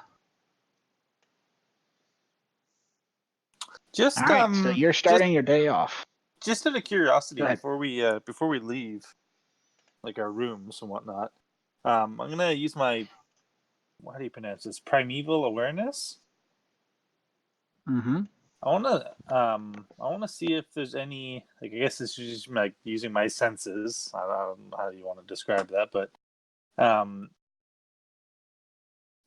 Just All right, so you're starting your day off. Just out of curiosity, Go ahead. before we leave, like our rooms and whatnot, I'm gonna use my, how do you pronounce this? Primeval awareness. Mm-hmm. I wanna see if there's any, like, I guess this is just like using my senses. I don't know how you want to describe that, but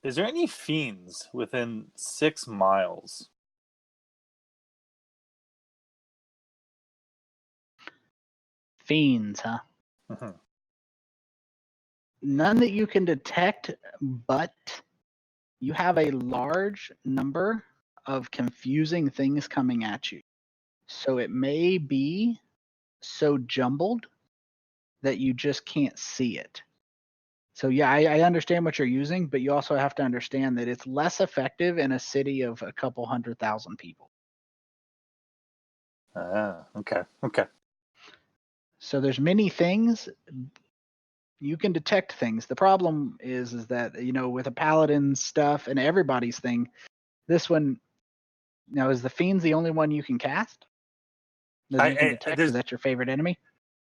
is there any fiends within 6 miles? Fiends, huh? Mm-hmm. None that you can detect, but you have a large number of confusing things coming at you. So it may be so jumbled that you just can't see it. So yeah, I understand what you're using, but you also have to understand that it's less effective in a city of a couple 100,000 people. Okay. So there's many things. You can detect things. The problem is that, with a paladin stuff and everybody's thing, this one, now is the fiends the only one you can cast? That you can detect? Is that your favorite enemy?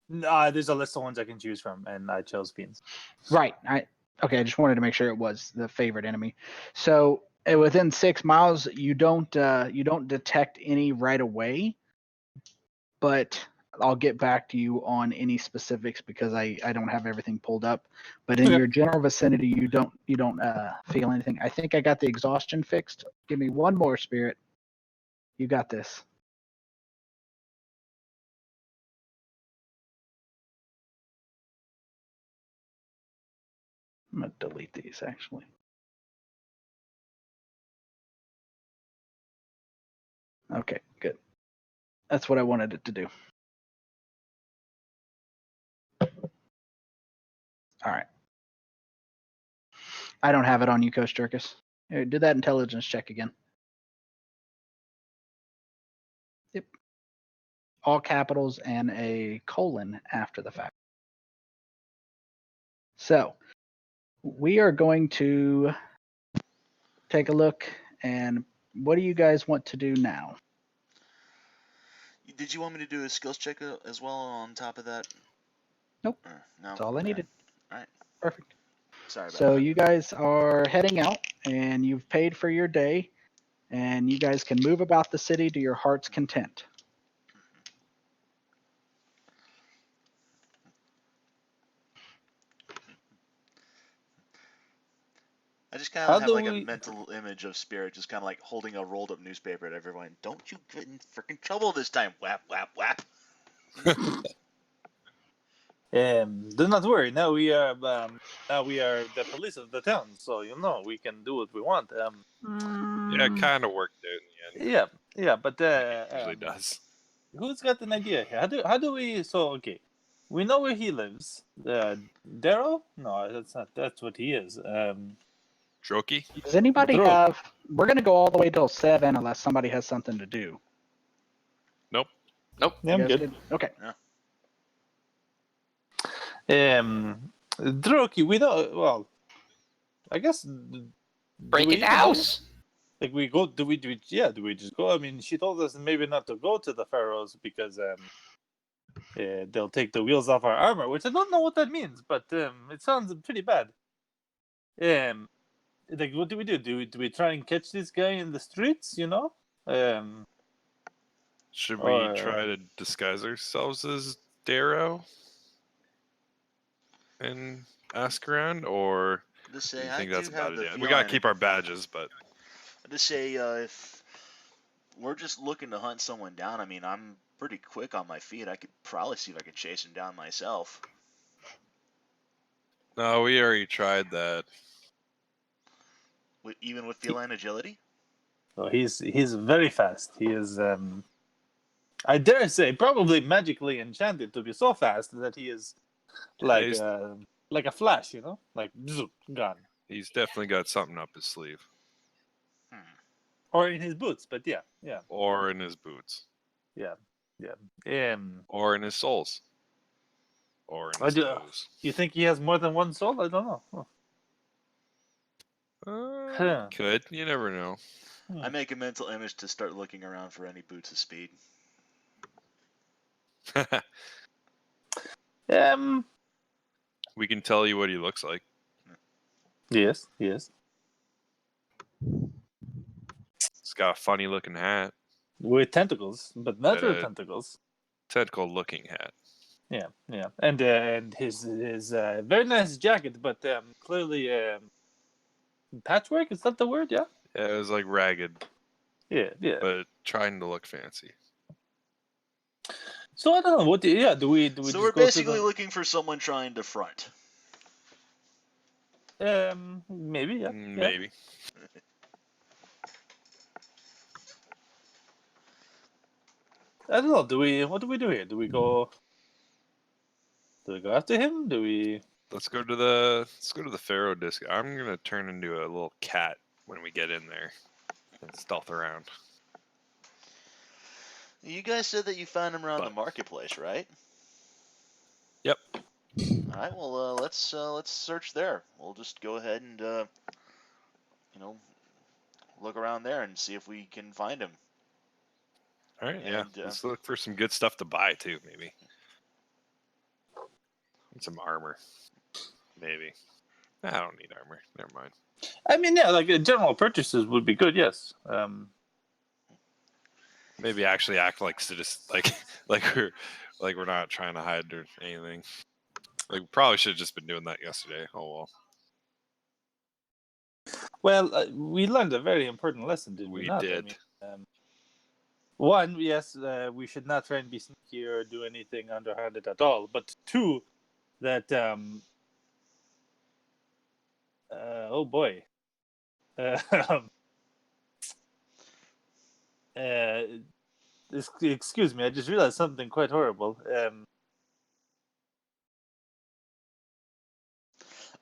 There's a list of ones I can choose from, and I chose fiends. Right. Okay. I just wanted to make sure it was the favorite enemy. So within 6 miles, you don't detect any right away, but I'll get back to you on any specifics because I don't have everything pulled up. But in your general vicinity, you don't feel anything. I think I got the exhaustion fixed. Give me one more, Spirit. You got this. I'm gonna delete these actually. Okay, good. That's what I wanted it to do. All right. I don't have it on you, Kosjurkis. Here, do that intelligence check again. Yep. All capitals and a colon after the fact. So we are going to take a look, and what do you guys want to do now? Did you want me to do a skills check as well on top of that? Nope. Or, no. That's all I Okay. needed. All right. Perfect. Sorry about So that. you guys are heading out, and you've paid for your day, and you guys can move about the city to your heart's content. I just kind How of have do like a we? mental image of Spirit just kind of like holding a rolled up newspaper at everyone. Don't you get in freaking trouble this time. Whap, whap, whap. Do not worry. Now we are the police of the town, so we can do what we want. Yeah, it kind of worked out in the end. Yeah, but It usually does. who's got an idea here? How do we? So okay, we know where he lives. Darrow? No, that's not. That's what he is. Droki? Does anybody Drog. have? We're gonna go all the way till 7 unless somebody has something to do. Nope. Yeah, You I'm guys good. good? Okay. Droki, we don't. Well, I guess. Break into house. Like we go? Do we? Yeah. Do we just go? I mean, she told us maybe not to go to the pharaohs because they'll take the wheels off our armor, which I don't know what that means, but it sounds pretty bad. Like what do we do? Do we try and catch this guy in the streets? Should Or- we try to disguise ourselves as Darrow and ask around, or Just do you say I think that's do a bad have the idea? We feeling. gotta keep our badges, but I just say if we're just looking to hunt someone down, I mean, I'm pretty quick on my feet. I could probably see if I could chase him down myself. no, we already tried that. Even with feline agility. Oh, he's very fast. He is. I dare say, probably magically enchanted to be so fast that he is like a flash. Like zoop, gone. He's definitely got something up his sleeve, Or in his boots, but yeah. or in his boots, or in his soles, or in his toes. You think he has more than one soul? I don't know. Huh. Could, you never know. I make a mental image to start looking around for any boots of speed. We can tell you what he looks like. Yes. He's got a funny looking hat, With tentacles, but natural tentacles. tentacle looking hat. Yeah. And his very nice jacket, but clearly patchwork. Is that the word? Yeah. Yeah, it was like ragged, Yeah. but trying to look fancy. So I don't know. What? Do we So just we're go basically to looking for someone trying to front. the? Maybe. Yeah. Maybe. I don't know. What do we do here? Do we go after him? Do we? Let's go to the Pharaoh disc. I'm gonna turn into a little cat when we get in there and stealth around. You guys said that you found him around the But- marketplace, right? Yep. All right. Well, let's search there. We'll just go ahead and look around there and see if we can find him. All right. Yeah. And, Let's look for some good stuff to buy too. Maybe. And some armor. Maybe. I don't need armor. Never mind. I mean, yeah, like general purchases would be good. Yes. Maybe actually act like like we're not trying to hide or anything. Like we probably should have just been doing that yesterday. Oh well. Well, we learned a very important lesson, did we We not? did. I mean, one, yes, we should not try and be sneaky or do anything underhanded at all. But two, that oh boy, Excuse me, I just realized something quite horrible.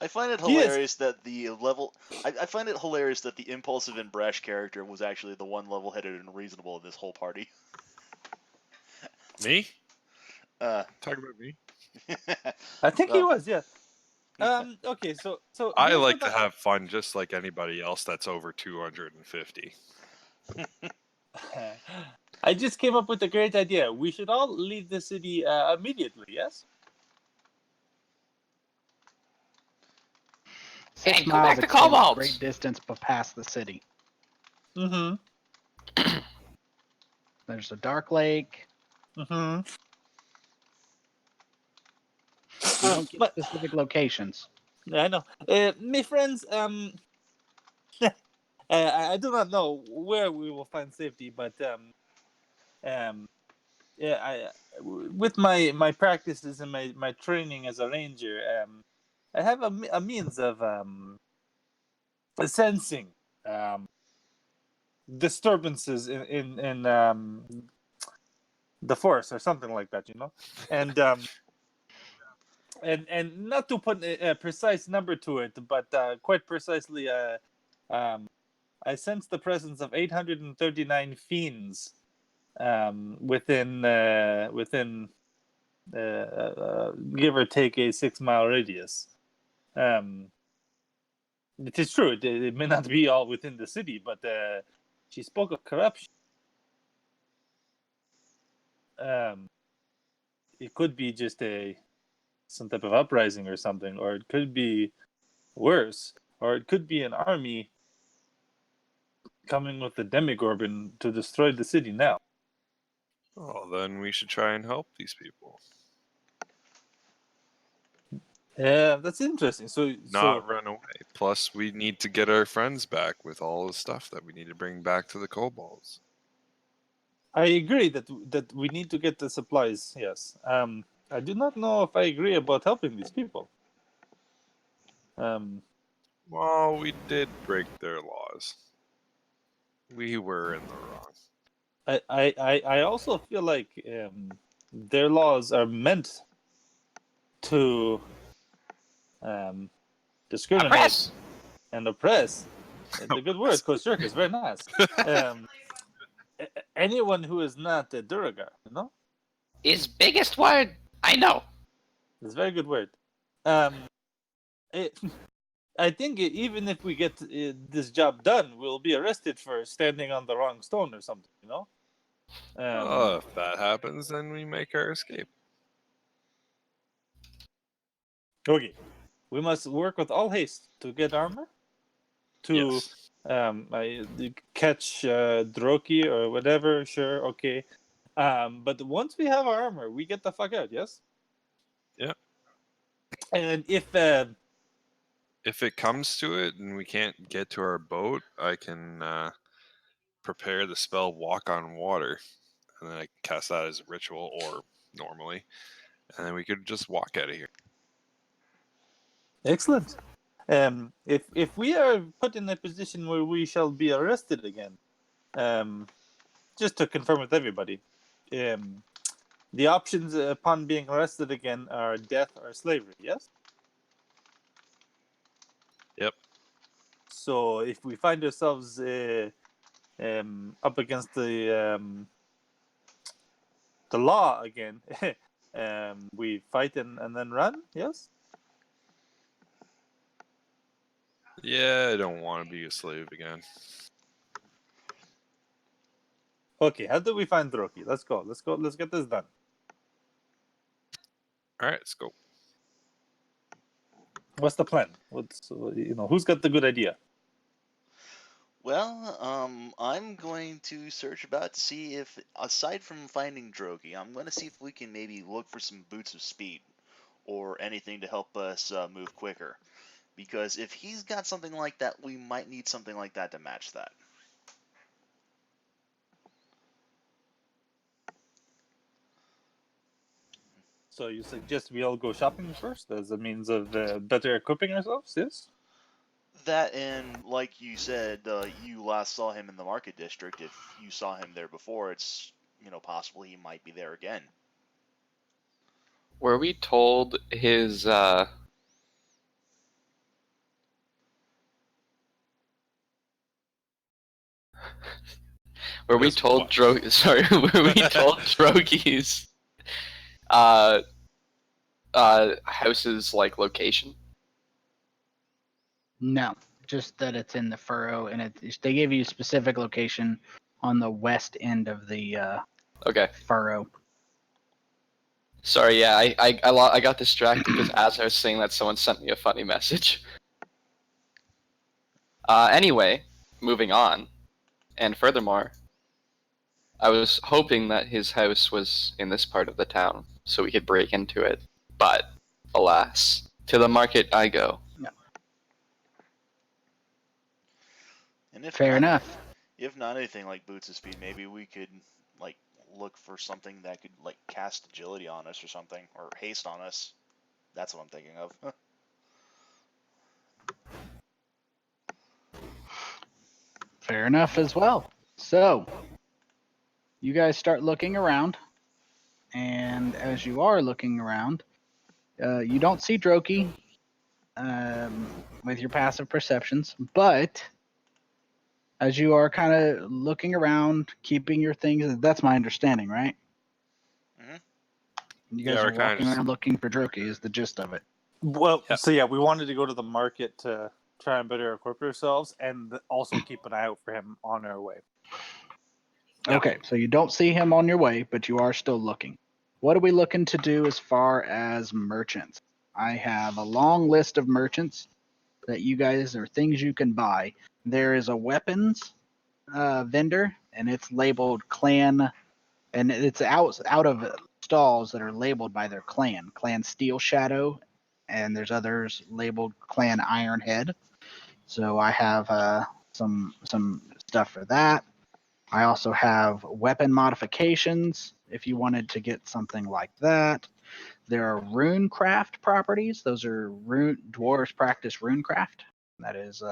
I find it He is- hilarious that the level. I find it hilarious that the impulsive and brash character was actually the one level-headed and reasonable in this whole party. Me? Uh, Talk about me. I think he well, was, yeah. Okay, so I here's like what to have fun just like anybody else that's over 250. I just came up with a great idea. We should all leave the city immediately. Yes. 6 And go miles back to extends a Kobolds. great distance past the city. Mm-hmm. There's a dark lake. Mm-hmm. We don't get But specific locations. I know, my friends. I do not know where we will find safety, but yeah, with my practices and my training as a ranger, I have a means of sensing disturbances in the force or something like that, you know, and not to put a precise number to it, but quite precisely, I sense the presence of 839 fiends within give or take a 6 mile radius. It is true; it may not be all within the city, but she spoke of corruption. It could be just some type of uprising or something, or it could be worse, or it could be an army coming with the Demigorgon to destroy the city now. Oh, then we should try and help these people. Yeah, that's interesting. So Not run away. Plus, we need to get our friends back with all the stuff that we need to bring back to the kobolds. I agree that we need to get the supplies. Yes. I do not know if I agree about helping these people. Well, we did break their laws. We were in the wrong. I also feel like their laws are meant to discriminate Oppress. and oppress. The good word, Kosjurkis, very nice. Anyone who is not a Duragar, you know, Is biggest word I know. it's a very good word. I think even if we get this job done, we'll be arrested for standing on the wrong stone or something, you know. If that happens, then we make our escape. Okay, we must work with all haste to get armor, to Yes. catch Droki or whatever. Sure, okay. But once we have our armor, we get the fuck out. Yes. Yeah. And If it comes to it and we can't get to our boat, I can prepare the spell Walk on Water. And then I can cast that as a ritual or normally. And then we could just walk out of here. excellent. If we are put in a position where we shall be arrested again, just to confirm with everybody, the options upon being arrested again are death or slavery. Yes. Yep. So if we find ourselves up against the law again, we fight and then run. Yes. Yeah, I don't want to be a slave again. Okay. How do we find Droki? Let's go. Let's go. Let's get this done. All right, let's go. What's the plan? Who's got the good idea? well, I'm going to search about to see if, aside from finding Drogi, I'm going to see if we can maybe look for some boots of speed or anything to help us move quicker. Because if he's got something like that, we might need something like that to match that. So you suggest we all go shopping first as a means of better equipping ourselves? Yes. That and like you said, you last saw him in the market district. If you saw him there before, it's possible he might be there again. Were we told his were we His told what? Sorry, were we told Drogi's house's like location? No, just that it's in the furrow, and they gave you a specific location on the west end of the Okay. furrow. Sorry, yeah, I got distracted because as I was saying that, someone sent me a funny message. Anyway, moving on, and furthermore, I was hoping that his house was in this part of the town so we could break into it, but alas, to the market I go. And if Fair not, enough. if not anything like Boots of Speed, maybe we could like look for something that could like cast agility on us or something, or haste on us. That's what I'm thinking of. Fair enough as well. So, you guys start looking around, and as you are looking around, you don't see Droki with your passive perceptions, but as you are kind of looking around, keeping your things, that's my understanding, right? Mhm. You Yeah, guys we're are kinda walking just- around looking for Droki, is the gist of it. Well, Yep. so yeah, we wanted to go to the market to try and better equip ourselves, and also keep an eye out for him on our way. Yeah. Okay, so you don't see him on your way, but you are still looking. What are we looking to do as far as merchants? I have a long list of merchants that you guys are things you can buy. There is a weapons vendor, and it's labeled clan, and it's out of stalls that are labeled by their clan Steel Shadow, and there's others labeled clan Ironhead. So I have some stuff for that. I also have weapon modifications if you wanted to get something like that. There are runecraft properties. Those are dwarves practice runecraft. That is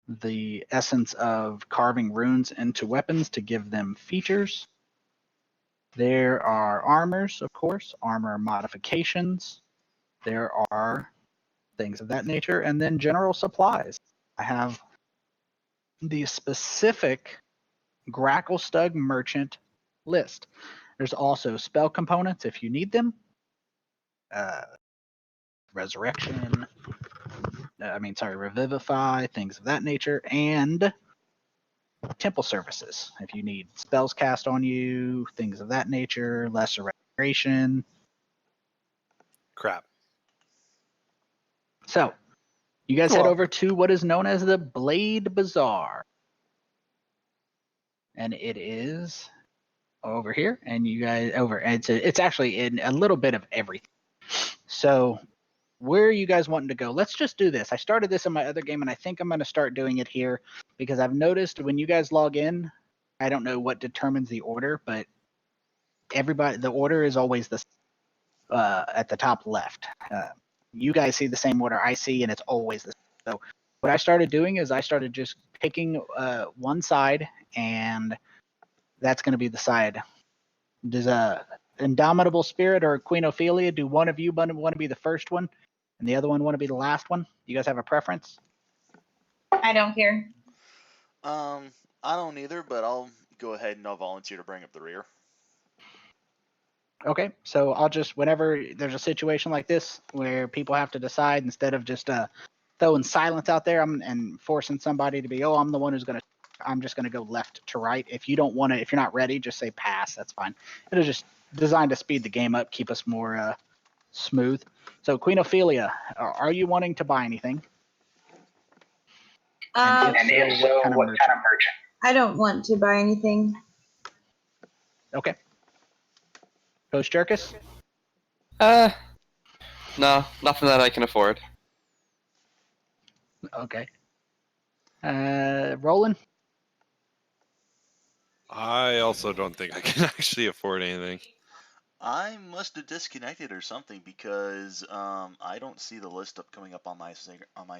the essence of carving runes into weapons to give them features. There are armors, of course, armor modifications. There are things of that nature, and then general supplies. I have the specific Gracklestug merchant list. There's also spell components if you need them. Resurrection, revivify, things of that nature, and temple services if you need spells cast on you, things of that nature, lesser restoration. Crap. So, you guys head Cool. over to what is known as the Blade Bazaar. And it is over here, and you guys it's actually in a little bit of everything. So, where are you guys wanting to go? Let's just do this. I started this in my other game, and I think I'm going to start doing it here because I've noticed when you guys log in, I don't know what determines the order, but the order is always at the top left. You guys see the same order I see, and it's always the same. So what I started doing is I started just picking one side, and that's going to be the side. Does a Indomitable Spirit or Queen Ophelia, do one of you want to be the first one, and the other one want to be the last one? You guys have a preference? I don't care. I don't either, but I'll go ahead and I'll volunteer to bring up the rear. Okay, so I'll just, whenever there's a situation like this where people have to decide, instead of just throwing silence out there and forcing somebody to be, oh, I'm the one who's I'm just gonna go left to right. If you don't want to, if you're not ready, just say pass. That's fine. It'll just designed to speed the game up, keep us more smooth. So Queen Ophelia, are you wanting to buy anything? And if so, what kind of merchant? I don't want to buy anything. Okay. Kosjurkis? No, nothing that I can afford. Okay. Rolen? I also don't think I can actually afford anything. I must have disconnected or something because I don't see the list coming up on my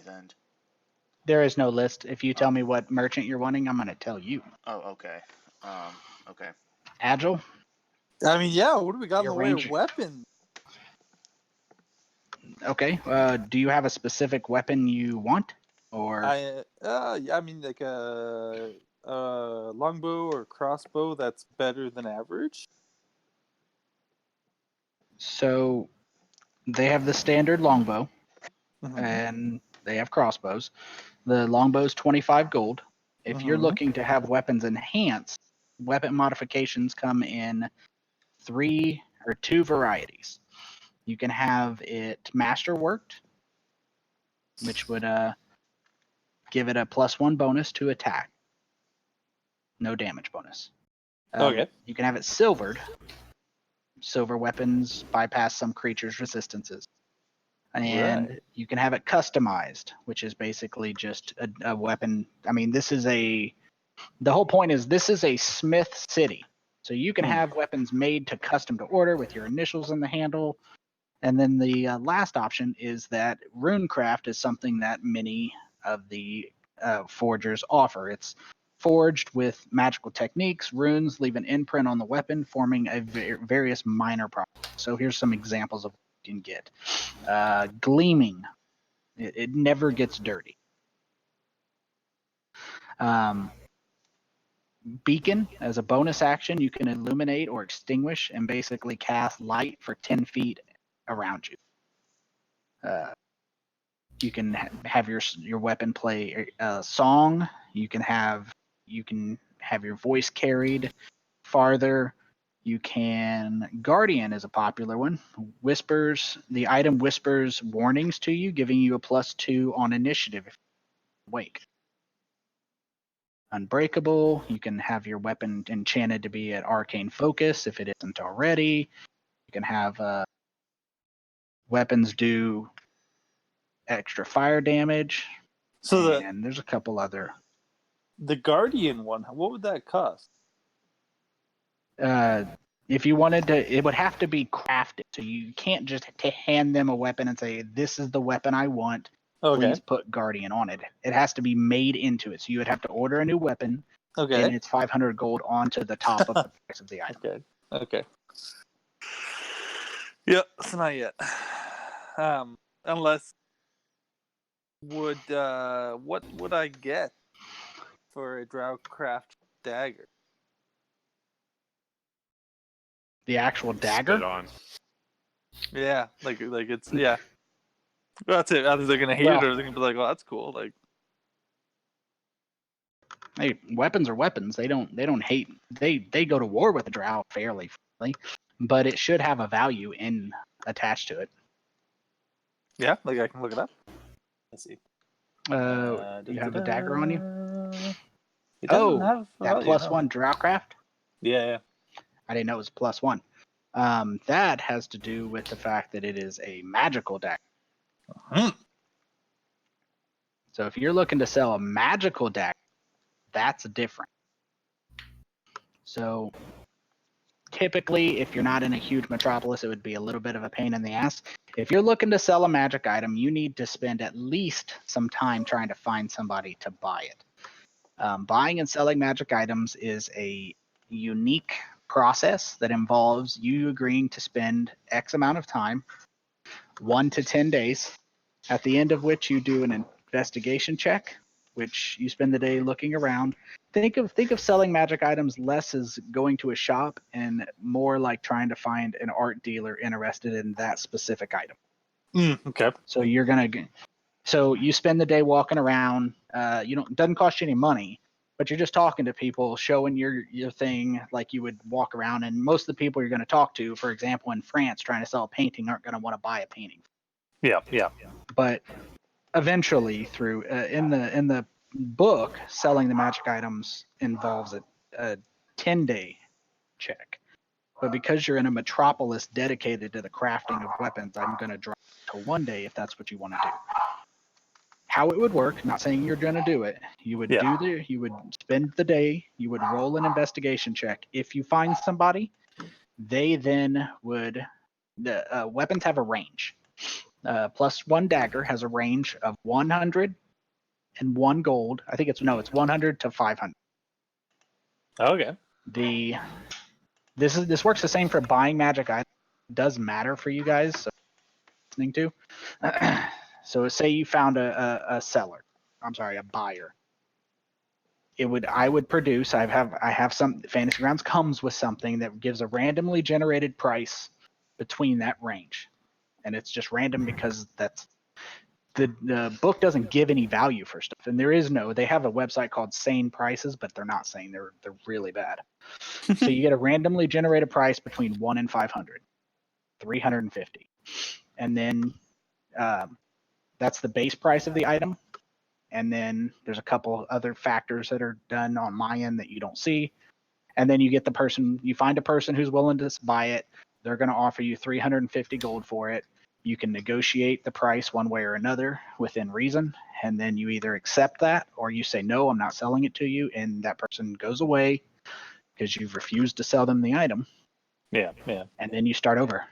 end. There is no list. If you tell me what merchant you're wanting, I'm going to tell you. Oh, okay. Okay. Agile, I mean, yeah. What do we got in Your the way of ranger- weapons? okay. Do you have a specific weapon you want? Or I mean, like a longbow or crossbow that's better than average. so they have the standard longbow, Mhm. and they have crossbows. The longbow's 25 gold. If you're Mhm. looking to have weapons enhanced, weapon modifications come in 2 varieties. You can have it masterworked, which would give it a +1 bonus to attack, no damage bonus. Okay. You can have it silvered. Silver weapons bypass some creatures' resistances. And Right. you can have it customized, which is basically just a weapon. I mean, the whole point is this is a smith city. So you can have weapons made to custom to order with your initials in the handle. And then the last option is that runecraft is something that many of the forgers offer. It's forged with magical techniques. Runes leave an imprint on the weapon, forming various minor properties. So here's some examples of what you can get. Gleaming. It never gets dirty. Beacon, as a bonus action, you can illuminate or extinguish and basically cast light for 10 feet around you. You can have your weapon play a song. You can have your voice carried farther. You can Guardian is a popular one. The item whispers warnings to you, giving you a +2 on initiative if you awake. Unbreakable, you can have your weapon enchanted to be at arcane focus if it isn't already. You can have weapons do extra fire damage. So And there's a couple other. the Guardian one, what would that cost? If you wanted to, it would have to be crafted. So you can't just hand them a weapon and say, "This is the weapon I want. Okay. Please put Guardian on it." It has to be made into it. So you would have to order a new weapon, Okay. and it's 500 gold onto the top of the price of the item. Okay. Okay. Yeah, it's not yet. Unless what would I get for a Drowcraft dagger? The actual dagger. Spit on. Yeah, like it's yeah. That's it. Either they're gonna hate it or they're gonna be like, "Oh, that's cool." Like, hey, weapons are weapons. They don't hate. They go to war with the drow fairly, but it should have a value attached to it. yeah, like I can look it up. Let's see. You have the dagger on you. It doesn't have a that value, +1 Drowcraft. Yeah. I didn't know it was +1. That has to do with the fact that it is a magical dagger. So if you're looking to sell a magical dagger, that's different. So typically, if you're not in a huge metropolis, it would be a little bit of a pain in the ass. If you're looking to sell a magic item, you need to spend at least some time trying to find somebody to buy it. Buying and selling magic items is a unique process that involves you agreeing to spend X amount of time, 1 to 10 days, at the end of which you do an investigation check, which you spend the day looking around. Think of selling magic items less as going to a shop and more like trying to find an art dealer interested in that specific item. Okay. So you spend the day walking around. It doesn't cost you any money, but you're just talking to people, showing your thing like you would walk around. And most of the people you're going to talk to, for example, in France, trying to sell a painting, aren't going to want to buy a painting. Yeah. But eventually, through in the book, selling the magic items involves a 10-day check. But because you're in a metropolis dedicated to the crafting of weapons, I'm going to drop to 1 day if that's what you want to do. How it would work, not saying you're going to do it, you would you would spend the day, you would roll an investigation check. If you find somebody, they then would, the weapons have a range. +1 dagger has a range of 100 and 1 gold. I think it's 100 to 500. Okay. This works the same for buying magic items. It does matter for you guys. So listening to. So say you found a seller. I'm sorry, a buyer. I would produce. I have some Fantasy Grounds comes with something that gives a randomly generated price between that range, and it's just random because that's the book doesn't give any value for stuff, and they have a website called Sane Prices, but they're not sane. They're really bad. So you get a randomly generated price between 1 and 500, 350, and then that's the base price of the item. And then there's a couple other factors that are done on my end that you don't see. And then you find a person who's willing to buy it. They're going to offer you 350 gold for it. You can negotiate the price one way or another within reason. And then you either accept that or you say, no, I'm not selling it to you. And that person goes away because you've refused to sell them the item. Yeah. And then you start over.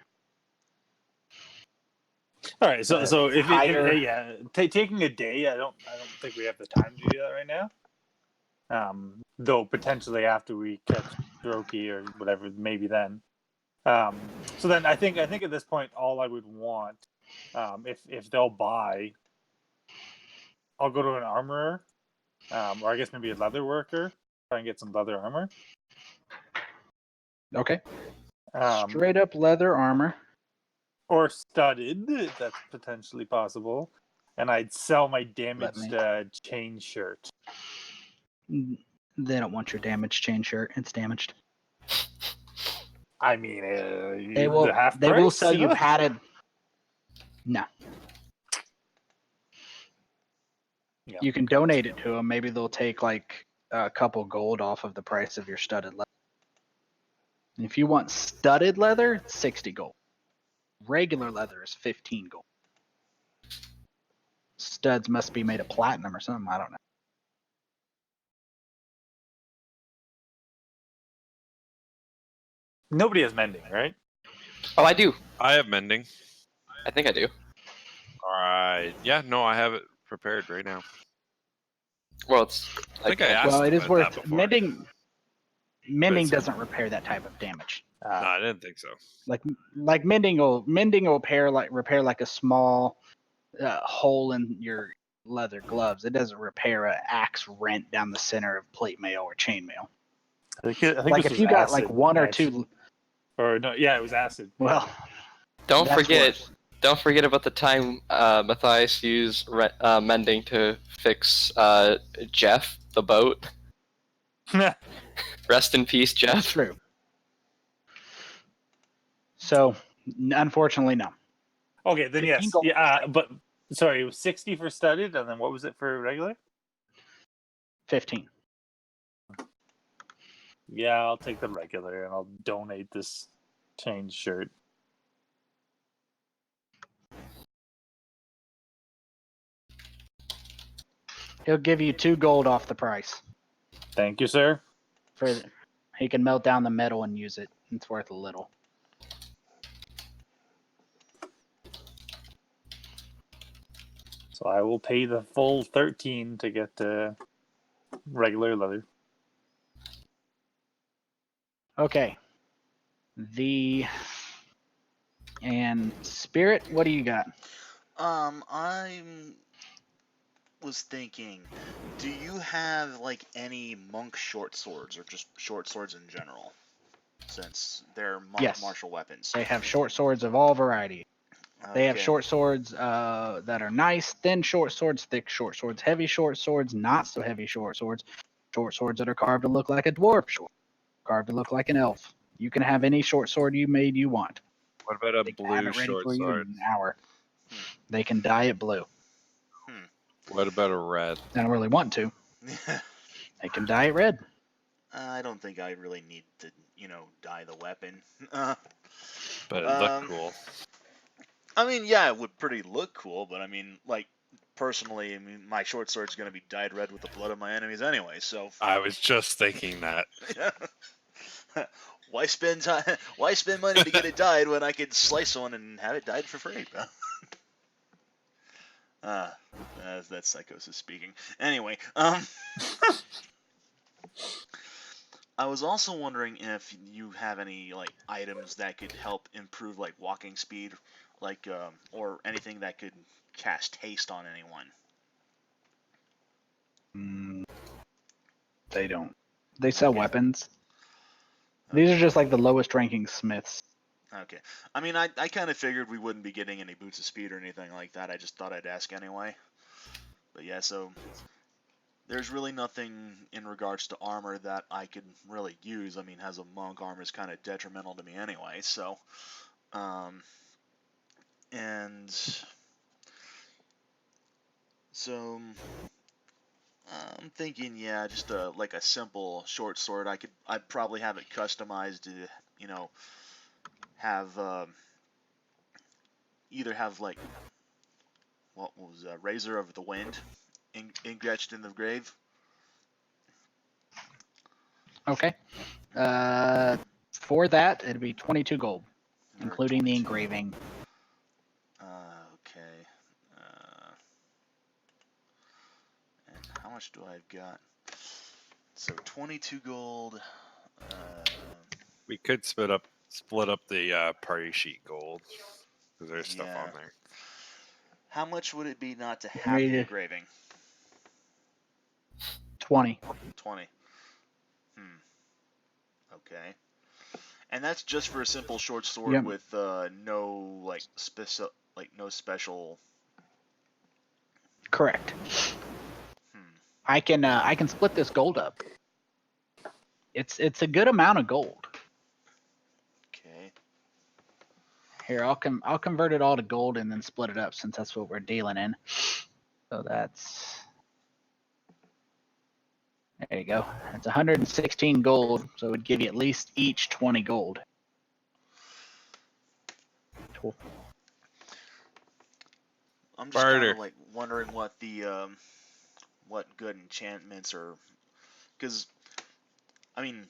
All right, so taking a day, I don't think we have the time to do that right now. Though potentially after we catch Roki or whatever, maybe then. So then I think at this point, all I would want, if they'll buy, I'll go to an armorer, or I guess maybe a leather worker, try and get some leather armor. Okay. Straight up leather armor. Or studded, if that's potentially possible. And I'd sell my damaged chain shirt. They don't want your damaged chain shirt. It's damaged. I mean, they will sell you padded. No. Yeah. You can donate it to them. Maybe they'll take like a couple gold off of the price of your studded leather. And if you want studded leather, it's 60 gold. Regular leather is 15 gold. Studs must be made of platinum or something. I don't know. Nobody has mending, right? Oh, I do. I have mending. I think I do. All right. Yeah, no, I have it prepared right now. Well, it's. I think I asked. Well, it is about worth that before. mending. Mending doesn't repair that type of damage. No, I didn't think so. Like mending will repair like a small hole in your leather gloves. It doesn't repair an axe rent down the center of plate mail or chain mail. I think Like if you got like one or two. Or no, yeah, it was acid. Well, don't that's forget. worse. Don't forget about the time Matthias used mending to fix Jeff the boat. Rest in peace, Jeff. That's true. So, unfortunately, no. Okay, then 15 yes. gold. Yeah, but sorry, it was 60 for studded, and then what was it for regular? 15. Yeah, I'll take the regular, and I'll donate this chain shirt. He'll give you 2 gold off the price. Thank you, sir. He can melt down the metal and use it. It's worth a little. So I will pay the full 13 to get regular leather. Okay. And Spirit, what do you got? I was thinking, do you have like any monk short swords or just short swords in general? Since they're Yes. martial weapons. They have short swords of all varieties. They have Okay. short swords that are nice, thin short swords, thick short swords, heavy short swords, not so heavy short swords that are carved to look like a dwarf, carved to look like an elf. You can have any short sword you want. What about a They can have blue it ready short for you in sword? an hour. They can dye it blue. What about a red? I don't really want to. They can dye it red. I don't think I really need to, dye the weapon. But it looked cool. I mean, yeah, it would pretty look cool, but I mean, like, personally, my short sword's gonna be dyed red with the blood of my enemies anyway, so. I was just thinking that. Why spend money to get it dyed when I could slice one and have it dyed for free? That's psychosis speaking. Anyway, I was also wondering if you have any like items that could help improve like walking speed, like or anything that could cast haste on anyone. They don't. They sell Okay. weapons. These are just like the lowest ranking smiths. Okay. I mean, I kind of figured we wouldn't be getting any boots of speed or anything like that. I just thought I'd ask anyway. But yeah, so there's really nothing in regards to armor that I could really use. I mean, as a monk, armor is kind of detrimental to me anyway. So, and so I'm thinking, yeah, just like a simple short sword. I'd probably have it customized to, you know, have either have like what was Razor of the Wind ingretched in the grave. Okay. For that, it'd be 22 gold, Or including the 22. engraving. Okay. And how much do I've got? So 22 gold. We could split up the party sheet gold because there's stuff Yeah. on there. How much would it be not to have Ready the to- engraving? 20. 20. Okay. And that's just for a simple short sword Yep. with no no special. Correct. I can split this gold up. It's a good amount of gold. Okay. Here, I'll convert it all to gold and then split it up since that's what we're dealing in. So that's there you go. It's 116 gold, so it would give you at least each 20 gold. Cool. I'm just kind Barter. of like wondering what the what good enchantments are, because I mean,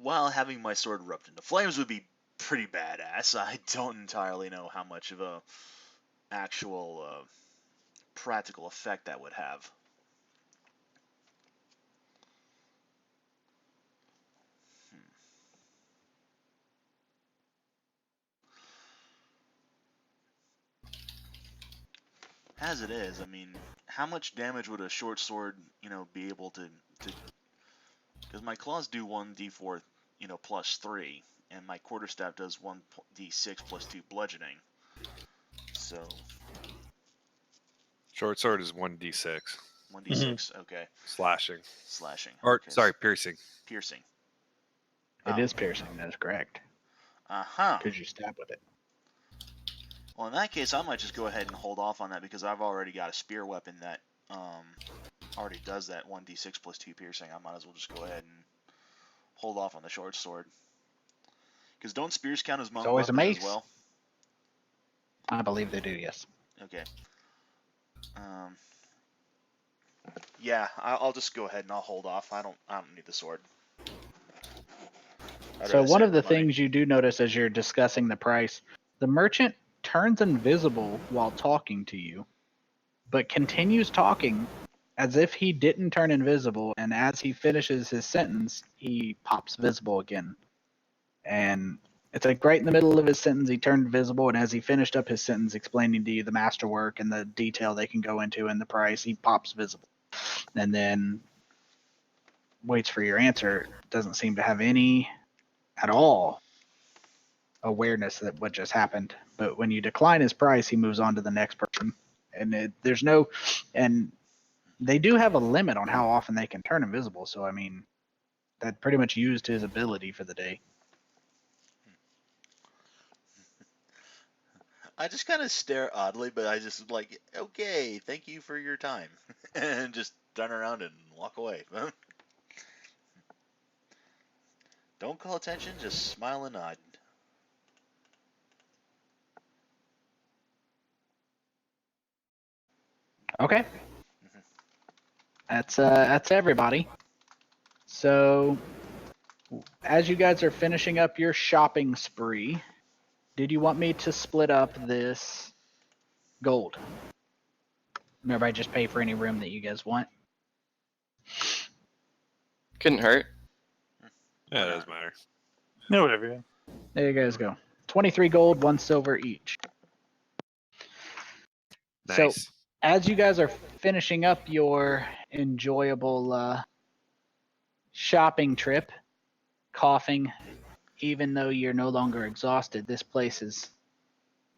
while having my sword erupt into flames would be pretty badass, I don't entirely know how much of a actual practical effect that would have. As it is, I mean, how much damage would a short sword, be able to because my claws do 1d4, plus 3, and my quarterstaff does 1d6 plus 2 bludgeoning. So Short sword is 1d6 1d6, okay. slashing. Slashing. Or Okay. sorry, piercing. Piercing. It is piercing. That is correct. Uh-huh. Because you stab with it. Well, in that case, I might just go ahead and hold off on that because I've already got a spear weapon that already does that 1d6 plus 2 piercing. I might as well just go ahead and hold off on the short sword. Because don't spears count as monk always a weapons as mace. well? I believe they do, yes. Okay. Yeah, I'll just go ahead and I'll hold off. I don't need the sword. So one of the things you do notice as you're discussing the price, the merchant turns invisible while talking to you, but continues talking as if he didn't turn invisible, and as he finishes his sentence, he pops visible again. And it's like right in the middle of his sentence, he turned visible, and as he finished up his sentence explaining to you the masterwork and the detail they can go into and the price, he pops visible. And then waits for your answer. Doesn't seem to have any at all awareness that what just happened. But when you decline his price, he moves on to the next person. And there's no, and they do have a limit on how often they can turn invisible. So, I mean, that pretty much used his ability for the day. I just kind of stare oddly, but I just like, okay, thank you for your time. And just turn around and walk away. Don't call attention, just smile and nod. Okay. That's everybody. So, as you guys are finishing up your shopping spree, did you want me to split up this gold? Everybody just pay for any room that you guys want. Couldn't hurt. Yeah, it doesn't matter. No, whatever. There you guys go. 23 gold, 1 silver each. Nice. So, as you guys are finishing up your enjoyable shopping trip, coughing, even though you're no longer exhausted, this place is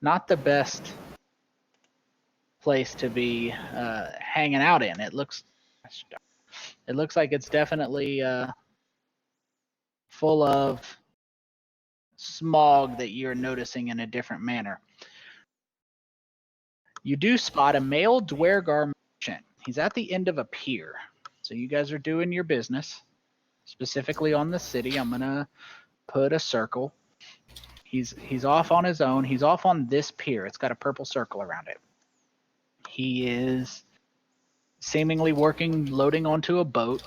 not the best place to be hanging out in. It looks like it's definitely full of smog that you're noticing in a different manner. You do spot a male Dwergar merchant. He's at the end of a pier. So you guys are doing your business. Specifically on the city, I'm gonna put a circle. He's off on his own. He's off on this pier. It's got a purple circle around it. He is seemingly loading onto a boat,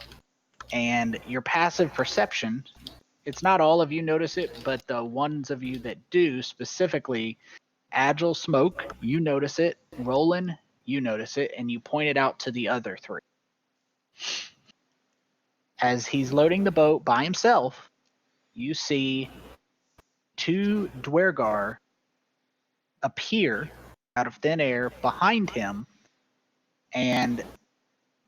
and your passive perception, it's not all of you notice it, but the ones of you that do, specifically Agile Smoke, you notice it. Rolen, you notice it, and you point it out to the other three. As he's loading the boat by himself, you see 2 Dwergar appear out of thin air behind him, and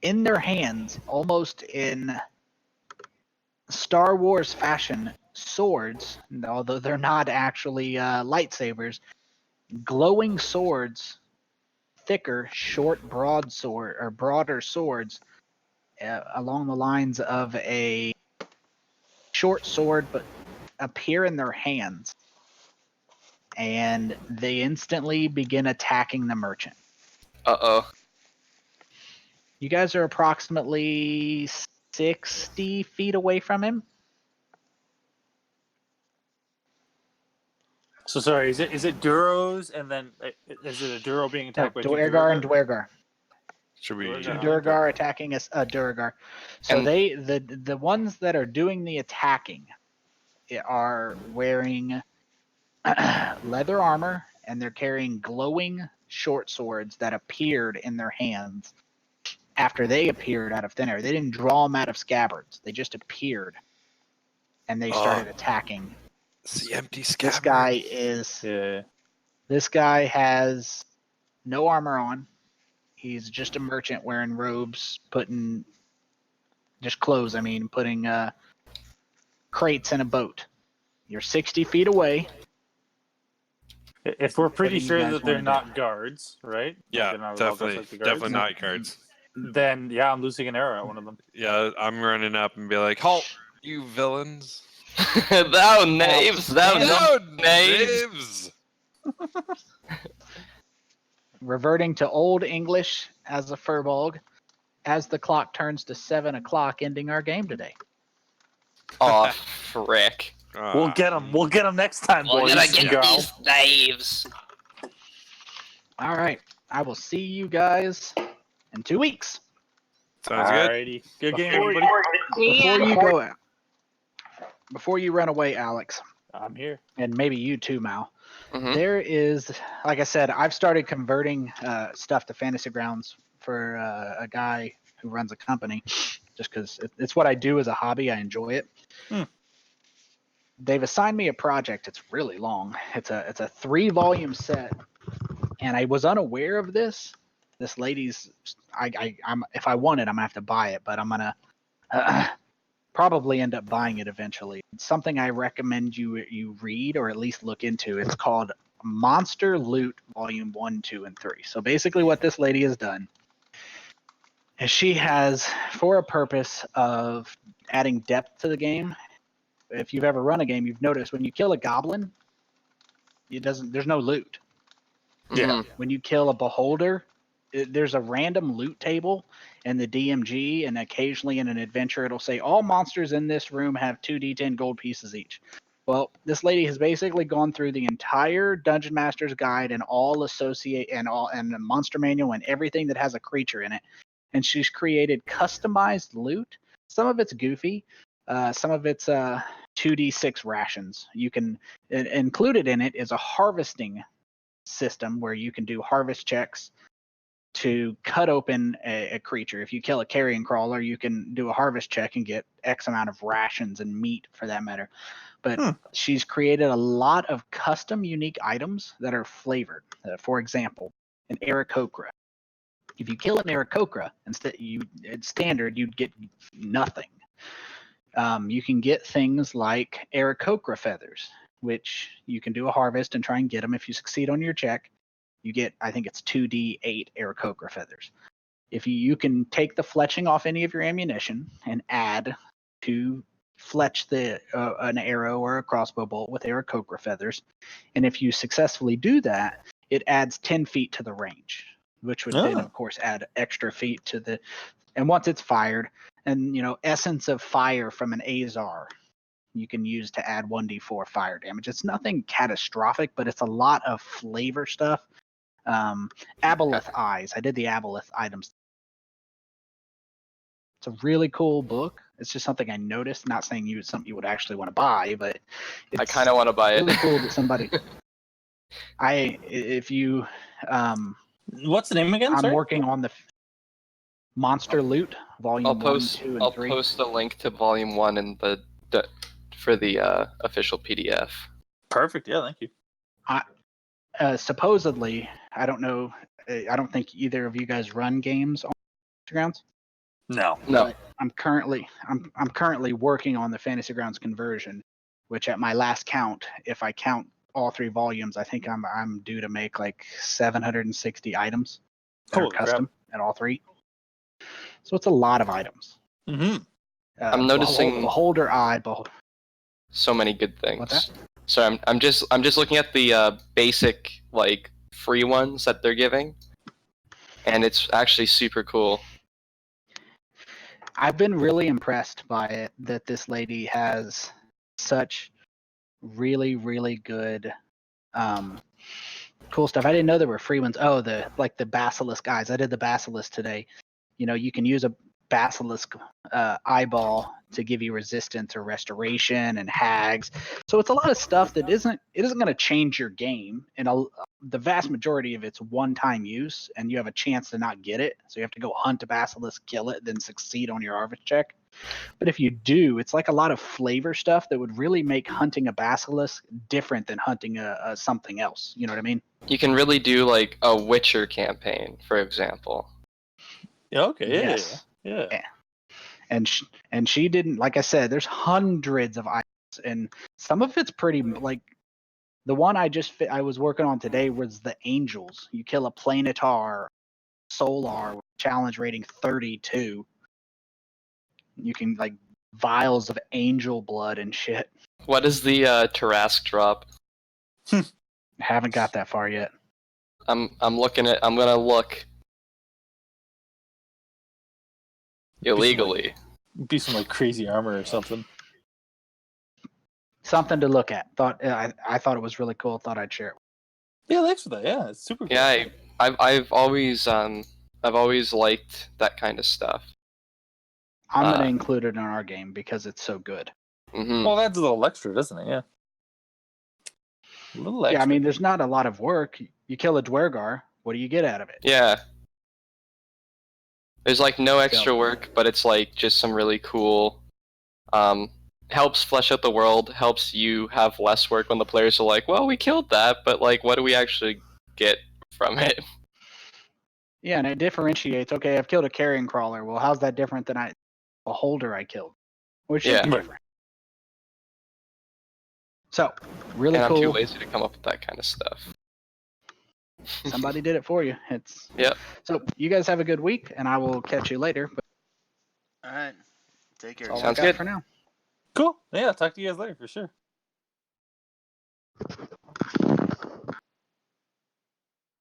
in their hands, almost in Star Wars fashion, swords, although they're not actually lightsabers, glowing swords, thicker, short, broader swords, along the lines of a short sword, but appear in their hands, and they instantly begin attacking the merchant. Uh-oh. You guys are approximately 60 feet away from him. So sorry, is it Duros and then is it a Duro being attacked by two Dwergar and Dwergar. Should we? Dwergar. Two Dwergar attacking a Dwergar. So And- the ones that are doing the attacking are wearing leather armor, and they're carrying glowing short swords that appeared in their hands after they appeared out of thin air. They didn't draw them out of scabbards. They just appeared, and they started attacking. It's the empty scabbard. This guy has no armor on. He's just a merchant wearing robes, putting crates in a boat. You're 60 feet away. If we're pretty What do you sure guys that they're wanna not guards, right? Yeah, They're not all definitely, just like the guards. definitely not cards. Then yeah, I'm losing an arrow at one of them. Yeah, I'm running up and be like, "Halt, you villains! Thou knaves! Thou No knaves! knaves!" Reverting to Old English as a Firbolg, as the clock turns to 7 o'clock, ending our game today. Aw, frick. We'll get them. We'll get them next time, boys. and girls. knaves. All right. I will see you guys in 2 weeks. Sounds good. Alrighty. Good game, Before everybody. Before you go out, before you run away, Alex, I'm here. and maybe you too, Mal, Mhm. there is, like I said, I've started converting stuff to Fantasy Grounds for a guy who runs a company, just because it's what I do as a hobby. I enjoy it. They've assigned me a project. It's really long. It's a 3-volume set, and I was unaware of this. This lady's, I'm if I want it, I'm gonna have to buy it, but I'm gonna probably end up buying it eventually. It's something I recommend you read or at least look into. It's called Monster Loot Volume 1, 2, and 3. So basically, what this lady has done is she has, for a purpose of adding depth to the game. If you've ever run a game, you've noticed when you kill a goblin, there's no loot. Mhm. When you kill a beholder, there's a random loot table in the DMG, and occasionally in an adventure it'll say all monsters in this room have 2d10 gold pieces each. Well, this lady has basically gone through the entire Dungeon Master's Guide and all associate and the monster manual and everything that has a creature in it, and she's created customized loot. Some of it's goofy. Some of it's 2d6 rations. You can included in it is a harvesting system where you can do harvest checks to cut open a creature. If you kill a carrion crawler, you can do a harvest check and get X amount of rations and meat for that matter. But she's created a lot of custom unique items that are flavored. For example, an Aarakocra. If you kill an Aarakocra, it's standard, you'd get nothing. You can get things like Aarakocra feathers, which you can do a harvest and try and get them. If you succeed on your check, you get, I think it's 2d8 Aarakocra feathers. If you can take the fletching off any of your ammunition and add to fletch an arrow or a crossbow bolt with Aarakocra feathers, and if you successfully do that, it adds 10 feet to the range, which would then, of course, add extra feet to the. And once it's fired, and essence of fire from an Azar, you can use to add 1d4 fire damage. It's nothing catastrophic, but it's a lot of flavor stuff. Aboleth eyes. I did the Aboleth items. It's a really cool book. It's just something I noticed. Not saying it's something you would actually want to buy, but I kind of want to buy it. Really cool that somebody. If you. What's the name again? I'm Sorry? working on the Monster Loot Volume 1, 2, and 3. I'll post a link to Volume 1 in for the official PDF. Perfect. Yeah, thank you. Supposedly, I don't know. I don't think either of you guys run games on Fantasy Grounds. No. But I'm currently working on the Fantasy Grounds conversion, which at my last count, if I count all 3 volumes, I think I'm due to make like 760 items that are custom at all 3. So it's a lot of items. Mm-hmm. I'm noticing Beholder Eye. So many good things. What's that? So I'm just looking at the basic like free ones that they're giving, and it's actually super cool. I've been really impressed by it that this lady has such really, really good cool stuff. I didn't know there were free ones. Oh, the Basilisk eyes. I did the Basilisk today. You can use a Basilisk eyeball to give you resistance or restoration and hags. So it's a lot of stuff that isn't going to change your game, and the vast majority of it's one-time use, and you have a chance to not get it. So you have to go hunt a Basilisk, kill it, then succeed on your harvest check. But if you do, it's like a lot of flavor stuff that would really make hunting a Basilisk different than hunting a something else. You know what I mean? You can really do like a Witcher campaign, for example. Yeah, okay. Yes. Yeah. And she didn't, like I said, there's hundreds of items, and some of it's pretty, like the one I was working on today was the Angels. You kill a Planetar Solar with challenge rating 32. You can like vials of angel blood and shit. What is the Tarask drop? Haven't got that far yet. I'm gonna look illegally. Be some like crazy armor or something. Something to look at. I thought it was really cool. Thought I'd share it. Yeah, thanks for that. Yeah, it's super cool. Yeah, I've always liked that kind of stuff. I'm gonna include it in our game because it's so good. Mm-hmm. Well, that's a little extra, doesn't it? Yeah. A little extra. Yeah, I mean, there's not a lot of work. You kill a Dwergar, what do you get out of it? Yeah. There's like no extra work, but it's like just some really cool. Helps flesh out the world. Helps you have less work when the players are like, "Well, we killed that, but like, what do we actually get from it?" Yeah, and it differentiates. Okay, I've killed a carrion crawler. Well, how's that different than a beholder I killed? Which is different. So, really and cool. I'm too lazy to come up with that kind of stuff. Somebody did it for you. Yep. So you guys have a good week, and I will catch you later. All right. Take care. That's all Sounds I got good for now. Cool. Yeah, I'll talk to you guys later for sure.